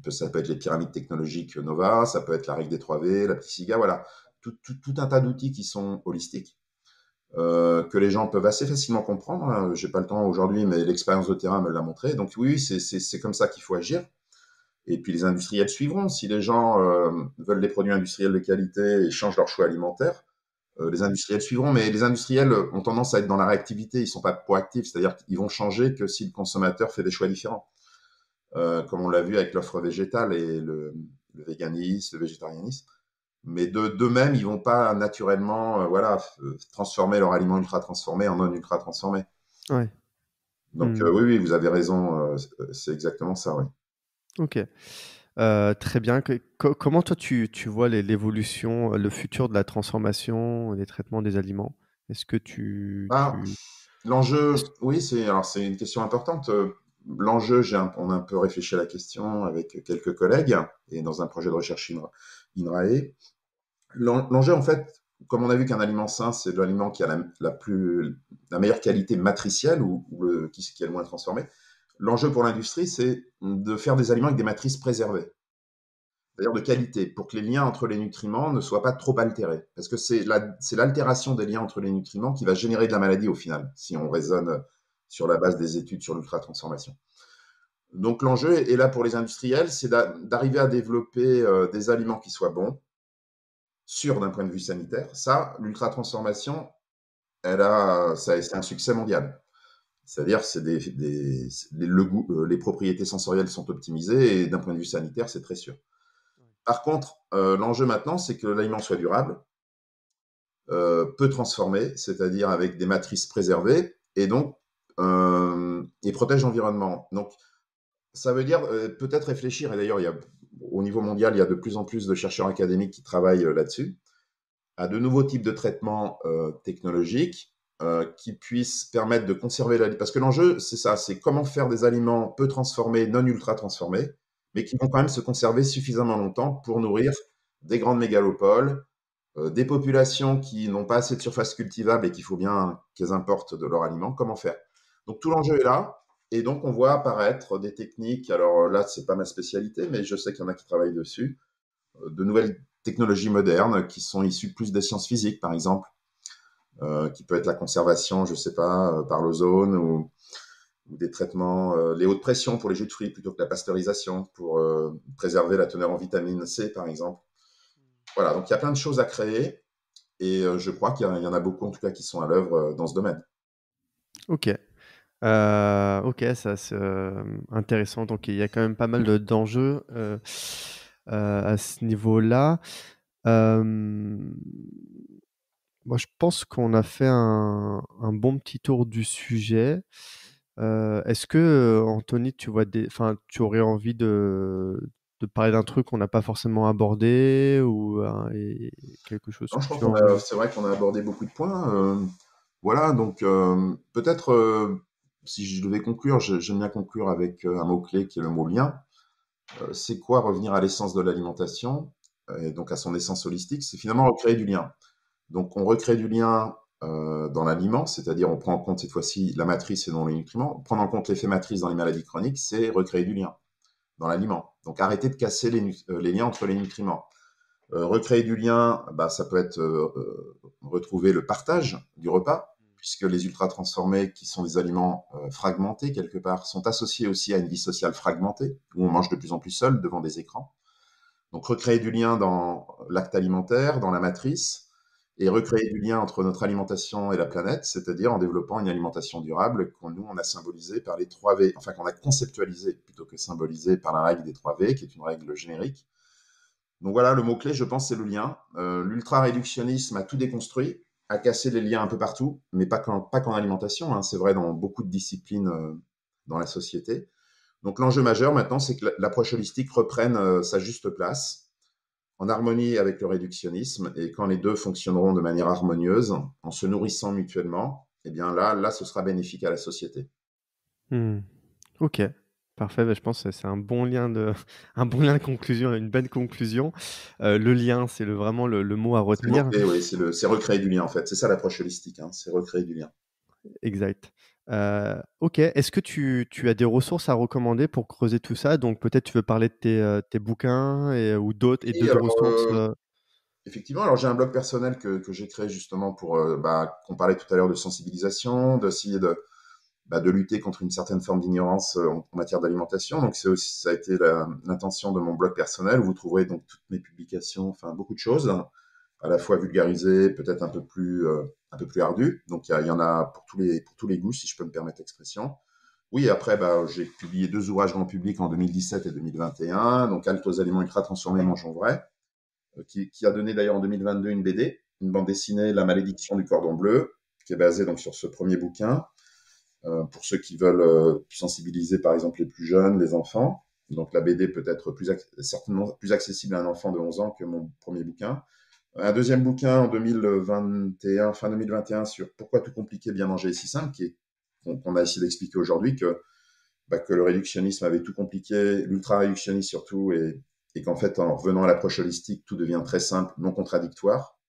ça peut être les pyramides technologiques Nova, ça peut être la règle des 3V, la Psyga, voilà. Tout un tas d'outils qui sont holistiques, que les gens peuvent assez facilement comprendre, hein. J'ai pas le temps aujourd'hui, mais l'expérience de terrain me l'a montré. Donc oui, c'est comme ça qu'il faut agir. Et puis les industriels suivront. Si les gens veulent des produits industriels de qualité et changent leur choix alimentaire, les industriels suivront. Mais les industriels ont tendance à être dans la réactivité. Ils ne sont pas proactifs, c'est-à-dire qu'ils vont changer que si le consommateur fait des choix différents. Comme on l'a vu avec l'offre végétale et le véganisme, le végétarianisme. Mais d'eux-mêmes, ils vont pas naturellement transformer leur aliment ultra transformé en non ultra transformé. ouais. Donc Mmh. oui, oui, vous avez raison, c'est exactement ça, oui. OK. Très bien. Comment toi tu vois l'évolution, le futur de la transformation, des traitements des aliments? Est-ce que Ah, tu est-ce l'enjeu, oui, c'est une question importante. L'enjeu, on a un peu réfléchi à la question avec quelques collègues et dans un projet de recherche INRAE. L'enjeu, en fait, comme on a vu qu'un aliment sain, c'est l'aliment qui a la meilleure qualité matricielle ou qui est le moins transformé. L'enjeu pour l'industrie, c'est de faire des aliments avec des matrices préservées, c'est-à-dire de qualité, pour que les liens entre les nutriments ne soient pas trop altérés. Parce que c'est l'altération des liens entre les nutriments qui va générer de la maladie au final, si on raisonne sur la base des études sur l'ultra-transformation. Donc l'enjeu est là pour les industriels, c'est d'arriver à développer des aliments qui soient bons, sûrs d'un point de vue sanitaire. Ça, l'ultra-transformation, c'est un succès mondial. C'est-à-dire que les propriétés sensorielles sont optimisées et d'un point de vue sanitaire, c'est très sûr. Par contre, l'enjeu maintenant, c'est que l'aliment soit durable, peu transformé, c'est-à-dire avec des matrices préservées, et donc et protège l'environnement. Donc, ça veut dire peut-être réfléchir, et d'ailleurs, au niveau mondial, il y a de plus en plus de chercheurs académiques qui travaillent là-dessus, à de nouveaux types de traitements technologiques qui puissent permettre de conserver l'aliment. Parce que l'enjeu, c'est ça, c'est comment faire des aliments peu transformés, non ultra transformés, mais qui vont quand même se conserver suffisamment longtemps pour nourrir des grandes mégalopoles, des populations qui n'ont pas assez de surface cultivable et qu'il faut bien qu'elles importent de leurs aliments. Comment faire? Donc tout l'enjeu est là. Et donc on voit apparaître des techniques. Alors là, c'est pas ma spécialité, mais je sais qu'il y en a qui travaillent dessus. De nouvelles technologies modernes qui sont issues plus des sciences physiques, par exemple, qui peut être la conservation, je sais pas, par l'ozone ou des traitements, les hautes pressions pour les jus de fruits plutôt que la pasteurisation pour préserver la teneur en vitamine C, par exemple. Voilà, donc il y a plein de choses à créer et je crois qu'il y en a beaucoup en tout cas qui sont à l'œuvre dans ce domaine. Ok. Ok, ça c'est intéressant. Donc il y a quand même pas mal d'enjeux à ce niveau-là. Euh, Moi, je pense qu'on a fait un bon petit tour du sujet. Est-ce que, Anthony, enfin, tu aurais envie de parler d'un truc qu'on n'a pas forcément abordé ou quelque chose Non, que je crois tu as envie? c'est vrai qu'on a abordé beaucoup de points. Voilà, donc peut-être si je devais conclure, j'aime bien conclure avec un mot-clé qui est le mot lien. C'est quoi revenir à l'essence de l'alimentation et donc à son essence holistique? C'est finalement recréer du lien. Donc, on recrée du lien dans l'aliment, c'est-à-dire on prend en compte cette fois-ci la matrice et non les nutriments. Prendre en compte l'effet matrice dans les maladies chroniques, c'est recréer du lien dans l'aliment. Donc, arrêter de casser les liens entre les nutriments. Recréer du lien, bah, ça peut être retrouver le partage du repas, puisque les ultra transformés, qui sont des aliments fragmentés quelque part, sont associés aussi à une vie sociale fragmentée, où on mange de plus en plus seul devant des écrans. Donc recréer du lien dans l'acte alimentaire, dans la matrice, et recréer du lien entre notre alimentation et la planète, c'est-à-dire en développant une alimentation durable nous, on a symbolisé par les 3 V, enfin qu'on a conceptualisé plutôt que symbolisé par la règle des 3 V, qui est une règle générique. Donc voilà, le mot-clé, je pense, c'est le lien. L'ultra-réductionnisme a tout déconstruit, a cassé les liens un peu partout, mais pas qu'en alimentation, hein, c'est vrai dans beaucoup de disciplines dans la société. Donc l'enjeu majeur maintenant, c'est que l'approche holistique reprenne sa juste place en harmonie avec le réductionnisme. Et quand les deux fonctionneront de manière harmonieuse, en se nourrissant mutuellement, eh bien là, ce sera bénéfique à la société. Hmm. Ok, parfait. Bah, je pense que c'est un bon lien un bon lien de conclusion, une bonne conclusion. Le lien, c'est vraiment le mot à C'est le retenir. mot-clé, oui, c'est recréer du lien en fait. C'est ça l'approche holistique, hein, c'est recréer du lien. Exact. Ok, est-ce que tu as des ressources à recommander pour creuser tout ça? Donc peut-être tu veux parler de tes bouquins ou d'autres et Et d'autres alors, ressources. effectivement, alors j'ai un blog personnel que j'ai créé justement pour, qu'on parlait tout à l'heure de sensibilisation, d'essayer de lutter contre une certaine forme d'ignorance en matière d'alimentation. Donc c'est aussi, ça a été l'intention de mon blog personnel où vous trouverez donc toutes mes publications, enfin beaucoup de choses, hein, à la fois vulgarisées, peut-être un peu plus ardues. Donc il y en a pour tous les goûts, si je peux me permettre l'expression. Oui, après, j'ai publié 2 ouvrages grand public en 2017 et 2021. Donc Halte aux aliments ultra transformés, mangeons vrai, qui a donné d'ailleurs en 2022 une BD, une bande dessinée, La malédiction du cordon bleu, qui est basée donc sur ce premier bouquin pour ceux qui veulent sensibiliser par exemple les plus jeunes, les enfants. Donc la BD peut être certainement plus accessible à un enfant de 11 ans que mon premier bouquin. Un deuxième bouquin en 2021, fin 2021 sur Pourquoi tout compliquer, bien manger et si simple, qu'on a essayé d'expliquer aujourd'hui que le réductionnisme avait tout compliqué, l'ultra-réductionnisme surtout, et qu'en fait en revenant à l'approche holistique, tout devient très simple, non contradictoire.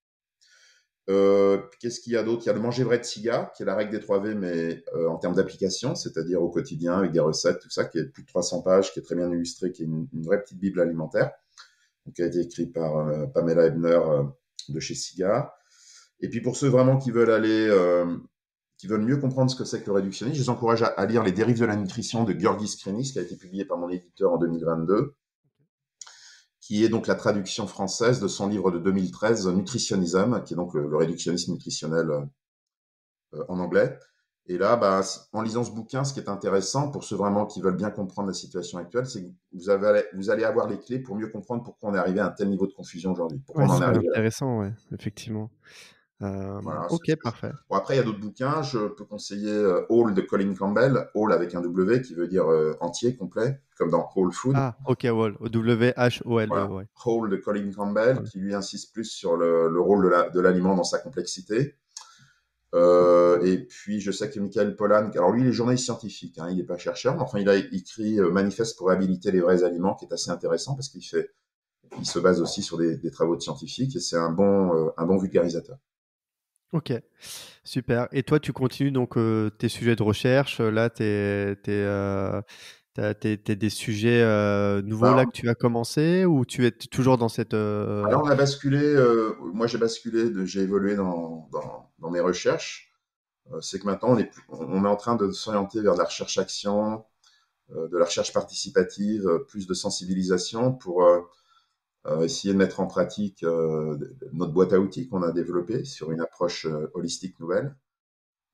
Qu'est-ce qu'il y a d'autre? Il y a le manger vrai de SIGA, qui est la règle des 3 V, mais en termes d'application, c'est-à-dire au quotidien, avec des recettes, tout ça, qui est plus de 300 pages, qui est très bien illustré, qui est une vraie petite bible alimentaire, donc, qui a été écrite par Pamela Ebner de chez SIGA. Et puis pour ceux vraiment qui veulent mieux comprendre ce que c'est que le réductionnisme, je les encourage à lire Les dérives de la nutrition de Georgi Skrenis, qui a été publié par mon éditeur en 2022, qui est donc la traduction française de son livre de 2013, Nutritionism, qui est donc le réductionnisme nutritionnel en anglais. Et là, en lisant ce bouquin, ce qui est intéressant pour ceux vraiment qui veulent bien comprendre la situation actuelle, c'est que vous allez avoir les clés pour mieux comprendre pourquoi on est arrivé à un tel niveau de confusion aujourd'hui, pourquoi Ouais, on en est c'est arrivé là. intéressant, ouais, effectivement. Voilà, c'est Ok, ce que parfait. Bon, après, il y a d'autres bouquins. Je peux conseiller Whole de Colin Campbell, Whole avec un W qui veut dire entier, complet, comme dans Whole Food. Ah, ok, Wall, W-H-O-L-E, Voilà. ouais. Whole de Colin Campbell, Ouais. qui lui insiste plus sur le rôle de l'aliment dans sa complexité. Et puis, je sais que Michael Pollan, alors lui, il est journaliste scientifique, hein, il n'est pas chercheur, mais enfin, il a écrit Manifeste pour réhabiliter les vrais aliments, qui est assez intéressant parce il se base aussi sur des travaux de scientifiques et c'est un bon vulgarisateur. Ok, super. Et toi, tu continues donc tes sujets de recherche. Là, t'es des sujets nouveaux là Ben, que tu as commencé ou tu es toujours dans cette... alors, on a basculé, moi j'ai basculé, j'ai évolué dans mes recherches. C'est que maintenant, on est en train de s'orienter vers de la recherche-action, de la recherche participative, plus de sensibilisation pour essayer de mettre en pratique notre boîte à outils qu'on a développée sur une approche holistique nouvelle.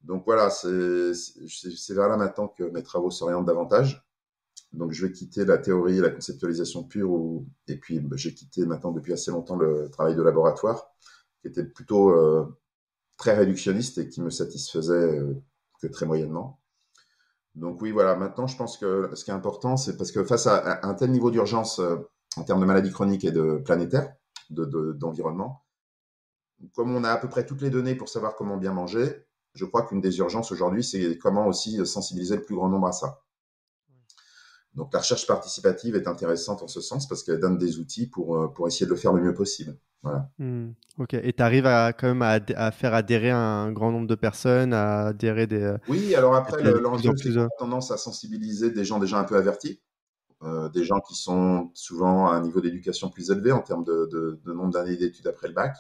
Donc voilà, c'est vers là maintenant que mes travaux s'orientent davantage. Donc je vais quitter la théorie et la conceptualisation pure, et puis j'ai quitté maintenant depuis assez longtemps le travail de laboratoire, qui était plutôt très réductionniste et qui me satisfaisait que très moyennement. Donc oui, voilà, maintenant je pense que ce qui est important, c'est parce que face à un tel niveau d'urgence en termes de maladies chroniques et de planétaires, d'environnement, comme on a à peu près toutes les données pour savoir comment bien manger, je crois qu'une des urgences aujourd'hui, c'est comment aussi sensibiliser le plus grand nombre à ça. Donc la recherche participative est intéressante en ce sens parce qu'elle donne des outils pour essayer de le faire le mieux possible. Voilà. Ok. Et tu arrives à quand même à faire adhérer un grand nombre de personnes, à adhérer Oui, alors après, de plus l'enjeu, en c'est plus. qu'on a tendance à sensibiliser des gens déjà un peu avertis, des gens qui sont souvent à un niveau d'éducation plus élevé en termes de nombre d'années d'études après le bac.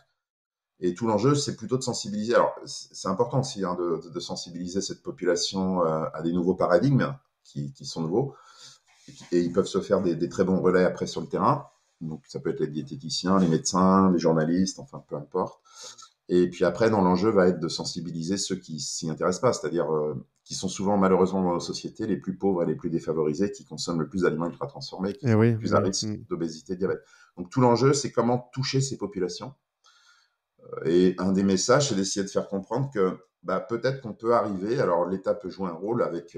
Et tout l'enjeu, c'est plutôt de sensibiliser. Alors, c'est important aussi hein, de sensibiliser cette population à des nouveaux paradigmes qui sont nouveaux. Et ils peuvent se faire des très bons relais après sur le terrain. Donc, ça peut être les diététiciens, les médecins, les journalistes, enfin, peu importe. Et puis après, dans l'enjeu, va être de sensibiliser ceux qui s'y intéressent pas, c'est-à-dire qui sont souvent, malheureusement, dans nos sociétés, les plus pauvres et les plus défavorisés, qui consomment le plus d'aliments ultra transformés, qui Eh sont oui, les plus à oui. risque d'obésité, de diabète. Donc, tout l'enjeu, c'est comment toucher ces populations. Et un des messages, c'est d'essayer de faire comprendre que bah, peut-être qu'on peut arriver, alors l'État peut jouer un rôle avec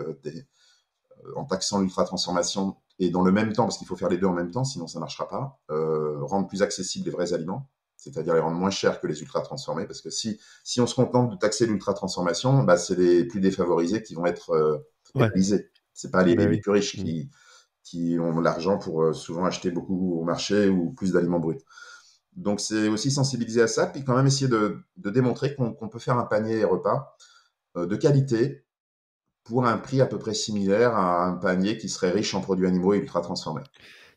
en taxant l'ultra-transformation et dans le même temps, parce qu'il faut faire les deux en même temps, sinon ça ne marchera pas, rendre plus accessibles les vrais aliments, c'est-à-dire les rendre moins chers que les ultra-transformés, parce que si on se contente de taxer l'ultra-transformation, bah, c'est les plus défavorisés qui vont être Ouais, pénalisés. C'est pas bah les oui. plus riches Mm. qui ont l'argent pour souvent acheter beaucoup au marché ou plus d'aliments bruts. Donc c'est aussi sensibiliser à ça, puis quand même essayer de démontrer qu'on peut faire un panier repas de qualité pour un prix à peu près similaire à un panier qui serait riche en produits animaux et ultra transformés.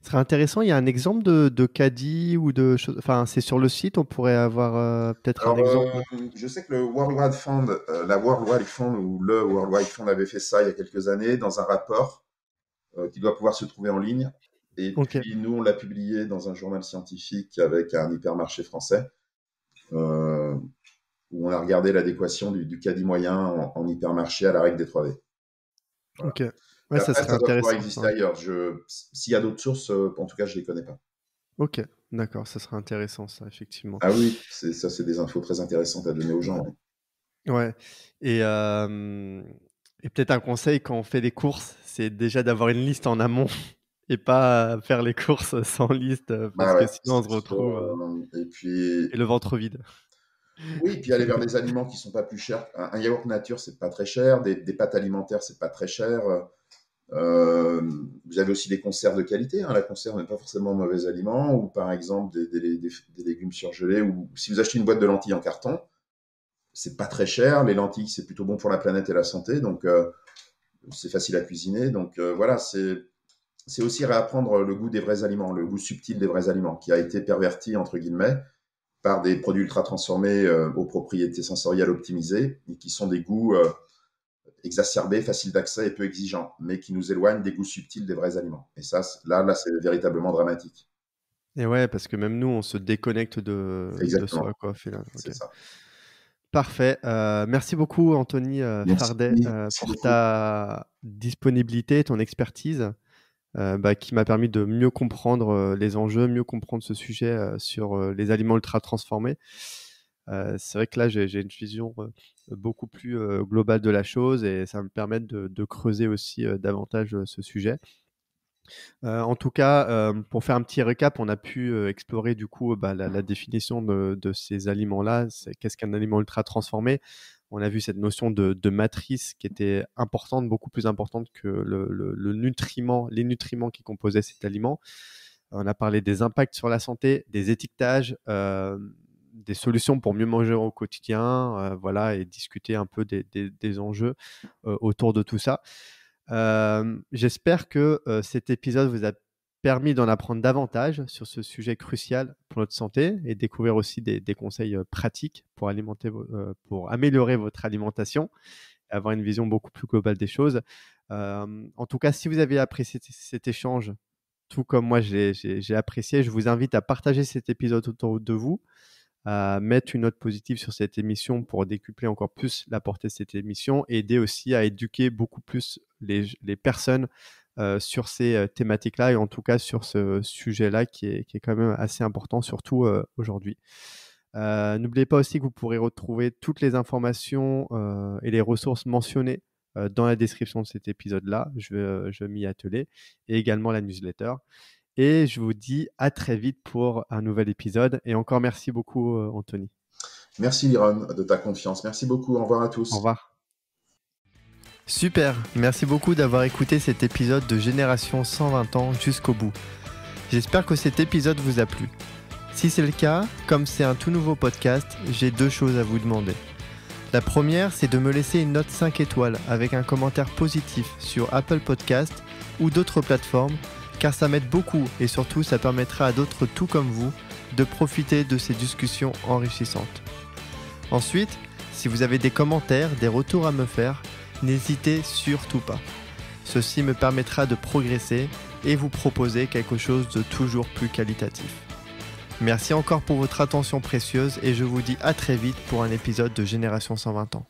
Ce serait intéressant. Il y a un exemple de caddie ou de choses. Enfin, c'est sur le site. On pourrait avoir peut-être un Alors, exemple. je sais que le World Wide Fund, la World Wide Fund ou le World Wide Fund avait fait ça il y a quelques années dans un rapport qui doit pouvoir se trouver en ligne. Et Ok. puis nous, on l'a publié dans un journal scientifique avec un hypermarché français euh, où on a regardé l'adéquation du caddie moyen en hypermarché à la règle des 3V. Voilà. Ok. Ouais, Mais ça après, serait ça doit pouvoir intéressant, exister ça. ailleurs. S'il y a d'autres sources, en tout cas, je ne les connais pas. Ok. D'accord, ça serait intéressant, ça, effectivement. Ah oui, ça, c'est des infos très intéressantes à donner aux gens. Ouais. Ouais. Et, euh, et peut-être un conseil quand on fait des courses, c'est déjà d'avoir une liste en amont et pas faire les courses sans liste parce Bah que ouais, sinon on se retrouve et puis, et le ventre vide. oui, puis aller vers des aliments qui sont pas plus chers. Un yaourt nature, c'est pas très cher. Des pâtes alimentaires, c'est pas très cher. Euh, vous avez aussi des conserves de qualité. Hein. La conserve n'est pas forcément un mauvais aliment. Ou par exemple, des légumes surgelés. Ou si vous achetez une boîte de lentilles en carton, c'est pas très cher. Les lentilles, c'est plutôt bon pour la planète et la santé. Donc, c'est facile à cuisiner. Donc, voilà, c'est aussi réapprendre le goût des vrais aliments, le goût subtil des vrais aliments, qui a été perverti, entre guillemets, par des produits ultra transformés aux propriétés sensorielles optimisées, et qui sont des goûts exacerbés, faciles d'accès et peu exigeants, mais qui nous éloignent des goûts subtils des vrais aliments. Et ça, là c'est véritablement dramatique. Et ouais, parce que même nous, on se déconnecte de Exactement, soi, quoi, au final. Ok. c'est ça. Parfait. Merci beaucoup, Anthony Merci, Fardet, merci pour beaucoup. ta disponibilité, ton expertise, qui m'a permis de mieux comprendre les enjeux, mieux comprendre ce sujet sur les aliments ultra transformés. C'est vrai que là, j'ai une vision beaucoup plus globale de la chose et ça va me permet de creuser aussi davantage ce sujet. En tout cas, pour faire un petit récap, on a pu explorer du coup bah, la définition de ces aliments-là. Qu'est-ce qu'un aliment ultra transformé? On a vu cette notion de matrice qui était importante, beaucoup plus importante que le nutriment, les nutriments qui composaient cet aliment. On a parlé des impacts sur la santé, des étiquetages, des solutions pour mieux manger au quotidien, voilà, et discuter un peu des enjeux autour de tout ça. J'espère que cet épisode vous a permis d'en apprendre davantage sur ce sujet crucial pour notre santé et découvrir aussi des conseils pratiques pour améliorer votre alimentation et avoir une vision beaucoup plus globale des choses. En tout cas, si vous avez apprécié cet échange, tout comme moi j'ai apprécié, je vous invite à partager cet épisode autour de vous, à mettre une note positive sur cette émission pour décupler encore plus la portée de cette émission et aider aussi à éduquer beaucoup plus les personnes sur ces thématiques-là et en tout cas sur ce sujet-là qui est quand même assez important, surtout aujourd'hui. N'oubliez pas aussi que vous pourrez retrouver toutes les informations et les ressources mentionnées dans la description de cet épisode-là. Je vais m'y atteler et également la newsletter. Et je vous dis à très vite pour un nouvel épisode. Et encore merci beaucoup, Anthony. Merci Liron de ta confiance. Merci beaucoup. Au revoir à tous. Au revoir. Super, merci beaucoup d'avoir écouté cet épisode de Génération 120 ans jusqu'au bout. J'espère que cet épisode vous a plu. Si c'est le cas, comme c'est un tout nouveau podcast, j'ai 2 choses à vous demander. La première, c'est de me laisser une note 5 étoiles avec un commentaire positif sur Apple Podcast ou d'autres plateformes, car ça m'aide beaucoup et surtout ça permettra à d'autres tout comme vous de profiter de ces discussions enrichissantes. Ensuite, si vous avez des commentaires, des retours à me faire, n'hésitez surtout pas. Ceci me permettra de progresser et vous proposer quelque chose de toujours plus qualitatif. Merci encore pour votre attention précieuse et je vous dis à très vite pour un épisode de Génération 120 ans.